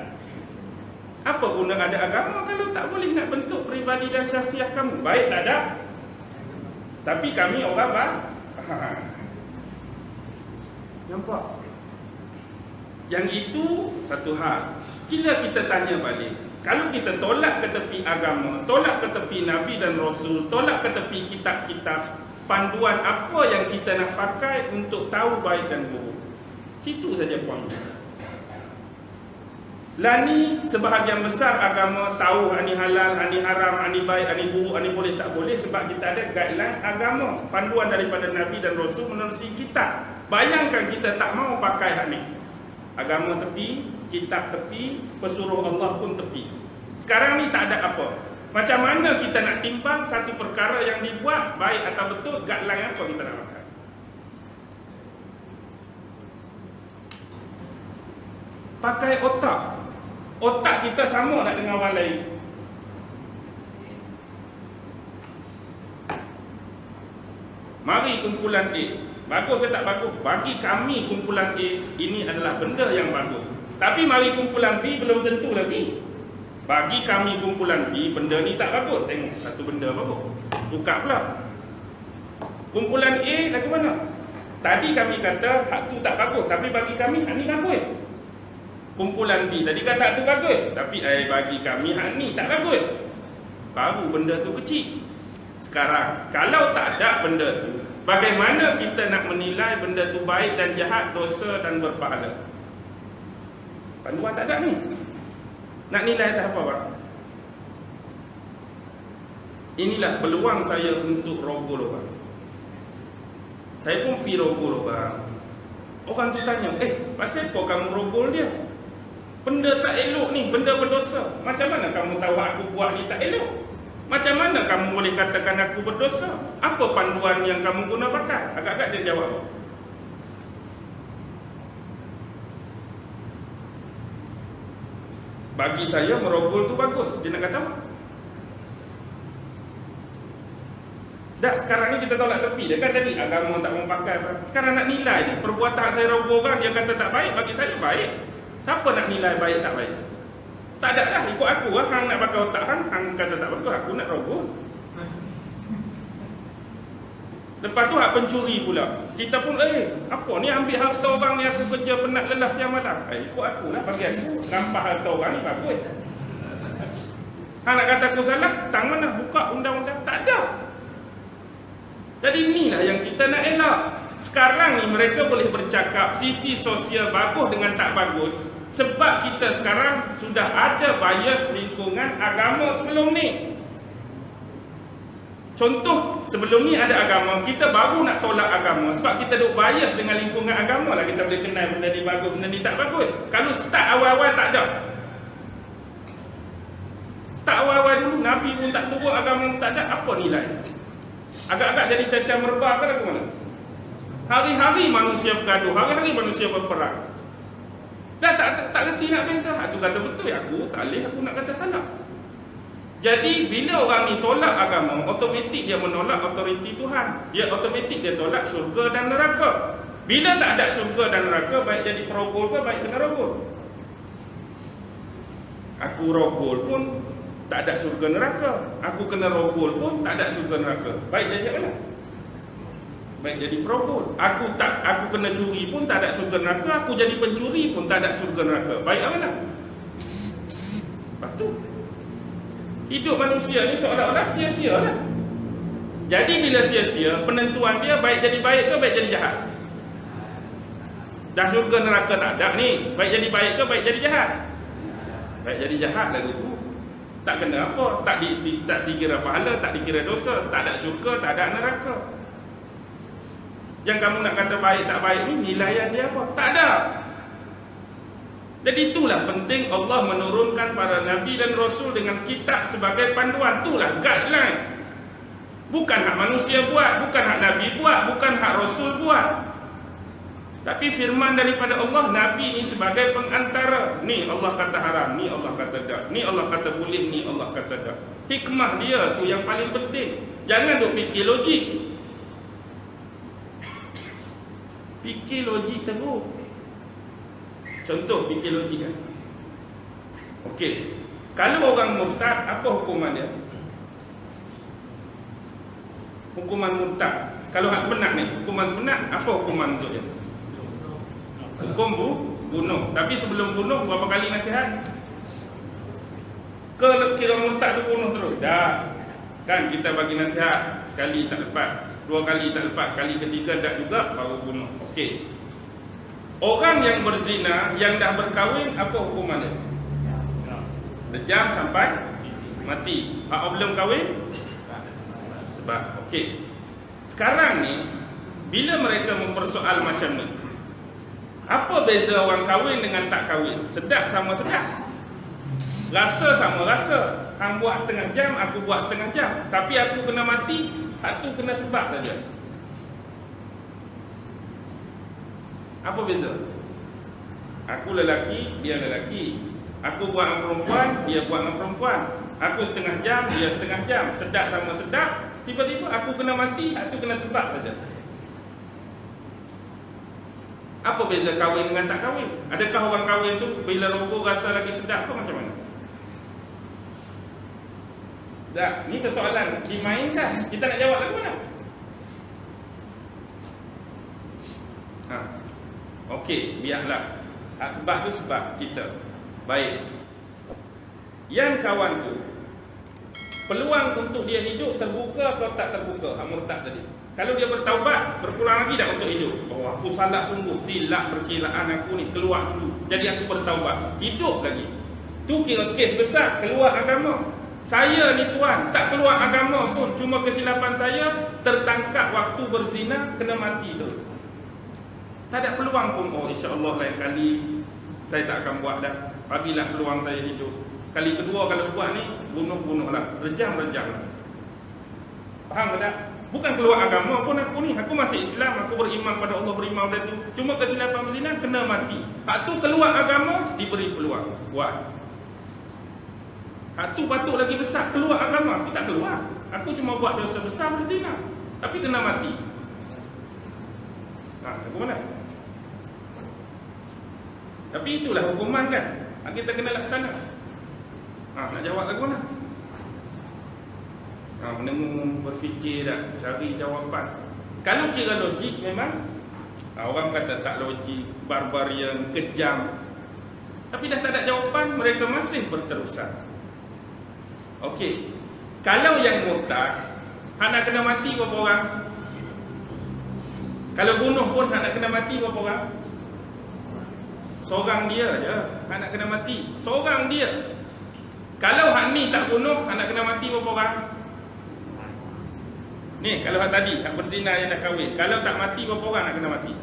Apa guna ada agama kalau tak boleh nak bentuk peribadi dan syahsiah kamu? Baik tak ada. Tapi kami orang nampak. Yang itu satu hal. Bila kita tanya balik, kalau kita tolak ke tepi agama, tolak ke tepi Nabi dan Rasul, tolak ke tepi kitab-kitab, panduan apa yang kita nak pakai untuk tahu baik dan buruk? Situ saja poinnya. Lani sebahagian besar agama tahu ani halal, ani haram, ani baik, ani buruk, ani boleh tak boleh, sebab kita ada guideline agama, panduan daripada Nabi dan Rasul menerusi kitab. Bayangkan kita tak mau pakai hak ni. Agama tepi, kitab tepi, pesuruh Allah pun tepi. Sekarang ni tak ada apa. Macam mana kita nak timbang satu perkara yang dibuat baik atau betul, guideline apa kita nak pakai? Pakai otak. Otak kita sama nak dengan orang lain. Mari kumpulan A. Bagus ke tak bagus? Bagi kami kumpulan A, ini adalah benda yang bagus. Tapi mari kumpulan B, belum tentu lagi. Bagi kami kumpulan B, benda ni tak bagus. Tengok, satu benda bagus, tukar pula. Kumpulan A lagu mana? Tadi kami kata hak tu tak bagus, tapi bagi kami hak ni bagus. Kumpulan B tadi kata hak tu bagus, tapi bagi kami hak ni tak bagus. Baru benda tu kecil. Sekarang, kalau tak ada benda tu, bagaimana kita nak menilai benda tu baik dan jahat, dosa dan berpahala? Panduan tak ada ni. Nak nilai tak apa, Pak? Inilah peluang saya untuk rogol orang. Saya pun pergi rogol orang. Orang tu tanya, pasal apa kamu rogol dia? Benda tak elok ni, benda berdosa. Macam mana kamu tahu aku buat ni tak elok? Macam mana kamu boleh katakan aku berdosa? Apa panduan yang kamu guna pakai? Agak-agak dia jawab. Bagi saya merogol tu bagus. Dia nak kata apa? Dah sekarang ni kita tolak tepi. Dia kan tadi agama tak mau pakai. Sekarang nak nilai ni. Perbuatan saya rogol orang, dia kata tak baik. Bagi saya baik. Siapa nak nilai baik tak baik? Tak ada lah. Ikut aku lah. Hang nak pakai otak hang. Hang kata tak bagus. Aku nak rogol. Lepas tu hak pencuri pula. Kita pun apa ni ambil harta orang ni, aku kerja penat lelah siang malam. Ikut aku lah. Bagi aku rampas harta orang ni bagus. Hang nak kata aku salah? Tang mana buka undang-undang? Tak ada. Jadi inilah yang kita nak elak. Sekarang ni mereka boleh bercakap sisi sosial bagus dengan tak bagus, sebab kita sekarang sudah ada bias lingkungan agama sebelum ni. Contoh, sebelum ni ada agama, kita baru nak tolak agama sebab kita duk bias dengan lingkungan agama lah. Kita boleh kenal benda ni bagus, benda ni tak bagus. Kalau start awal-awal tak ada. Start awal-awal dulu, Nabi pun tak turun, agama pun tak ada, apa nilai? Agak-agak jadi cacah merebak ke lagu mana? Hari-hari manusia bergaduh, hari-hari manusia berperang. Dah tak reti nak beza. Aku kata betul, aku tak boleh, aku nak kata salah. Jadi bila orang ni tolak agama, automatik dia menolak autoriti Tuhan. Dia automatik dia tolak syurga dan neraka. Bila tak ada syurga dan neraka, baik jadi perogol ke, baik kena rogol. Aku rogol pun tak ada syurga neraka. Aku kena rogol pun tak ada syurga neraka. Baik jadi mana? Baik jadi perogol. Aku kena curi pun tak ada syurga neraka. Aku jadi pencuri pun tak ada syurga neraka. Baik mana? Lepas tu hidup manusia ni seolah-olah sia-sia lah. Jadi bila sia-sia, penentuan dia baik jadi baik ke baik jadi jahat. Dah syurga neraka tak ada ni, baik jadi baik ke baik jadi jahat. Baik jadi jahat lagu tu. Tak kena apa, tak dikira pahala, tak dikira dosa, tak ada syurga, tak ada neraka. Yang kamu nak kata baik tak baik ni, nilaian dia apa? Tak ada. Jadi itulah penting Allah menurunkan para Nabi dan Rasul dengan kitab sebagai panduan. Itulah guideline. Bukan hak manusia buat, bukan hak Nabi buat, bukan hak Rasul buat. Tapi firman daripada Allah, Nabi ni sebagai pengantara. Ni Allah kata haram, ni Allah kata tak, ni Allah kata boleh, ni Allah kata tak. Hikmah dia tu yang paling penting. Jangan duk fikir logik. Fikir logik teruk. Contoh fikir logik kan. Okey, kalau orang murtad, apa hukuman dia? Hukuman murtad. Kalau hak sebenar ni, hukuman sebenar, apa hukuman untuk dia? Hukum bunuh. Tapi sebelum bunuh, berapa kali nasihat? Kira murtad tu bunuh terus? Dah. Kan kita bagi nasihat, sekali tak lepas, dua kali tak lepas, kali ketiga tak juga, baru bunuh. Okey. Orang yang berzina, yang dah berkahwin, apa hukuman dia? Dejam sampai mati. Hak belum kahwin? Sebab, okey. Sekarang ni, bila mereka mempersoal macam ni, apa beza orang kahwin dengan tak kahwin? Sedap sama sedap. Rasa sama rasa. Hang buat setengah jam, aku buat setengah jam. Tapi aku kena mati, hak tu kena sebab saja. Apa beza? Aku lelaki, dia lelaki. Aku buat dengan perempuan, dia buat dengan perempuan. Aku setengah jam, dia setengah jam. Sedap sama sedap. Tiba-tiba aku kena mati, aku kena sebab saja. Apa beza kahwin dengan tak kahwin? Adakah orang kahwin tu bila rogol rasa lagi sedap ke macam mana? Dah, ni persoalan dimainkan. Kita nak jawab lagu mana? Okey, biarlah. Sebab tu sebab kita. Baik. Yang kawan tu, peluang untuk dia hidup terbuka atau tak terbuka? Hak murtad tadi. Kalau dia bertaubat, berpulang lagi tak untuk hidup? Oh, aku salah sungguh, silap perkilaan aku ni, keluar dulu. Jadi aku bertaubat. Hidup lagi. Tu kira kes besar, keluar agama. Saya ni tuan, tak keluar agama pun, cuma kesilapan saya tertangkap waktu berzina, kena mati tu. Tak ada peluang pun. Oh, insya-Allah lain kali saya tak akan buat dah. Bagilah peluang saya hidup. Kali kedua kalau buat ni, bunuh-bunuhlah, rejam-rejamlah. Faham ke tak? Bukan keluar agama pun aku ni. Aku masih Islam, aku beriman pada Allah, beriman pada tu. Cuma kesilapan berzina, kena mati. Hak tu keluar agama, diberi peluang. Buat. Hak tu patut lagi besar, keluar agama. Aku tak keluar. Aku cuma buat dosa besar berzina, tapi kena mati. Aku mana? Tapi itulah hukuman kan. Kita kena laksana. Nak jawab lagu mana? Menemu, berfikir dah, cari jawapan. Kalau kira logik memang orang kata tak logik, barbarian, kejam. Tapi dah tak ada jawapan, mereka masih berterusan. Okey. Kalau yang murtad, hak nak kena mati berapa orang? Kalau bunuh pun hak nak kena mati berapa orang? Seorang dia je hak nak kena mati. Seorang dia. Kalau hak ni tak bunuh, hak nak kena mati berapa orang? Ni kalau hak tadi, hak berzina yang dah kahwin, kalau tak mati berapa orang nak kena mati?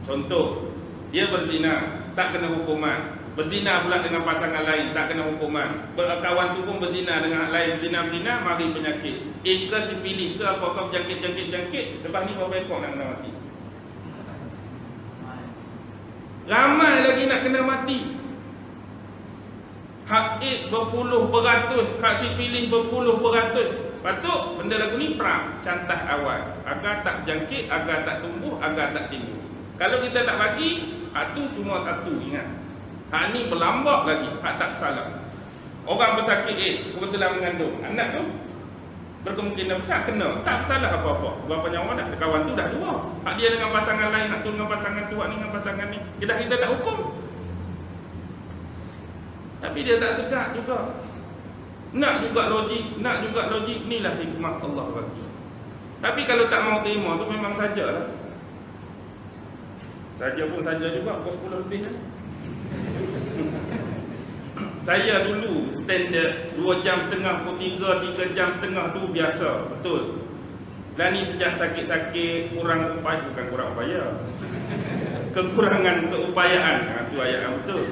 Contoh, dia berzina, tak kena hukuman. Berzina pula dengan pasangan lain, tak kena hukuman. Kawan tu pun berzina dengan lain, berzina-berzina, mari penyakit. Ke sipilis ke apa kau jangkit. Lepas ni berapa ekor nak kena mati? Ramai lagi nak kena mati. Hak AIDS berpuluh beratus, hak sipilis berpuluh beratus. Patut benda lagu ni perang, cantah awal. Agar tak jangkit, agar tak tumbuh, agar tak timbul. Kalau kita tak bagi, hak tu cuma satu, ingat. Hak ni berlambak lagi, hak tak salah. Orang bersakit AIDS, kebetulan mengandung anak tu, berkemungkinan besar kena, tak salah apa-apa. Berapa nyawa dah, kawan tu dah dua. Hak dia dengan pasangan lain, hak tu dengan pasangan tu, hak ni dengan pasangan ni. Kita tak hukum. Tapi dia tak sedar juga. Nak juga logik, inilah hikmah Allah bagi. Tapi kalau tak mau terima tu memang sajalah. Saja pun saja juga, pukul 10 lebih kan. Saya dulu standard 2 jam setengah, pukul 3 jam setengah tu biasa, betul. Dan ni sejak sakit-sakit, kurang upaya, bukan kurang upaya, kekurangan keupayaan. Tu ayat yang betul.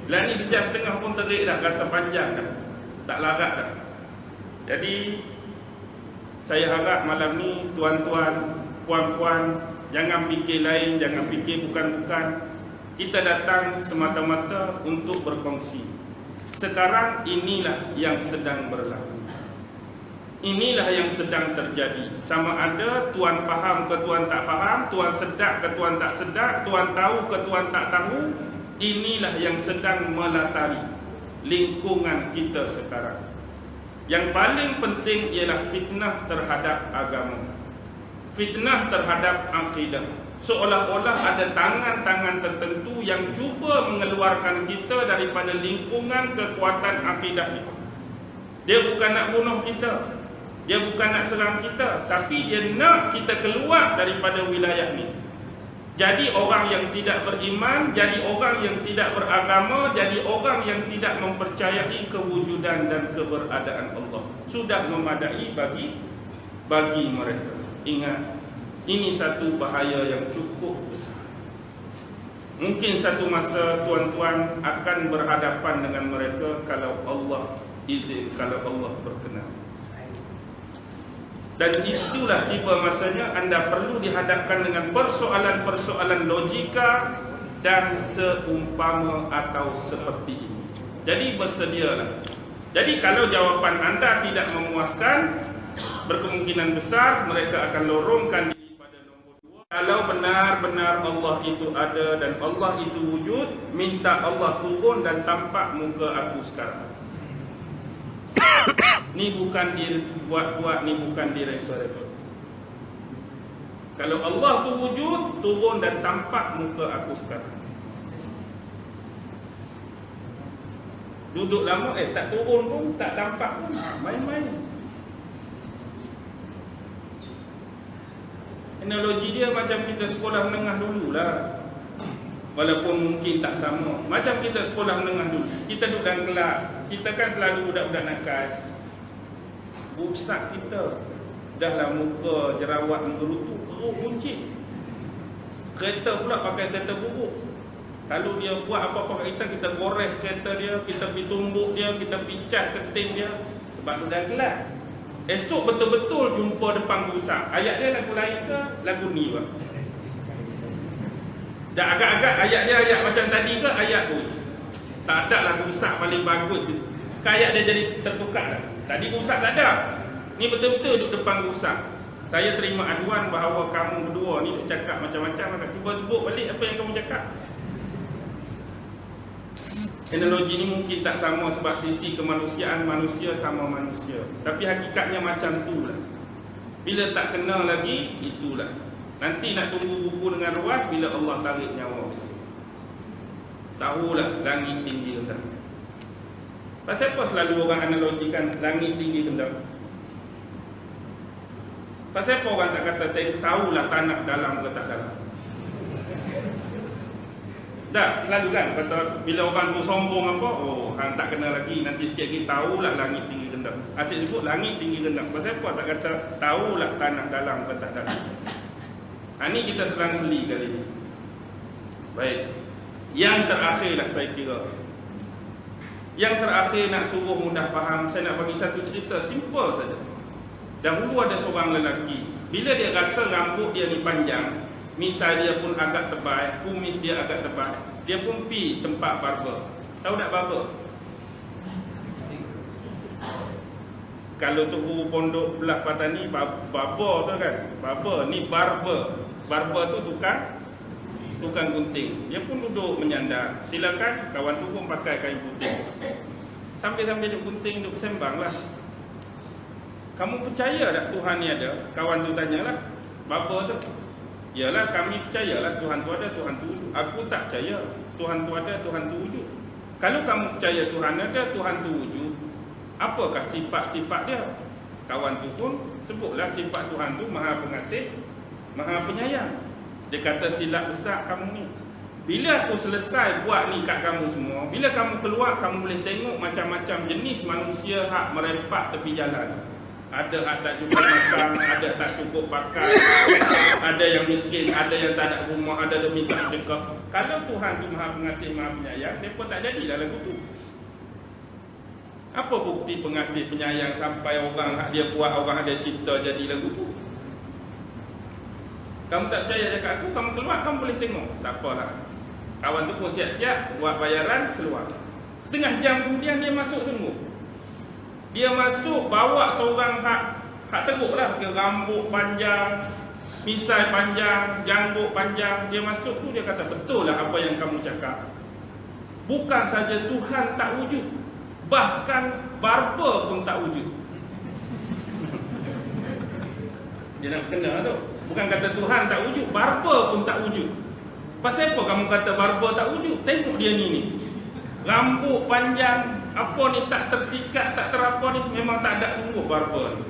Dan ni sejak setengah pun terik dah, rasa panjang dah, tak larat dah. Jadi saya harap malam ni tuan-tuan, puan-puan, jangan fikir lain, jangan fikir bukan-bukan. Kita datang semata-mata untuk berkongsi. Sekarang inilah yang sedang berlaku. Inilah yang sedang terjadi. Sama ada tuan faham ke tuan tak faham, tuan sedar ke tuan tak sedar, tuan tahu ke tuan tak tahu. Inilah yang sedang melatari lingkungan kita sekarang. Yang paling penting ialah fitnah terhadap agama, fitnah terhadap akidah. Seolah-olah ada tangan-tangan tertentu yang cuba mengeluarkan kita daripada lingkungan kekuatan akidah ini. Dia bukan nak bunuh kita, dia bukan nak serang kita, tapi dia nak kita keluar daripada wilayah ini. Jadi orang yang tidak beriman, jadi orang yang tidak beragama, jadi orang yang tidak mempercayai kewujudan dan keberadaan Allah. Sudah memadai bagi mereka. Ingat, ini satu bahaya yang cukup besar. Mungkin satu masa tuan-tuan akan berhadapan dengan mereka kalau Allah izin, kalau Allah berkenan. Dan itulah tiba masanya anda perlu dihadapkan dengan persoalan-persoalan logika dan seumpama atau seperti ini. Jadi bersedialah. Jadi kalau jawapan anda tidak memuaskan, berkemungkinan besar mereka akan lorongkan diri pada nombor 2. Kalau benar-benar Allah itu ada dan Allah itu wujud, minta Allah turun dan tampak muka aku sekarang. Ni bukan dibuat-buat, ni bukan direka-reka. Kalau Allah tu wujud, turun dan tampak muka aku sekarang. Duduk lama, tak turun pun, tak tampak pun, main-main. Analogi dia macam kita sekolah menengah dululah. Walaupun mungkin tak sama. Macam kita sekolah menengah dulu, kita duduk dalam kelas, kita kan selalu budak-budak nakal. Ustaz kita dahlah muka jerawat menggerutu, perut buncit. Kereta pula pakai kereta buruk. Kalau dia buat apa-apa kat kita gores kereta dia, kita pergi tumbuk dia, kita pergi cat keting dia. Sebab tu dalam kelas. Esok betul-betul jumpa depan rusak. Ayat dia lagu lain ke? Lagu ni pak. Dan agak-agak ayat dia ayat macam tadi ke? Ayat tu tak ada lagu rusak paling bagus. Ayat dia jadi tertukar dah. Tadi rusak tak ada. Ni betul-betul duduk depan rusak. Saya terima aduan bahawa kamu berdua ni duk cakap macam-macam. Cuba sebut balik apa yang kamu cakap. Analogi ni mungkin tak sama sebab sisi kemanusiaan manusia sama manusia. Tapi hakikatnya macam tu lah. Bila tak kenal lagi, itulah. Nanti nak tunggu buku dengan ruah bila Allah tarik nyawa besok. Tahulah langit tinggi rendah. Pasal apa selalu orang analogikan langit tinggi rendah? Pasal apa orang tak kata tahulah tanah dalam ke tak dalam? Dah, selalu kan kata bila orang tu sombong apa, oh hang tak kenal lagi, nanti sikit lagi tahulah langit tinggi rendah. Asyik sebut langit tinggi rendah. Pasal apa tak kata tahulah tanah dalam ke tak dalam? Ini kita selang-seli kali ni. Baik. Yang terakhirlah saya kira. Yang terakhir nak suruh mudah faham, saya nak bagi satu cerita simple saja. Dahulu ada seorang lelaki, bila dia rasa rambut dia ni panjang, misal dia pun agak tebal, kumis dia agak tebal, dia pun pergi tempat barber. Tahu tak barber? Kalau tu pondok belah Patani, barber tu kan. Barber ni barber. Barber tu tukang gunting. Dia pun duduk menyandar. Silakan, kawan tu pun pakai kain putih. Sambil-sambil dia gunting, duduk sembang lah. Kamu percaya tak Tuhan ni ada? Kawan tu tanyalah. Barber tu. Yalah, kami percayalah Tuhan tu ada, Tuhan tu wujud. Aku tak percaya Tuhan tu ada, Tuhan tu wujud. Kalau kamu percaya Tuhan ada, Tuhan tu wujud, apakah sifat-sifat dia? Kawan tu pun sebutlah sifat Tuhan tu Maha Pengasih, Maha Penyayang. Dia kata silap besar kamu ni. Bila aku selesai buat ni kat kamu semua, bila kamu keluar, kamu boleh tengok macam-macam jenis manusia hak merempat tepi jalan. Ada hak tak cukup makan, ada tak cukup pakai, ada yang miskin, ada yang tak ada rumah, ada yang minta sedekah. Kalau Tuhan tu Maha Pengasih, Maha Penyayang, mereka tak jadilah lagu tu. Apa bukti pengasih penyayang sampai orang hak dia buat, orang dia cipta jadi lagu tu? Kamu tak percaya cakap aku, kamu keluar, kamu boleh tengok. Tak apalah. Kawan tu pun siap-siap buat bayaran, keluar. Setengah jam kemudian dia masuk sungguh. Dia masuk bawa seorang hak teruk lah. Dia rambut panjang, misai panjang, janggut panjang. Dia masuk tu dia kata betul lah apa yang kamu cakap. Bukan saja Tuhan tak wujud, bahkan barber pun tak wujud. Dia nak kena tu. Bukan kata Tuhan tak wujud, barber pun tak wujud. Pasal apa kamu kata barber tak wujud? Tengok dia ni. Rambut panjang, apa ni tak tersikat, tak terapa ni, memang tak ada sungguh barber ni.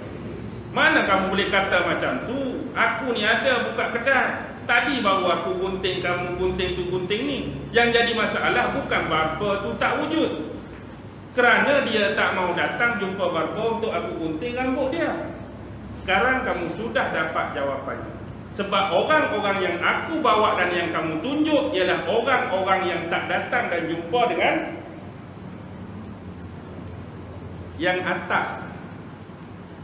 Mana kamu boleh kata macam tu? Aku ni ada buka kedai. Tadi baru aku gunting, kamu gunting tu gunting ni. Yang jadi masalah bukan barber tu tak wujud, kerana dia tak mau datang jumpa barber untuk aku gunting rambut dia. Sekarang kamu sudah dapat jawapannya. Sebab orang-orang yang aku bawa dan yang kamu tunjuk ialah orang-orang yang tak datang dan jumpa dengan yang atas.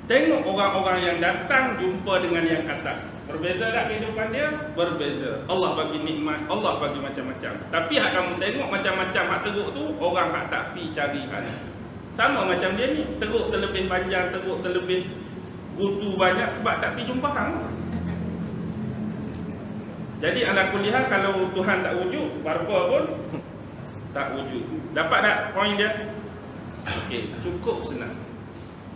Tengok orang-orang yang datang jumpa dengan yang atas. Berbeza tak kehidupan dia? Berbeza. Allah bagi nikmat, Allah bagi macam-macam. Tapi hak kamu tengok macam-macam hak teruk tu, orang hak tak pi cari hal. Sama macam dia ni, teruk terlebih panjang, teruk terlebih gutu banyak sebab tak pi jumpa hang. Jadi ala kuliah kalau Tuhan tak wujud, barber pun tak wujud. Dapat tak poin dia? Okey, cukup senang.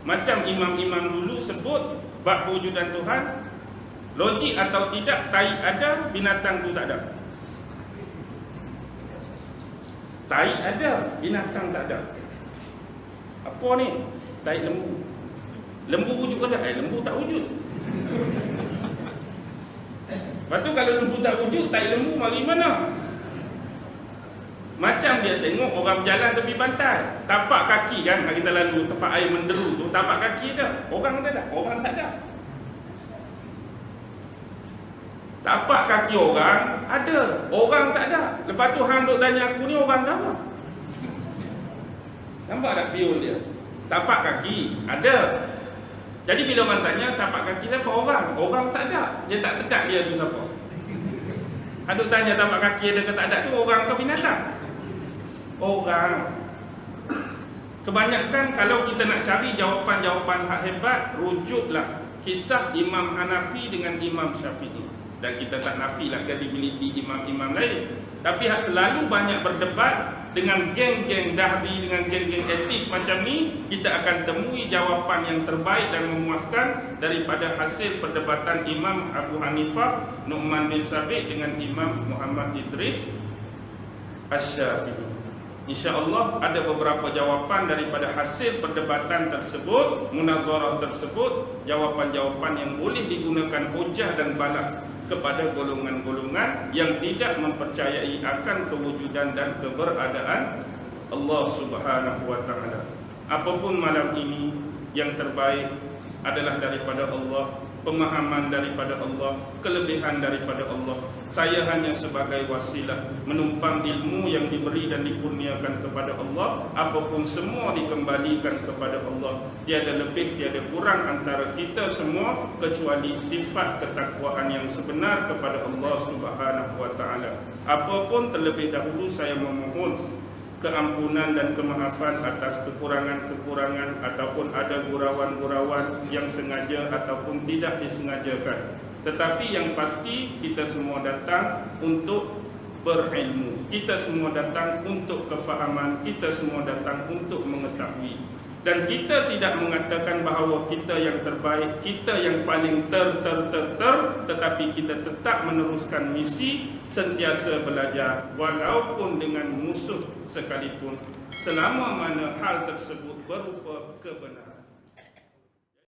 Macam imam-imam dulu sebut bab kewujudan Tuhan, logik atau tidak, tai ada, binatang tu tak ada. Tai ada, binatang tak ada. Apa ni? Tai lembu. Lembu wujud ke tak? Lembu tak wujud. Lepas tu kalau lembu tak wujud, tai lembu mari mana? Macam dia tengok orang berjalan tepi pantai, tapak kaki kan, kita lalu tempat air menderu tu, tapak kaki ada, orang tak ada, orang tak ada. Tapak kaki orang ada, orang tak ada. Lepas tu hang duk tanya aku ni orang apa? Nampak tak biol dia? Tapak kaki ada. Jadi bila orang tanya tapak kaki siapa, orang, orang tak ada. Dia tak sedap dia tu siapa. Aduk tanya tapak kaki ada ke tak ada tu, orang ke binatang? Orang. Kebanyakan kalau kita nak cari jawapan-jawapan hak hebat, rujuklah kisah Imam Hanafi dengan Imam Syafi'i. Dan kita tak nafilah kredibiliti imam-imam lain. Tapi hak selalu banyak berdebat dengan geng-geng dahbi, dengan geng-geng etis macam ni, kita akan temui jawapan yang terbaik dan memuaskan daripada hasil perdebatan Imam Abu Hanifah Nu'man bin Sabit dengan Imam Muhammad Idris Asy-Syafi'i. InsyaAllah ada beberapa jawapan daripada hasil perdebatan tersebut, munazarah tersebut, jawapan-jawapan yang boleh digunakan hujah dan balas kepada golongan-golongan yang tidak mempercayai akan kewujudan dan keberadaan Allah Subhanahu wa ta'ala. Apapun malam ini, yang terbaik adalah daripada Allah, pemahaman daripada Allah, kelebihan daripada Allah. Saya hanya sebagai wasilah menumpang ilmu yang diberi dan dikurniakan kepada Allah. Apapun semua dikembalikan kepada Allah. Tiada lebih, tiada kurang antara kita semua kecuali sifat ketakwaan yang sebenar kepada Allah Subhanahu wa ta'ala. Apapun terlebih dahulu saya memohon keampunan dan kemaafan atas kekurangan-kekurangan ataupun ada gurauan-gurauan yang sengaja ataupun tidak disengajakan. Tetapi yang pasti kita semua datang untuk berilmu. Kita semua datang untuk kefahaman. Kita semua datang untuk mengetahui. Dan kita tidak mengatakan bahawa kita yang terbaik, kita yang paling tetapi kita tetap meneruskan misi sentiasa belajar walaupun dengan musuh sekalipun, selama mana hal tersebut berupa kebenaran.